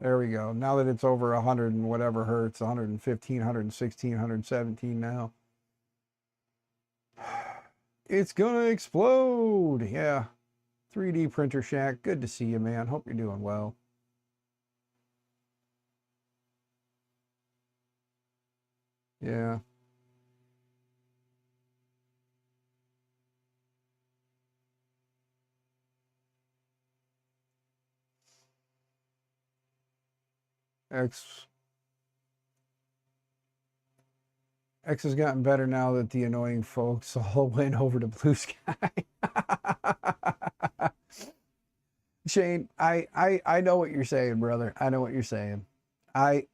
There we go. Now that it's over 100 and whatever hertz, 115, 116, 117 now. It's gonna explode. Yeah. 3D Printer Shack. Good to see you, man. Hope you're doing well. Yeah. X has gotten better now that the annoying folks all went over to Blue Sky. Shane, I know what you're saying, brother. I know what you're saying. A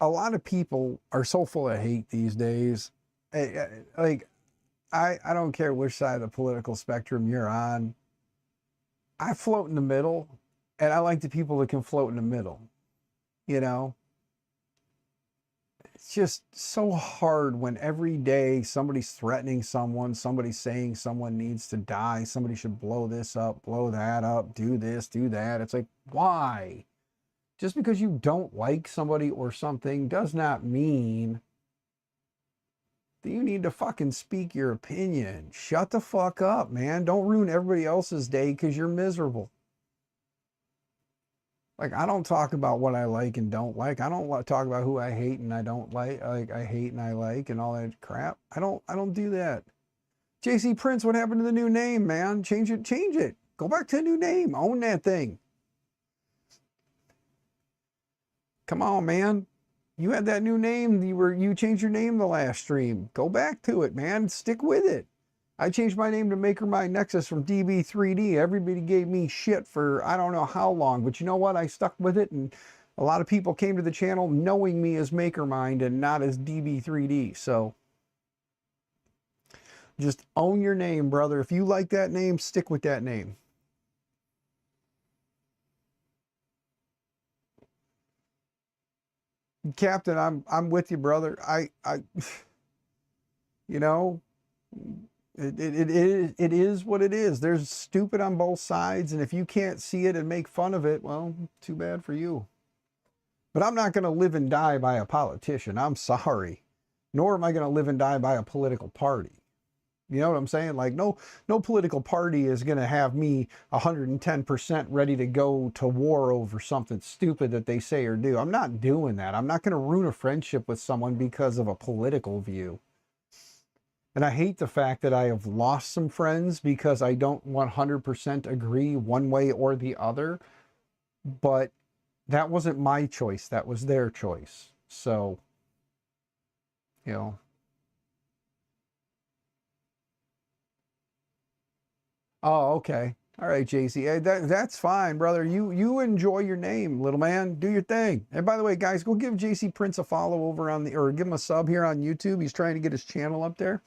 lot of people are so full of hate these days. Like, I don't care which side of the political spectrum you're on. I float in the middle, and I like the people that can float in the middle. You know? It's just so hard when every day somebody's threatening someone, somebody's saying someone needs to die, somebody should blow this up, blow that up, do this, do that. It's like, why? Just because you don't like somebody or something does not mean You need to fucking speak your opinion. Shut the fuck up, man. Don't ruin everybody else's day because you're miserable. Like, I don't talk about what I like and don't like. I don't talk about who I hate and I don't like. Like, I hate and I like and all that crap. I don't do that. JC Prince, what happened to the new name, man? Change it, change it. Go back to a new name. Own that thing. Come on, man. You had that new name. You changed your name the last stream. Go back to it, man. Stick with it. I changed my name to MakerMind Nexus from DB3D. Everybody gave me shit for I don't know how long, but you know what? I stuck with it, and a lot of people came to the channel knowing me as MakerMind and not as DB3D. So just own your name, brother. If you like that name, stick with that name. Captain, I'm with you, brother. You know, it is what it is. There's stupid on both sides, and if you can't see it and make fun of it, well, too bad for you. But I'm not going to live and die by a politician. I'm sorry. Nor am I going to live and die by a political party. You know what I'm saying? Like, no political party is going to have me 110% ready to go to war over something stupid that they say or do. I'm not doing that. I'm not going to ruin a friendship with someone because of a political view. And I hate the fact that I have lost some friends because I don't 100% agree one way or the other. But that wasn't my choice. That was their choice. So, you know. Oh, okay. All right, JC. Hey, that's fine, brother. You enjoy your name, little man. Do your thing. And by the way, guys, go give JC Prince a follow over on or give him a sub here on YouTube. He's trying to get his channel up there.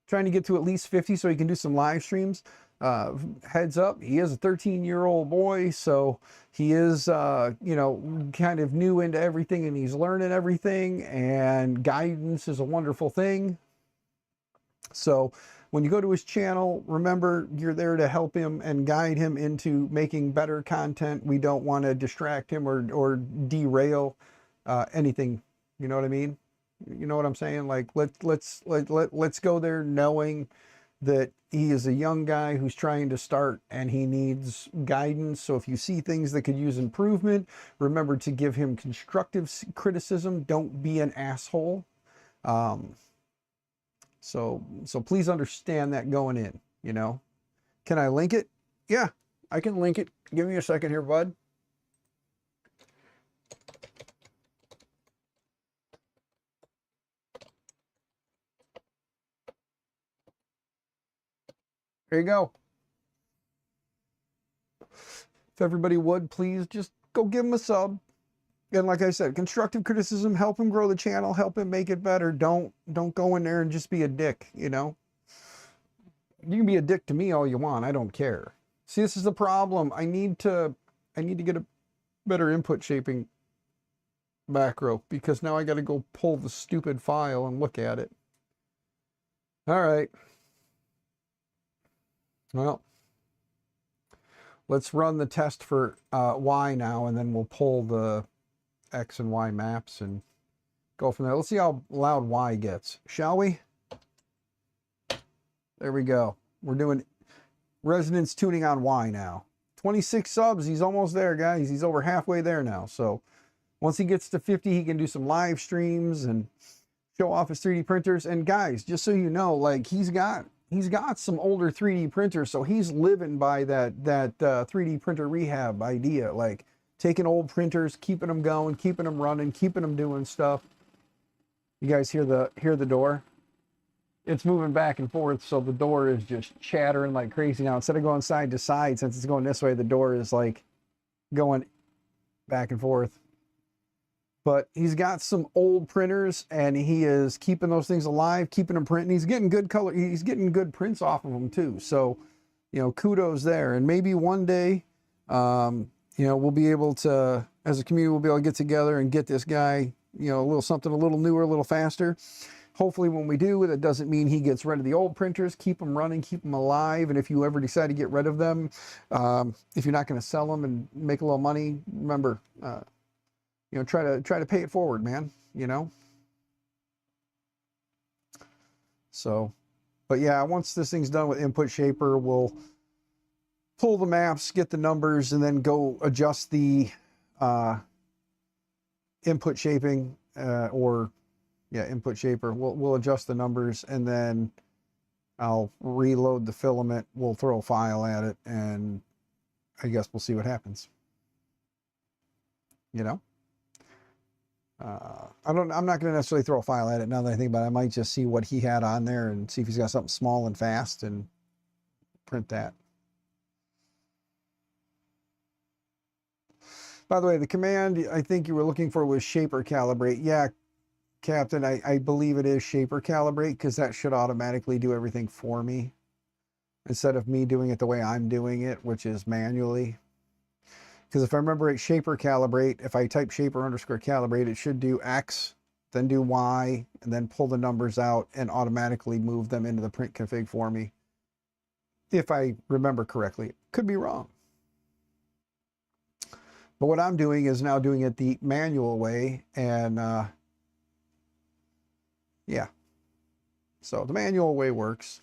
Trying to get to at least 50 so he can do some live streams. Heads up, he is a 13-year-old boy, so he is, you know, kind of new into everything and he's learning everything, and guidance is a wonderful thing. So when you go to his channel, remember you're there to help him and guide him into making better content. We don't want to distract him or derail anything. You know what I mean? You know what I'm saying? Like let's go there knowing that he is a young guy who's trying to start and he needs guidance. So if you see things that could use improvement, remember to give him constructive criticism. Don't be an asshole. So please understand that going in, you know. Can I link it? Yeah, I can link it. Give me a second here, bud. There you go. If everybody would, please just go give him a sub. And like I said, constructive criticism, help him grow the channel, help him make it better. Don't go in there and just be a dick, you know. You can be a dick to me all you want. I don't care. See, this is the problem. I need to get a better input shaping macro because now I got to go pull the stupid file and look at it. All right. Well, let's run the test for Y now, and then we'll pull the X and Y maps and go from there. Let's see how loud Y gets, shall we? There we go. We're doing resonance tuning on Y now. 26 subs. He's almost there, guys. He's over halfway there now. So once he gets to 50, he can do some live streams and show off his 3D printers. And guys, just so you know, like he's got some older 3D printers, so he's living by that 3D printer rehab idea, like taking old printers, keeping them going, keeping them running, keeping them doing stuff. You guys hear the door? It's moving back and forth, so the door is just chattering like crazy now. Instead of going side to side, since it's going this way, the door is like going back and forth. But he's got some old printers and he is keeping those things alive, keeping them printing. He's getting good color. He's getting good prints off of them too. So, you know, kudos there. And maybe one day, you know, we'll be able to, as a community, we'll be able to get together and get this guy, you know, a little something a little newer, a little faster. Hopefully when we do, that doesn't mean he gets rid of the old printers. Keep them running, keep them alive. And if you ever decide to get rid of them, if you're not going to sell them and make a little money, remember, you know, try to pay it forward, man, you know. So, but yeah, once this thing's done with Input Shaper, we'll pull the maps, get the numbers, and then go adjust the input shaping, Input Shaper. We'll adjust the numbers, and then I'll reload the filament. We'll throw a file at it, and I guess we'll see what happens. You know, I'm not going to necessarily throw a file at it now that I think about it. I might just see what he had on there and see if he's got something small and fast and print that. By the way, the command I think you were looking for was shaper calibrate. Yeah, Captain, I believe it is shaper calibrate, because that should automatically do everything for me instead of me doing it the way I'm doing it, which is manually. Because if I remember right, shaper calibrate, if I type shaper underscore calibrate, it should do X, then do Y, and then pull the numbers out and automatically move them into the print config for me. If I remember correctly. Could be wrong. But what I'm doing is now doing it the manual way, and yeah. So the manual way works.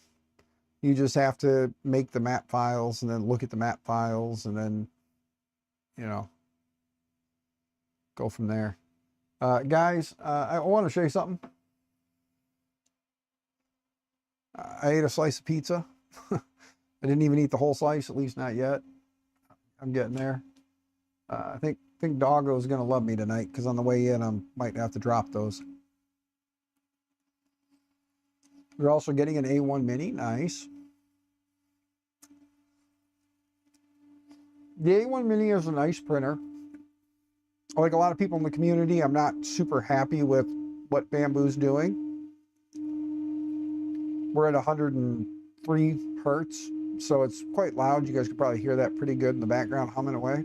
You just have to make the map files and then look at the map files and then, you know, go from there. Guys, I want to show you something. I ate a slice of pizza. I didn't even eat the whole slice, at least not yet. I'm getting there. I think Doggo's going to love me tonight, because on the way in, I might have to drop those. We're also getting an A1 Mini. Nice. The A1 Mini is a nice printer. Like a lot of people in the community, I'm not super happy with what Bamboo's doing. We're at 103 hertz, so it's quite loud. You guys could probably hear that pretty good in the background humming away.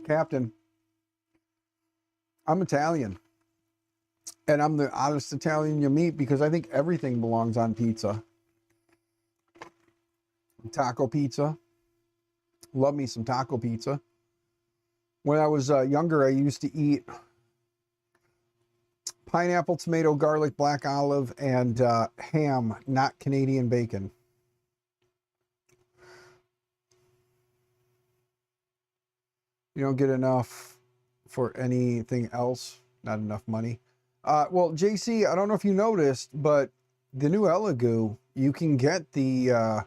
Captain, I'm Italian, and I'm the honest Italian you meet, because I think everything belongs on pizza. Taco pizza. Love me some taco pizza. When I was younger, I used to eat pineapple, tomato, garlic, black olive, and ham, not Canadian bacon. You don't get enough for anything else. Not enough money. Well, JC, I don't know if you noticed, but the new Elegoo, you can get the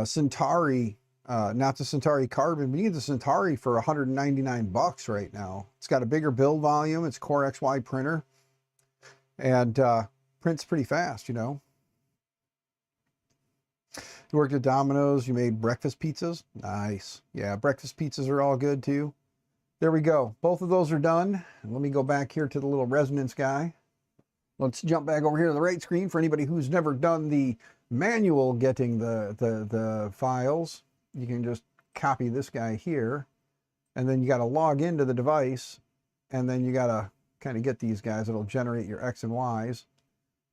Centauri, not the Centauri Carbon, but you get the Centauri for 199 bucks right now. It's got a bigger build volume. It's Core XY printer, and prints pretty fast, you know. You worked at Domino's. You made breakfast pizzas. Nice. Yeah, breakfast pizzas are all good too. There we go. Both of those are done. Let me go back here to the little resonance guy. Let's jump back over here to the right screen for anybody who's never done the manual getting the files. You can just copy this guy here, and then you got to log into the device, and then you got to kind of get these guys. It'll generate your X and Y's,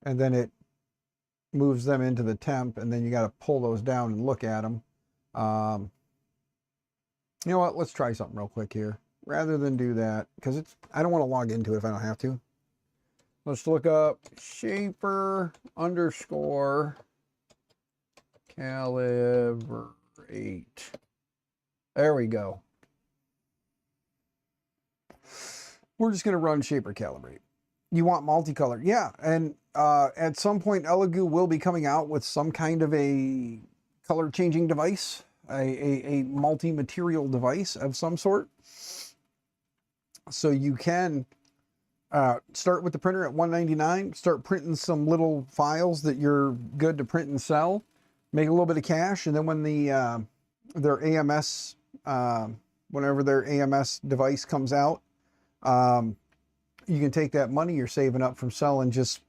and then it moves them into the temp, and then you got to pull those down and look at them. You know what? Let's try something real quick here. Rather than do that, because I don't want to log into it if I don't have to. Let's look up shaper underscore calibrate. There we go. We're just going to run shaper calibrate. You want multicolor. Yeah, and at some point, Elegoo will be coming out with some kind of a color changing device, a multi-material device of some sort. So you can start with the printer at $199, start printing some little files that you're good to print and sell, make a little bit of cash, and then when their AMS, whenever their AMS device comes out, you can take that money you're saving up from selling just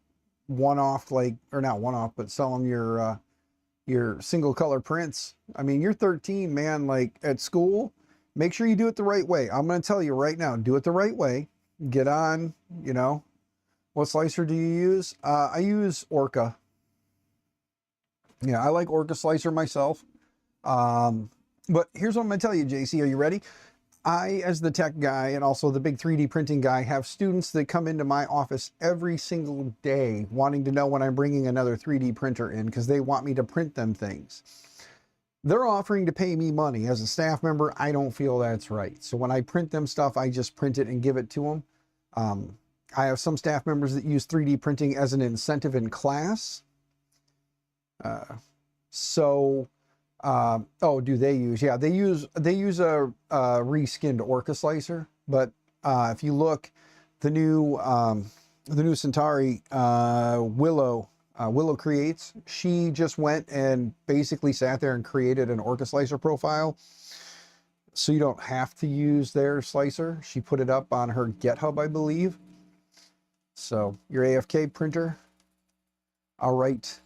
one-off, or not one-off, but selling your single color prints. I mean, you're 13, man, like at school. Make sure you do it the right way. I'm going to tell you right now, do it the right way. Get on, you know. What slicer do you use? I use Orca. Yeah, I like Orca slicer myself. But here's what I'm going to tell you, JC. Are you ready? I, as the tech guy and also the big 3D printing guy, have students that come into my office every single day wanting to know when I'm bringing another 3D printer in because they want me to print them things. They're offering to pay me money. As a staff member, I don't feel that's right. So when I print them stuff, I just print it and give it to them. I have some staff members that use 3D printing as an incentive in class. Oh, do they use? Yeah, they use a reskinned Orca slicer. But if you look, the new Centauri Willow creates. She just went and basically sat there and created an Orca slicer profile, so you don't have to use their slicer. She put it up on her GitHub, I believe. So your AFK printer, all right,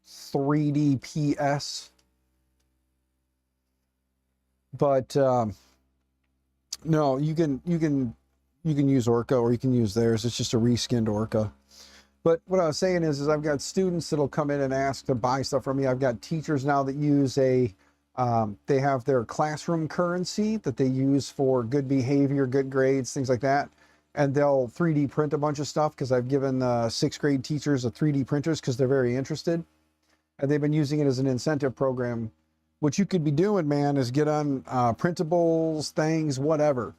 3D PS. But no, you can use Orca, or you can use theirs. It's just a reskinned Orca. But what I was saying is I've got students that'll come in and ask to buy stuff from me. I've got teachers now that use they have their classroom currency that they use for good behavior, good grades, things like that. And they'll 3D print a bunch of stuff because I've given 6th grade teachers 3D printers because they're very interested. And they've been using it as an incentive program. What you could be doing, man, is get on printables, things, whatever.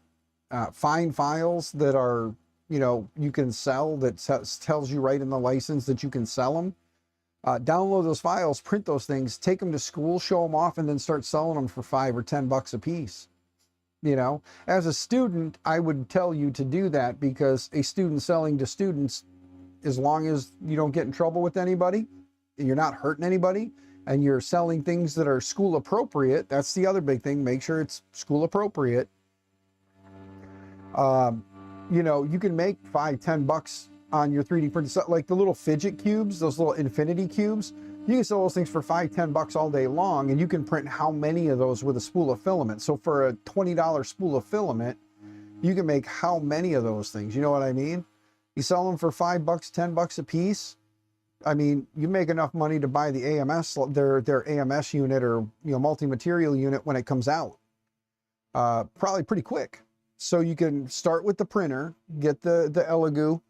Find files that are, you can sell, that tells you right in the license that you can sell them. Download those files, print those things, take them to school, show them off, and then start selling them for $5 or $10 a piece. As a student, I would tell you to do that, because a student selling to students, as long as you don't get in trouble with anybody, you're not hurting anybody, and you're selling things that are school appropriate. That's the other big thing. Make sure it's school appropriate. You can make $5-10 on your 3D printed, like the little fidget cubes, those little infinity cubes. You can sell those things for $5-10 all day long, and you can print how many of those with a spool of filament. So for a $20 spool of filament, you can make how many of those things? You know what I mean? You sell them for $5, $10 a piece. I mean, you make enough money to buy the AMS, their AMS unit, or multi-material unit when it comes out. Probably pretty quick. So you can start with the printer, get the Elegoo.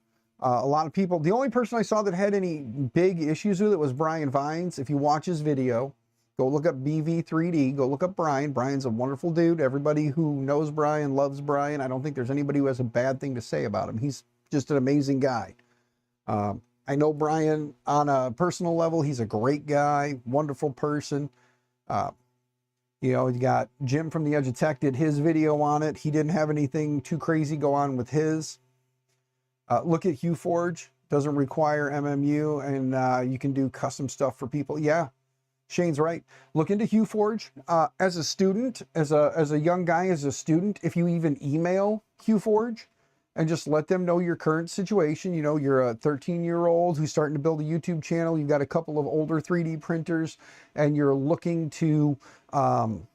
A lot of people, the only person I saw that had any big issues with it was Brian Vines. If you watch his video, go look up BV3D, go look up Brian. Brian's a wonderful dude. Everybody who knows Brian loves Brian. I don't think there's anybody who has a bad thing to say about him. He's just an amazing guy. I know Brian on a personal level. He's a great guy, wonderful person. You got Jim from The Edge of Tech did his video on it. He didn't have anything too crazy go on with his. Look at HueForge. Doesn't require MMU, and you can do custom stuff for people. Yeah, Shane's right. Look into HueForge. As a student, as a young guy, as a student, if you even email HueForge and just let them know your current situation, you're a 13-year-old who's starting to build a YouTube channel, you've got a couple of older 3D printers, and you're looking to kind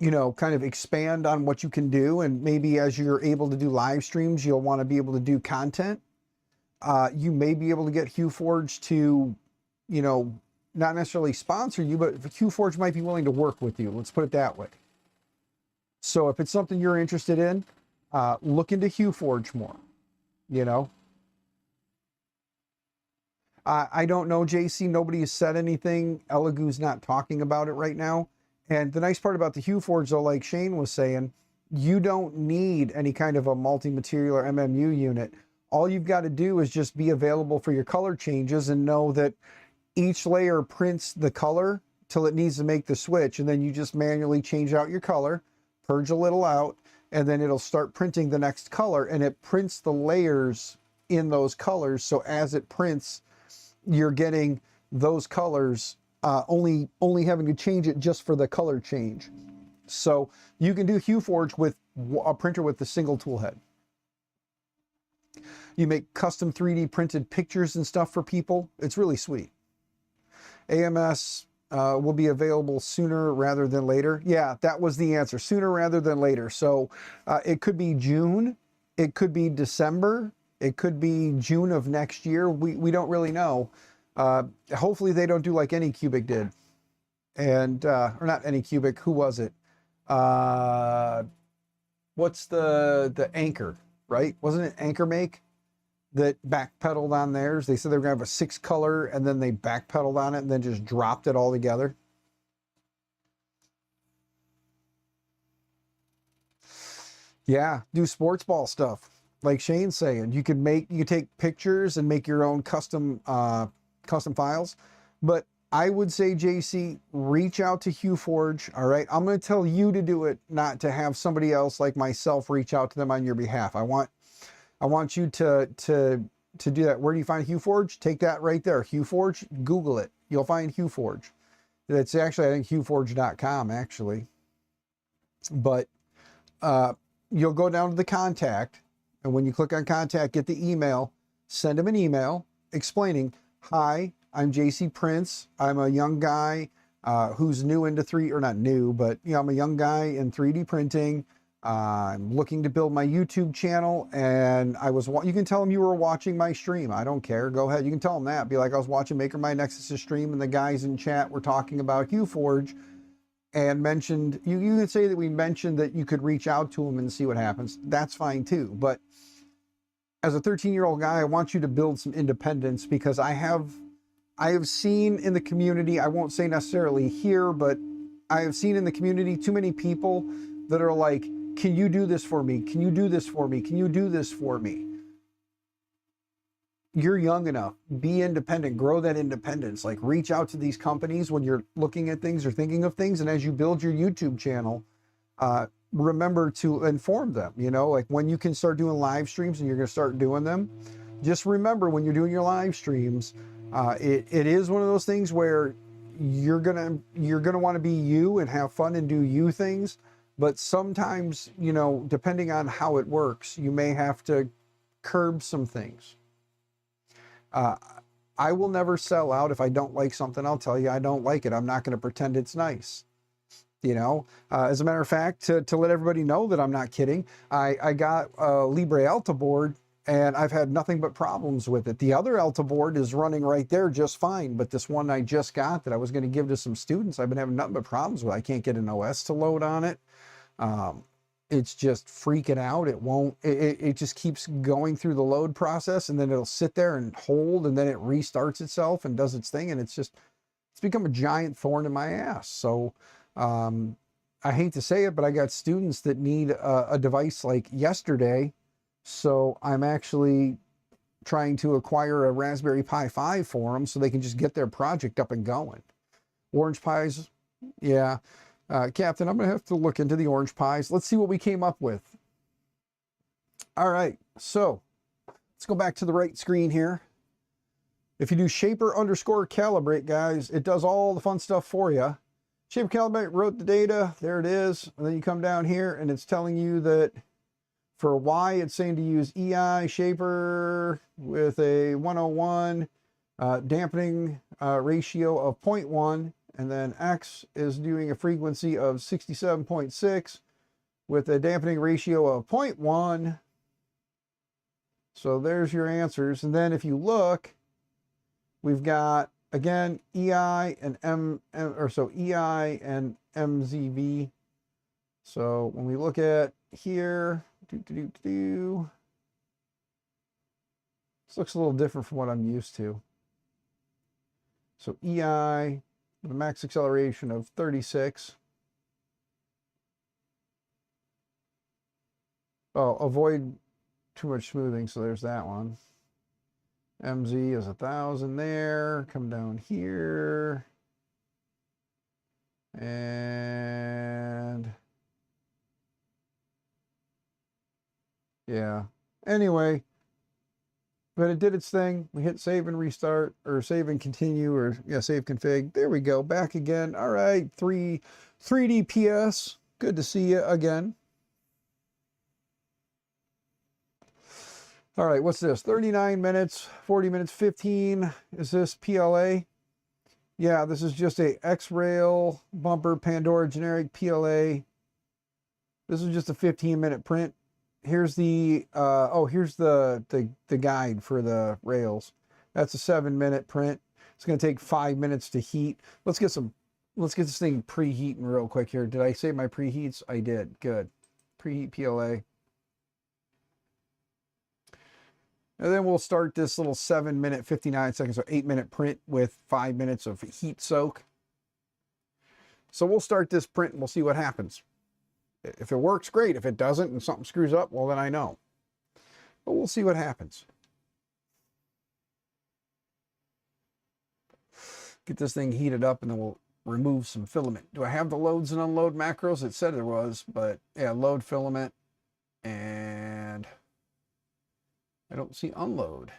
of expand on what you can do. And maybe as you're able to do live streams, you'll want to be able to do content. You may be able to get HueForge to, not necessarily sponsor you, but HueForge might be willing to work with you. Let's put it that way. So if it's something you're interested in, look into HueForge more, I don't know, JC. Nobody has said anything. Elegoo's not talking about it right now. And the nice part about the HueForge, though, like Shane was saying, you don't need any kind of a multi-material or MMU unit. All you've got to do is just be available for your color changes and know that each layer prints the color till it needs to make the switch. And then you just manually change out your color, purge a little out, and then it'll start printing the next color. And it prints the layers in those colors. So as it prints, you're getting those colors, only having to change it just for the color change. So you can do HueForge with a printer with a single tool head. You make custom 3D printed pictures and stuff for people. It's really sweet. AMS will be available sooner rather than later. Yeah, that was the answer. Sooner rather than later. So it could be June. It could be December. It could be June of next year. We don't really know. Hopefully they don't do like AnyCubic did. And, or not AnyCubic, who was it? what's the Anchor, right? Wasn't it Anchor Make that backpedaled on theirs? They said they were going to have a 6-color, and then they backpedaled on it and then just dropped it all together. Yeah, do sports ball stuff. Like Shane's saying, you could take pictures and make your own custom files. But I would say, JC, reach out to HughForge. All right, I'm going to tell you to do it, not to have somebody else like myself reach out to them on your behalf. I want you to do that. Where do you find HughForge? Take that right there, HughForge. Google it. You'll find HughForge. It's actually, I think, HughForge.com actually. But you'll go down to the contact, and when you click on contact, get the email, send them an email explaining, hi, I'm JC Prince. I'm a young guy who's new into not new, but I'm a young guy in 3D printing. I'm looking to build my YouTube channel, and you can tell them you were watching my stream. I don't care. Go ahead. You can tell them that. Be like, I was watching Maker My Nexus' stream, and the guys in chat were talking about HughForge, and mentioned, you can say that we mentioned that you could reach out to them and see what happens. That's fine too. But as a 13-year-old guy, I want you to build some independence, because I have seen in the community, I won't say necessarily here, but I have seen in the community too many people that are like, can you do this for me? Can you do this for me? Can you do this for me? You're young enough. Be independent. Grow that independence. Like, reach out to these companies when you're looking at things or thinking of things. And as you build your YouTube channel, remember to inform them. Like when you can start doing live streams and you're going to start doing them, just remember when you're doing your live streams, it is one of those things where you're gonna want to be you and have fun and do you things. But sometimes, depending on how it works, you may have to curb some things. I will never sell out. If I don't like something, I'll tell you I don't like it. I'm not going to pretend it's nice. As a matter of fact, to let everybody know that I'm not kidding, I got a Libre Alta board, and I've had nothing but problems with it. The other Alta board is running right there just fine, but this one I just got that I was going to give to some students, I've been having nothing but problems with. I can't get an OS to load on it. It's just freaking out. It just keeps going through the load process, and then it'll sit there and hold, and then it restarts itself and does its thing, and it's become a giant thorn in my ass. So I hate to say it, but I got students that need a device like yesterday. So I'm actually trying to acquire a Raspberry Pi 5 for them so they can just get their project up and going. Orange Pis, yeah. Captain, I'm going to have to look into the Orange Pis. Let's see what we came up with. All right, so let's go back to the right screen here. If you do shaper_calibrate, guys, it does all the fun stuff for you. Shaper calibrate wrote the data. There it is. And then you come down here, and it's telling you that for Y, it's saying to use EI shaper with a 101 dampening ratio of 0.1. And then X is doing a frequency of 67.6 with a dampening ratio of 0.1. So there's your answers. And then if you look, we've got, again, EI and EI and MZV. So when we look at here, this looks a little different from what I'm used to. So EI, with a max acceleration of 36. Oh, avoid too much smoothing, so there's that one. MZ is 1,000 there. Come down here. And yeah. Anyway, but it did its thing. We hit save and restart, or save and continue, or yeah, save config. There we go. Back again. All right. 3D PS. Good to see you again. All right. What's this? 39 minutes, 40 minutes, 15. Is this PLA? Yeah, this is just a X-Rail bumper Pandora generic PLA. This is just a 15-minute print. Here's the here's the guide for the rails. That's a 7-minute print. It's going to take 5 minutes to heat. Let's get some let's get this thing preheating real quick here. Did I say my preheats? I did. Good. Preheat PLA. And then we'll start this little 7-minute, 59 seconds, or 8-minute print with 5 minutes of heat soak. So we'll start this print and we'll see what happens. If it works, great. If it doesn't and something screws up, well, then I know. But we'll see what happens. Get this thing heated up and then we'll remove some filament. Do I have the loads and unload macros? It said there was, but yeah, load filament, and I don't see unload.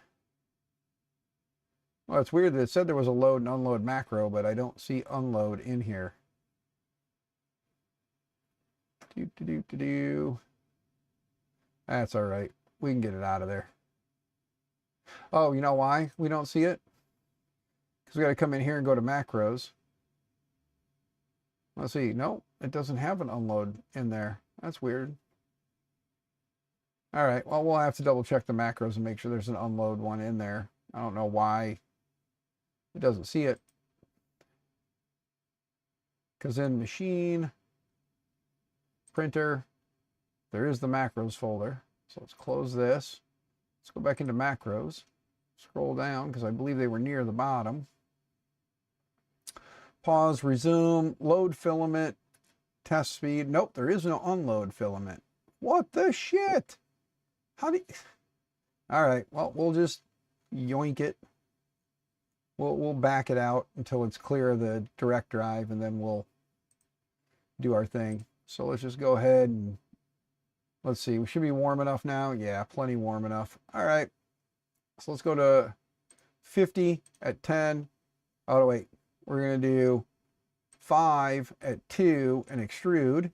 Well, it's weird that it said there was a load and unload macro, but I don't see unload in here. That's all right. We can get it out of there. Oh, you know why we don't see it? Because we got to come in here and go to macros. Let's see. No, it doesn't have an unload in there. That's weird. All right. Well, we'll have to double check the macros and make sure there's an unload one in there. I don't know why it doesn't see it. Because in machine, printer, there is the macros folder. So let's close this. Let's go back into macros. Scroll down because I believe they were near the bottom. Pause, resume, load filament, test speed. Nope, there is no unload filament. What the shit? How do you... All right, well, we'll just yoink it. We'll back it out until it's clear of the direct drive, and then we'll do our thing. So let's just go ahead and let's see. We should be warm enough now. Yeah, plenty warm enough. All right. So let's go to 50 at 10. Oh, wait. We're going to do 5 at 2 and extrude.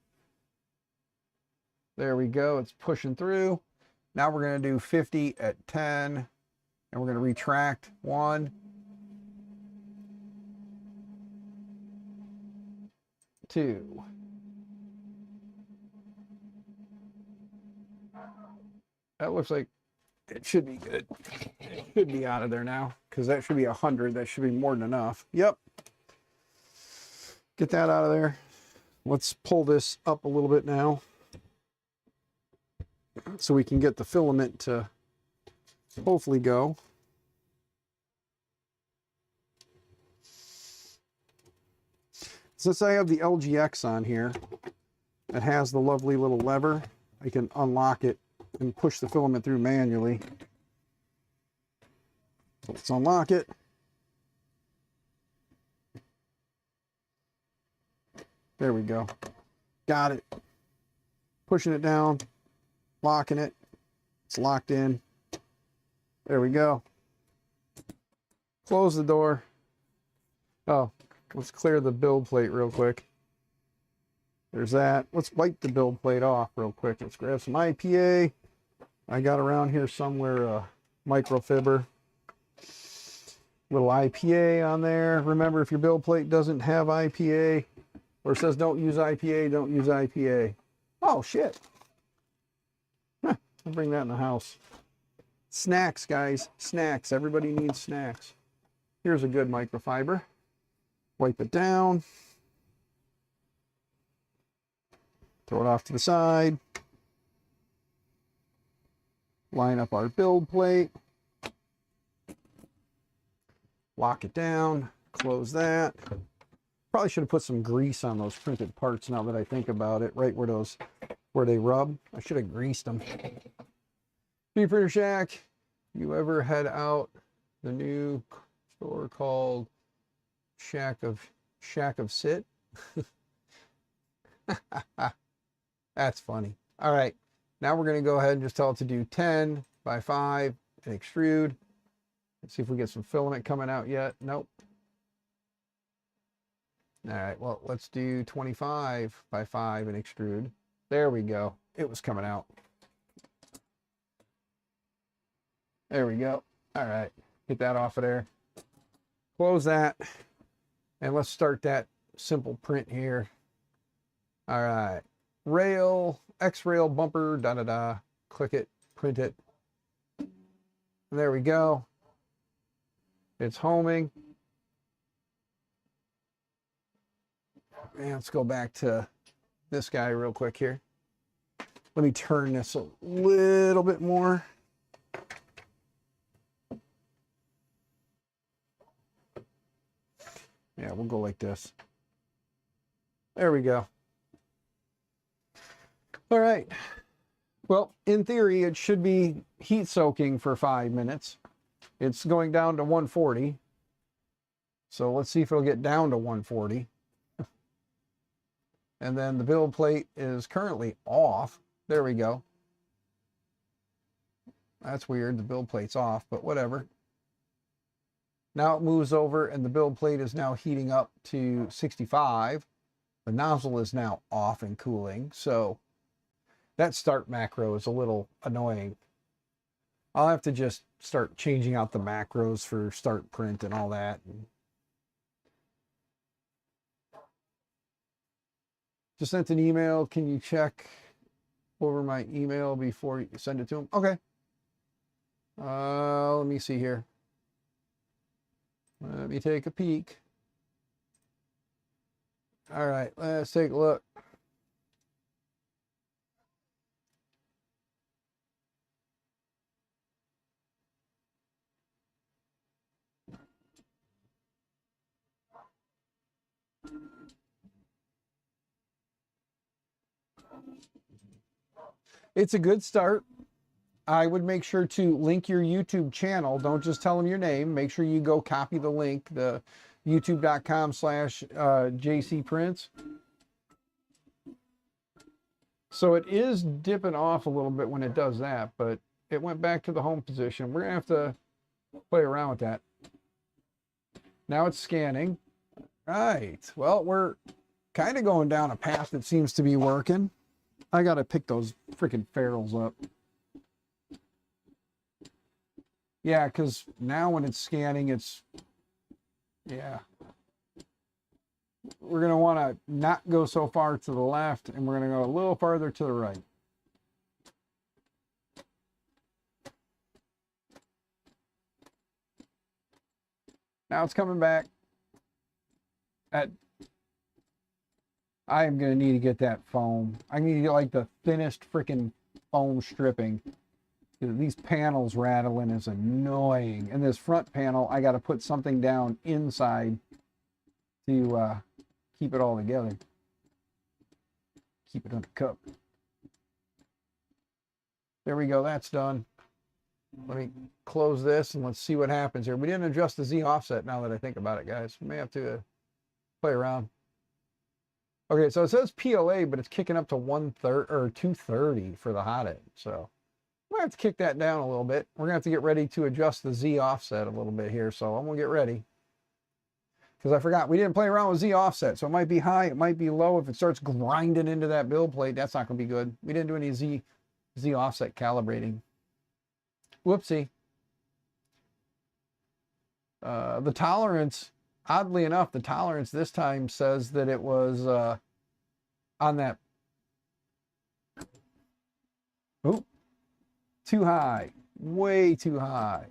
There we go. It's pushing through. Now we're going to do 50 at 10. And we're going to retract 1, 2. That looks like it should be good. It should be out of there now because that should be 100. That should be more than enough. Yep. Get that out of there. Let's pull this up a little bit now so we can get the filament to hopefully go. Since I have the LGX on here, it has the lovely little lever. I can unlock it and push the filament through manually. So let's unlock it. There we go. Got it. Pushing it down, locking it. It's locked in. There we go. Close the door. Oh, let's clear the build plate real quick. There's that. Let's wipe the build plate off real quick. Let's grab some IPA. I got around here somewhere microfiber. Little IPA on there. Remember, if your build plate doesn't have IPA, or it says don't use IPA, don't use IPA. Oh, shit. Huh, I'll bring that in the house. Snacks, guys. Snacks. Everybody needs snacks. Here's a good microfiber. Wipe it down. Throw it off to the side. Line up our build plate. Lock it down. Close that. Probably should have put some grease on those printed parts now that I think about it. Right where they rub. I should have greased them. 3D Printer Shack. You ever head out the new store called Shack of Sit? That's funny. All right. Now we're going to go ahead and just tell it to do 10 by 5 and extrude. Let's see if we get some filament coming out yet. Nope. All right. Well, let's do 25 by 5 and extrude. There we go. It was coming out. There we go. All right. Get that off of there. Close that. And let's start that simple print here. All right. Rail, X-rail, bumper, da-da-da. Click it, print it. And there we go. It's homing. And let's go back to this guy real quick here. Let me turn this a little bit more. Yeah, we'll go like this. There we go. All right. Well, in theory, it should be heat soaking for 5 minutes. It's going down to 140. So let's see if it'll get down to 140. And then the build plate is currently off. There we go. That's weird. The build plate's off, but whatever. Now it moves over and the build plate is now heating up to 65. The nozzle is now off and cooling. So that start macro is a little annoying. I'll have to just start changing out the macros for start print and all that. Just sent an email. Can you check over my email before you send it to him? Okay. Let me see here. Let me take a peek. All right, let's take a look. It's a good start. I would make sure to link your YouTube channel. Don't just tell them your name. Make sure you go copy the link, the youtube.com/jcprints. So it is dipping off a little bit when it does that, but it went back to the home position. We're going to have to play around with that. Now it's scanning. Right. Well, we're kind of going down a path that seems to be working. I got to pick those freaking ferrules up. Yeah, because now when it's scanning, it's, yeah. We're going to want to not go so far to the left, and we're going to go a little farther to the right. Now it's coming back. I am going to need to get that foam. I need to get like the thinnest freaking foam stripping. These panels rattling is annoying. And this front panel, I got to put something down inside to keep it all together. Keep it under cup. There we go. That's done. Let me close this and let's see what happens here. We didn't adjust the Z offset now that I think about it, guys. We may have to play around. Okay, so it says PLA, but it's kicking up to 130 or 230 for the hot end. So I have to kick that down a little bit. We're gonna have to get ready to adjust the Z offset a little bit here. So I'm gonna get ready. Because I forgot we didn't play around with Z offset. So it might be high, it might be low. If it starts grinding into that build plate, that's not gonna be good. We didn't do any Z offset calibrating. Whoopsie. The tolerance, oddly enough, the tolerance this time says that it was on that. Oop. Too high. Way too high.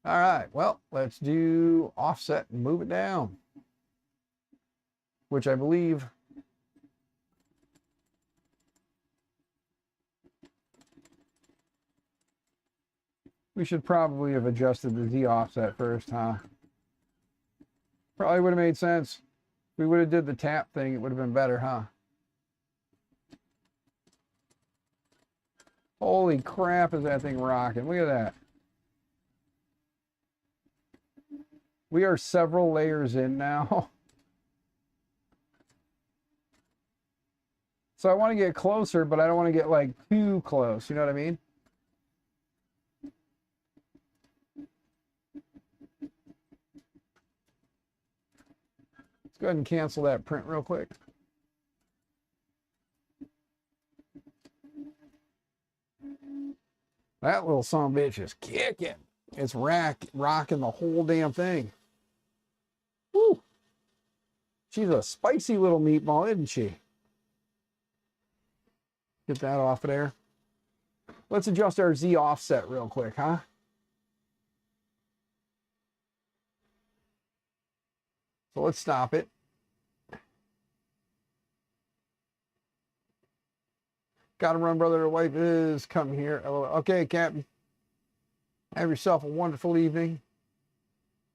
All right. Well, let's do offset and move it down. Which I believe. We should probably have adjusted the Z offset first, huh? Probably would have made sense. If we would have did the tap thing, it would have been better, huh? Holy crap, is that thing rocking. Look at that. We are several layers in now. So I want to get closer, but I don't want to get like too close. You know what I mean? Let's go ahead and cancel that print real quick. That little son of a bitch is kicking. It's rocking the whole damn thing. Woo! She's a spicy little meatball, isn't she? Get that off of there. Let's adjust our Z offset real quick, huh? So let's stop it. Gotta run, brother. The wife is coming here. Okay, Captain. Have yourself a wonderful evening.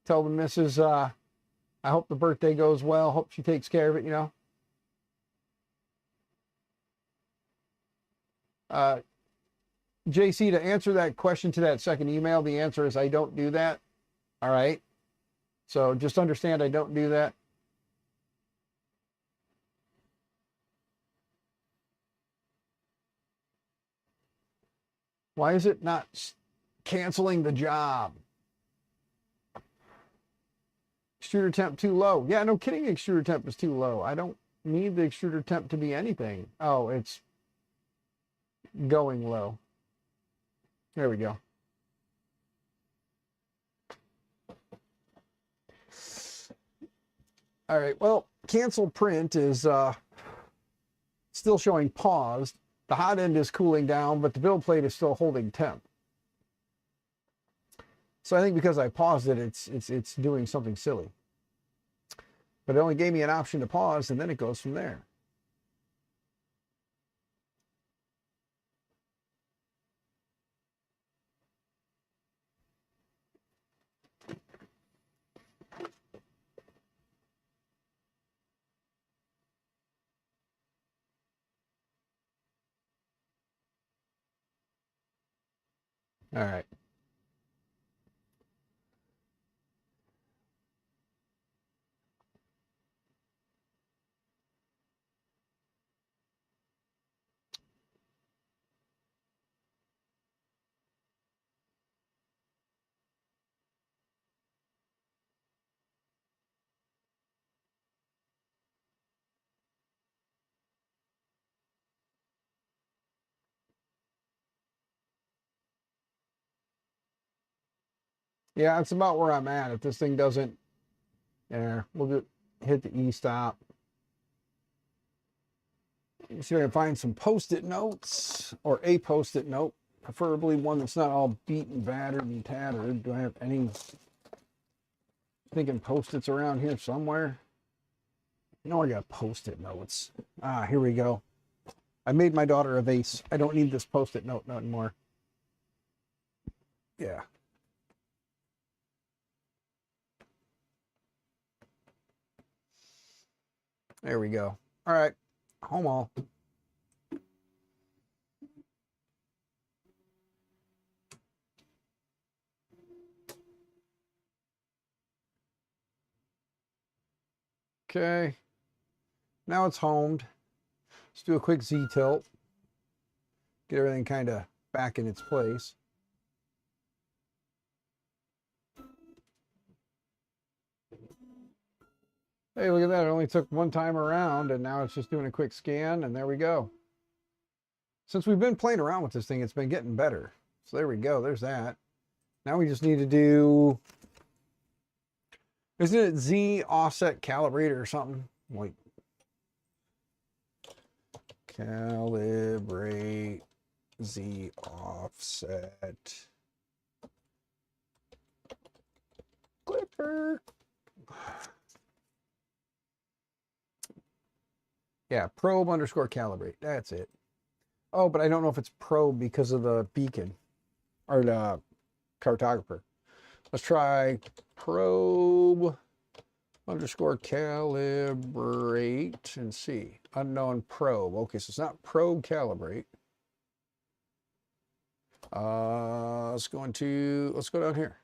Tell the missus, I hope the birthday goes well. Hope she takes care of it, you know. JC, to answer that question to that second email, the answer is I don't do that. All right. So just understand I don't do that. Why is it not canceling the job? Extruder temp too low. Yeah, no kidding. Extruder temp is too low. I don't need the extruder temp to be anything. Oh, it's going low. There we go. All right. Well, cancel print is still showing paused. The hot end is cooling down, but the build plate is still holding temp. So I think because I paused it, it's doing something silly. But it only gave me an option to pause, and then it goes from there. All right. Yeah, it's about where I'm at. If this thing doesn't, yeah, we'll just hit the E-stop. See if I can find some Post-it notes or a Post-it note, preferably one that's not all beaten, battered, and tattered. Do I have any thinking Post-its around here somewhere? No, I got Post-it notes. Ah, here we go. I made my daughter a vase. I don't need this Post-it note anymore. Yeah. There we go. All right. Home all. Okay. Now it's homed. Let's do a quick Z tilt. Get everything kind of back in its place. Hey, look at that. It only took one time around, and now it's just doing a quick scan, and there we go. Since we've been playing around with this thing, it's been getting better. So there we go. There's that. Now we just need to do... Isn't it Z offset calibrator or something? Like... Calibrate Z offset. Clipper. Yeah, probe underscore calibrate. That's it. Oh, but I don't know if it's probe because of the beacon or the cartographer. Let's try probe underscore calibrate and see. Unknown probe. Okay, so it's not probe calibrate. Let's go down here.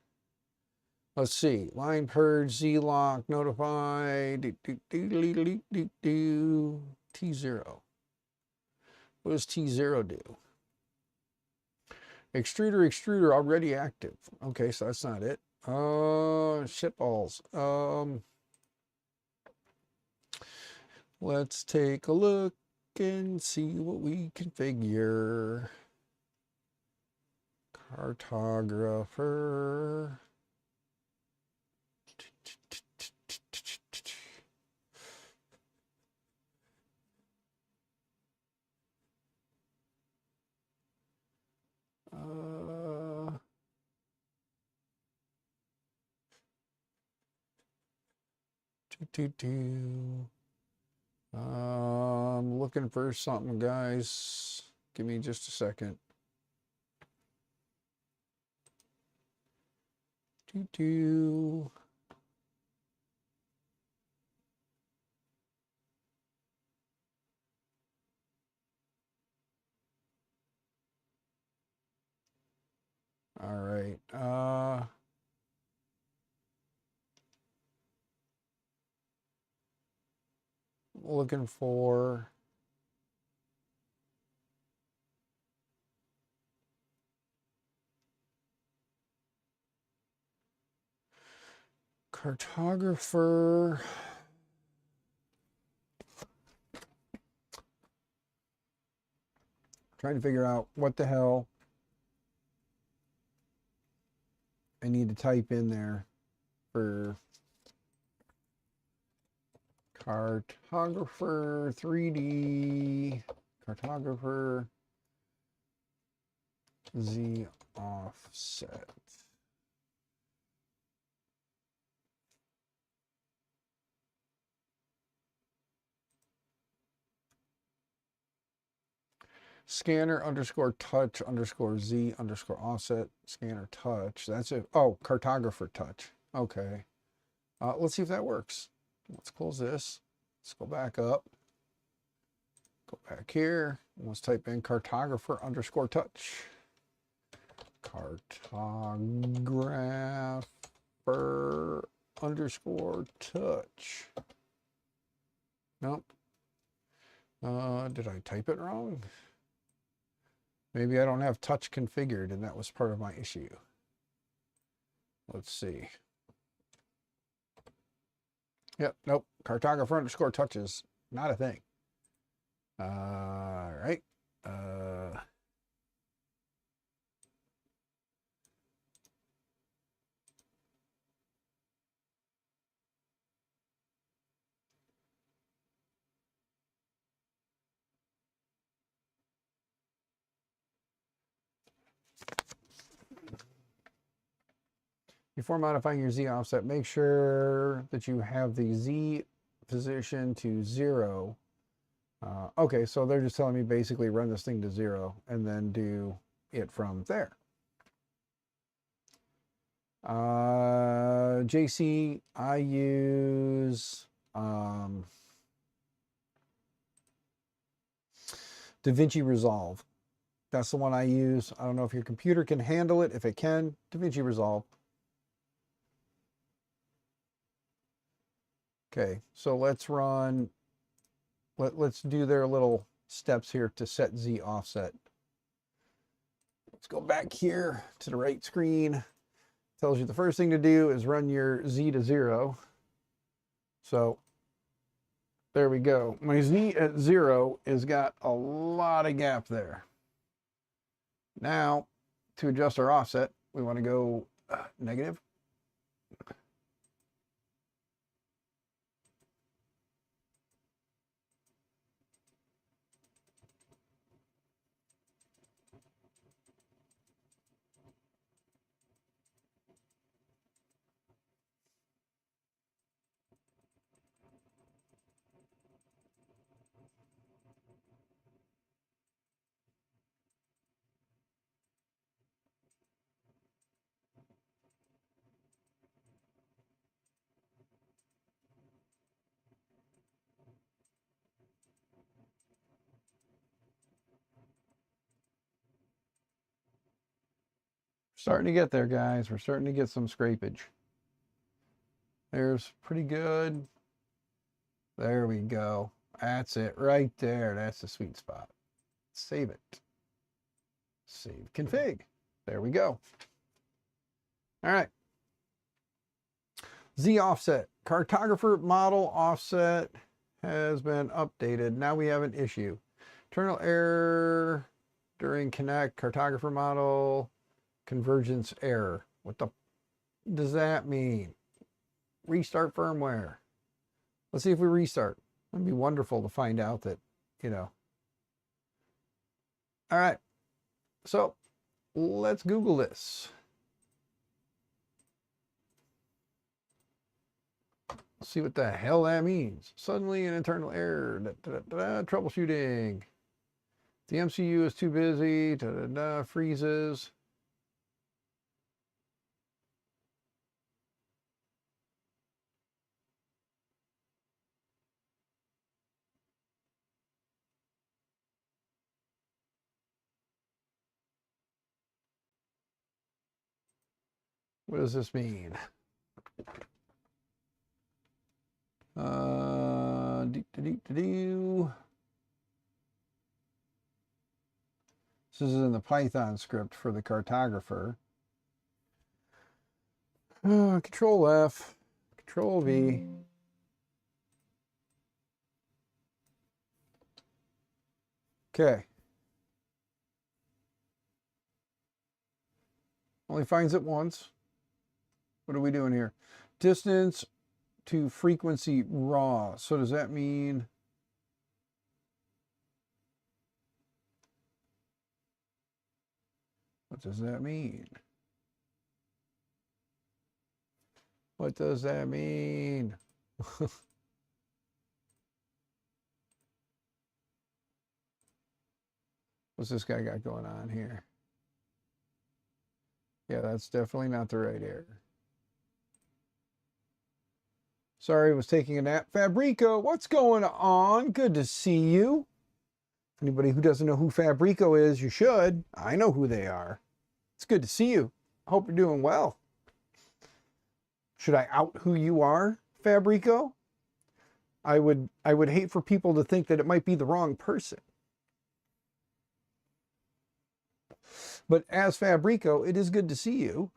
Let's see. Line purge, Z lock, notify, T0. What does T0 do? Extruder already active. Okay, so that's not it. Shitballs. Let's take a look and see what we configure. Cartographer. I'm looking for something, guys. Give me just a second. Do. All right. Looking for Cartographer. Trying to figure out what the hell I need to type in there for Cartographer 3D, Cartographer Z offset. Scanner underscore touch underscore Z underscore offset scanner touch. That's it. Oh, Cartographer touch. Okay. Let's see if that works. Let's close this. Let's go back up. Go back here. Let's type in Cartographer underscore touch. Cartographer underscore touch. Nope. Did I type it wrong? Maybe I don't have touch configured and that was part of my issue. Let's see. Yep, nope. Cartographer underscore touch is not a thing. All right. Before modifying your Z offset, make sure that you have the Z position to 0. Okay, so they're just telling me basically run this thing to 0 and then do it from there. JC, I use DaVinci Resolve. That's the one I use. I don't know if your computer can handle it. If it can, DaVinci Resolve. Okay, so let's run, let's do their little steps here to set Z offset. Let's go back here to the right screen. Tells you the first thing to do is run your Z to 0. So there we go. My Z at 0 has got a lot of gap there. Now to adjust our offset, we want to go negative. Starting to get there, guys. We're starting to get some scrapage. There's pretty good. There we go. That's it right there. That's the sweet spot. Save it. Save config. There we go. All right. Z offset. Cartographer model offset has been updated. Now we have an issue. Internal error during connect. Cartographer model convergence error. What the does that mean? Restart firmware. Let's see if we restart. It'd be wonderful to find out that, you know. All right. So let's Google this. See what the hell that means. Suddenly an internal error. Troubleshooting. The MCU is too busy, freezes. What does this mean? This is in the Python script for the Cartographer. Control F, Control V. Okay. Only finds it once. What are we doing here? Distance to frequency raw. So does that mean... What does that mean? What does that mean? What's this guy got going on here? Yeah, that's definitely not the right error. Sorry, I was taking a nap. Fabrico, what's going on? Good to see you. Anybody who doesn't know who Fabrico is, you should. I know who they are. It's good to see you. I hope you're doing well. Should I out who you are, Fabrico? I would hate for people to think that it might be the wrong person. But as Fabrico, it is good to see you.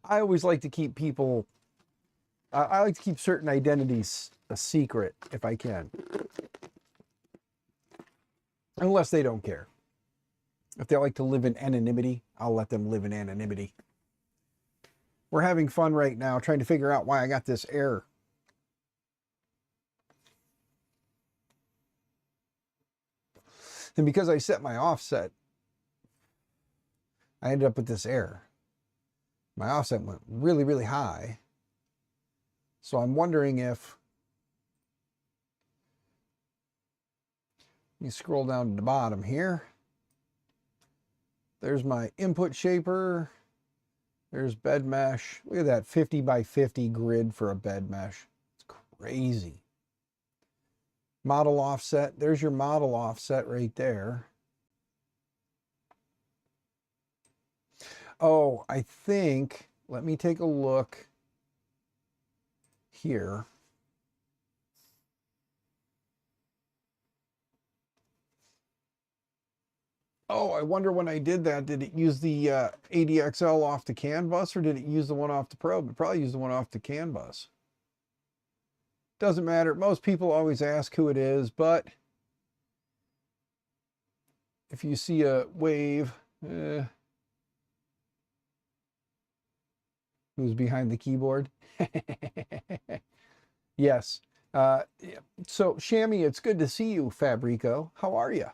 I always like to keep people... I like to keep certain identities a secret if I can. Unless they don't care. If they like to live in anonymity, I'll let them live in anonymity. We're having fun right now trying to figure out why I got this error. And because I set my offset, I ended up with this error. My offset went really, really high. So I'm wondering if, let me scroll down to the bottom here. There's my input shaper. There's bed mesh. Look at that 50 by 50 grid for a bed mesh. It's crazy. Model offset. There's your model offset right there. Oh, I think, let me take a look here. Oh, I wonder when I did that, did it use the ADXL off the Canbus or did it use the one off the probe? It probably used the one off the Canbus. Doesn't matter. Most people always ask who it is, but if you see a wave, who's behind the keyboard? Yes. So, Shammy, it's good to see you, Fabrico. How are you?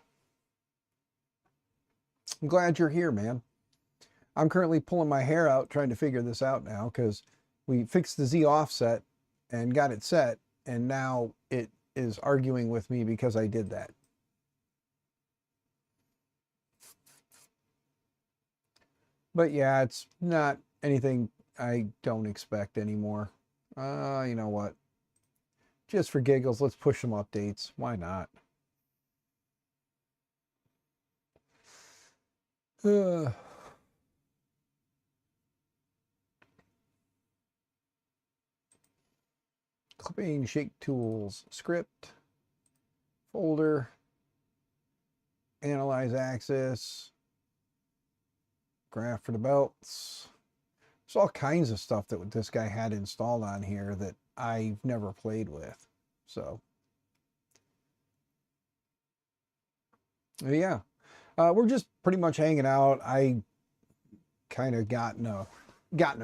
I'm glad you're here, man. I'm currently pulling my hair out trying to figure this out now because we fixed the Z offset and got it set, and now it is arguing with me because I did that. But yeah, it's not anything I don't expect anymore. You know what? Just for giggles, let's push some updates. Why not? Clipping, shake tools, script, folder, analyze axis, graph for the belts. There's all kinds of stuff that this guy had installed on here that I've never played with. So, yeah, we're just pretty much hanging out. I kind of got in a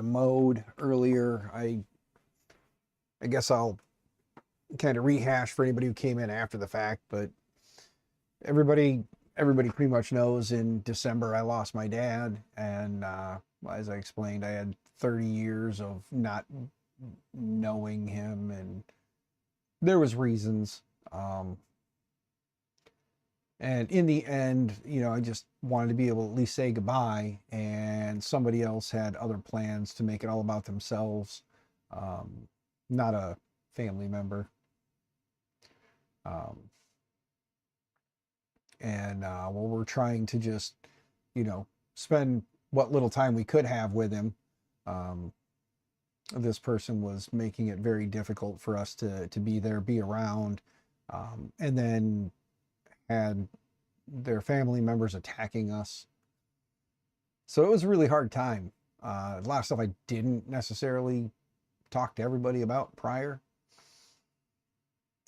mode earlier. I guess I'll kind of rehash for anybody who came in after the fact, but everybody pretty much knows in December I lost my dad, and as I explained, I had 30 years of not knowing him and there was reasons. And in the end, you know, I just wanted to be able to at least say goodbye, and somebody else had other plans to make it all about themselves. Not a family member. Well, we're trying to just, you know, spend what little time we could have with him. This person was making it very difficult for us to be there, be around, and then had their family members attacking us. So it was a really hard time. A lot of stuff I didn't necessarily talk to everybody about prior.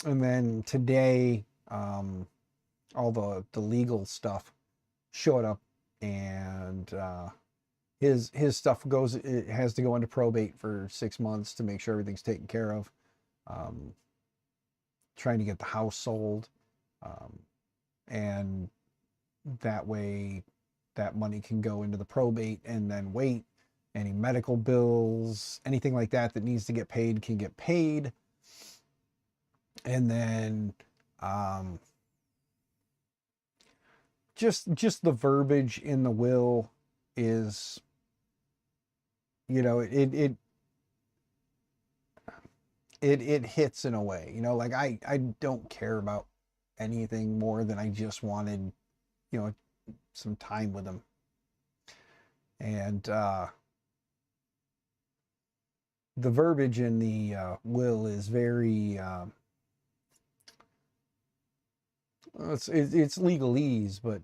And then today, all the legal stuff showed up, and his stuff it has to go into probate for 6 months to make sure everything's taken care of. Trying to get the house sold, and that way that money can go into the probate, and then wait, any medical bills, anything like that that needs to get paid can get paid. And then just the verbiage in the will is, you know, it hits in a way, you know, like I don't care about anything more than I just wanted, you know, some time with him. And the verbiage in the will is very it's legalese, but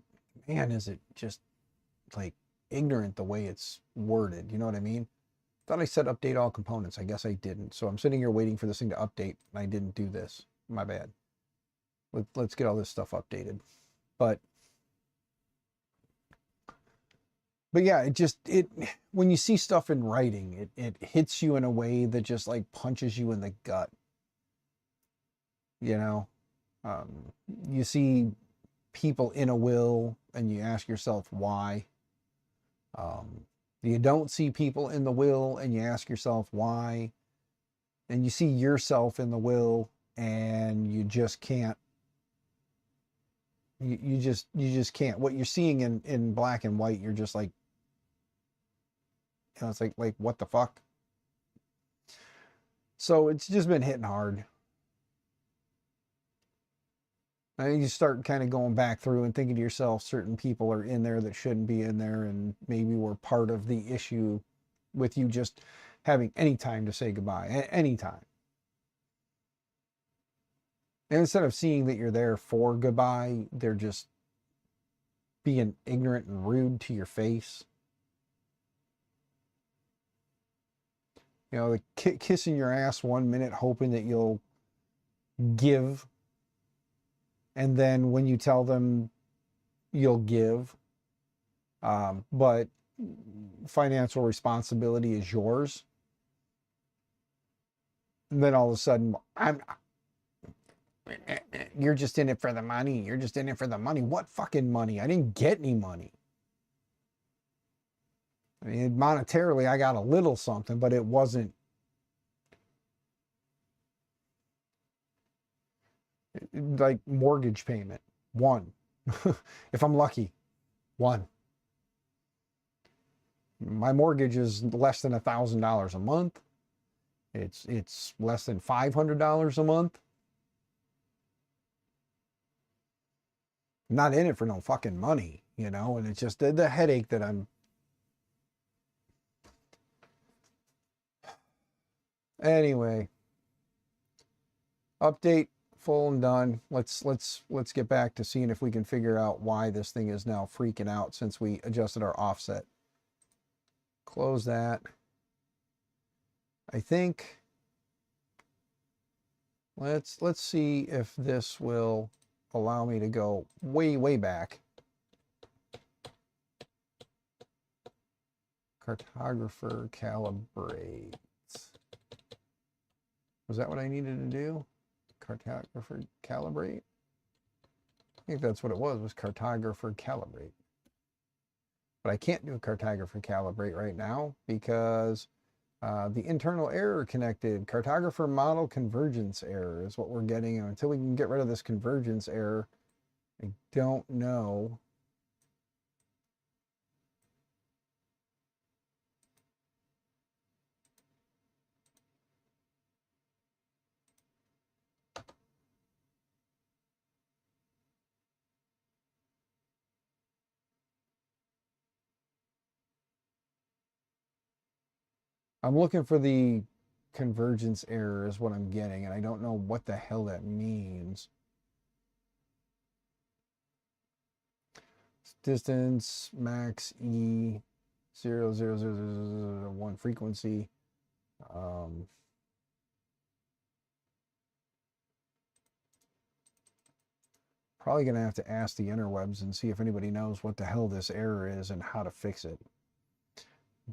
man, is it just like ignorant the way it's worded, you know what I mean? Thought I said update all components. I guess I didn't. So I'm sitting here waiting for this thing to update, and I didn't do this. My bad. Let's get all this stuff updated. But yeah, it when you see stuff in writing, it hits you in a way that just like punches you in the gut. You know, you see people in a will, and you ask yourself why. You don't see people in the will, and you ask yourself why. And you see yourself in the will, and you just can't. You just can't. What you're seeing in black and white, you're just like, you know, it's like what the fuck? So it's just been hitting hard. And you start kind of going back through and thinking to yourself, certain people are in there that shouldn't be in there, and maybe we're part of the issue with you just having any time to say goodbye, any time. And instead of seeing that you're there for goodbye, they're just being ignorant and rude to your face. You know, the kissing your ass 1 minute, hoping that you'll give. And then when you tell them you'll give, but financial responsibility is yours, and then all of a sudden, you're just in it for the money. You're just in it for the money. What fucking money? I didn't get any money. I mean, monetarily, I got a little something, but it wasn't. Like mortgage payment, one. If I'm lucky, one. My mortgage is less than $1,000 a month. It's less than $500 a month. I'm not in it for no fucking money, you know. And it's just the headache that I'm. Anyway, update. Full and done. Let's get back to seeing if we can figure out why this thing is now freaking out since we adjusted our offset. Close that. I think let's see if this will allow me to go way back. Cartographer calibrate. Was that what I needed to do? Cartographer calibrate? I think that's what it was Cartographer calibrate. But I can't do a Cartographer calibrate right now because The internal error connected. Cartographer model convergence error is what we're getting. And until we can get rid of this convergence error, I don't know. I'm looking for the convergence error is what I'm getting, and I don't know what the hell that means. Distance, max, E, 0.00001 frequency. Probably going to have to ask the interwebs and see if anybody knows what the hell this error is and how to fix it.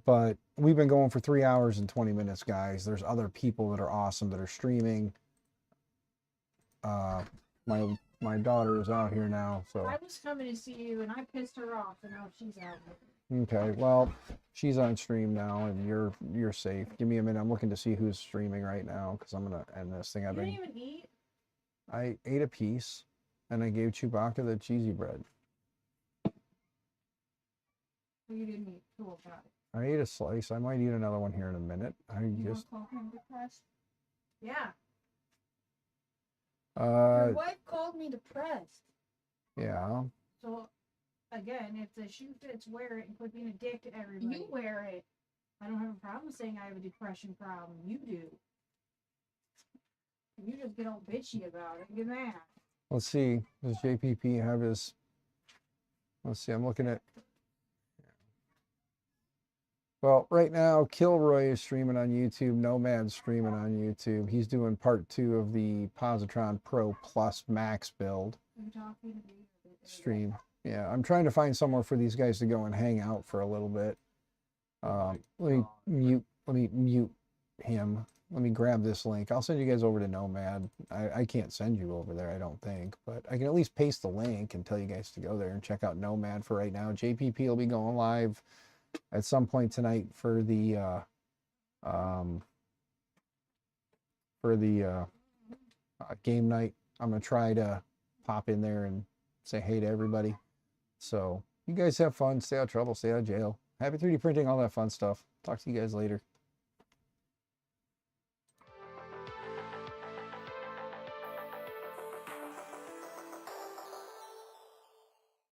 But we've been going for 3 hours and 20 minutes, guys. There's other people that are awesome that are streaming. My daughter is out here now, so. I was coming to see you, and I pissed her off, and now she's out. Okay, well, she's on stream now, and you're safe. Give me a minute. I'm looking to see who's streaming right now, because I'm gonna end this thing. You didn't even eat? I ate a piece, and I gave Chewbacca the cheesy bread. Well, you didn't eat. Cool about it. I ate a slice. I might eat another one here in a minute. You just call him depressed? Yeah. Your wife called me depressed. Yeah. So, again, if the shoe fits, wear it and quit being a dick to everybody. You wear it. I don't have a problem saying I have a depression problem. You do. You just get all bitchy about it. Get mad. Let's see. Does JPP have his... Let's see. I'm looking at... Well, right now, Kilroy is streaming on YouTube. Nomad's streaming on YouTube. He's doing part 2 of the Positron Pro Plus Max build stream. Yeah, I'm trying to find somewhere for these guys to go and hang out for a little bit. Let me mute him. Let me grab this link. I'll send you guys over to Nomad. I can't send you over there, I don't think, but I can at least paste the link and tell you guys to go there and check out Nomad for right now. JPP will be going live at some point tonight for the game night. I'm gonna try to pop in there and say hey to everybody. So you guys have fun, stay out of trouble, stay out of jail. Happy 3D printing, all that fun stuff. Talk to you guys later.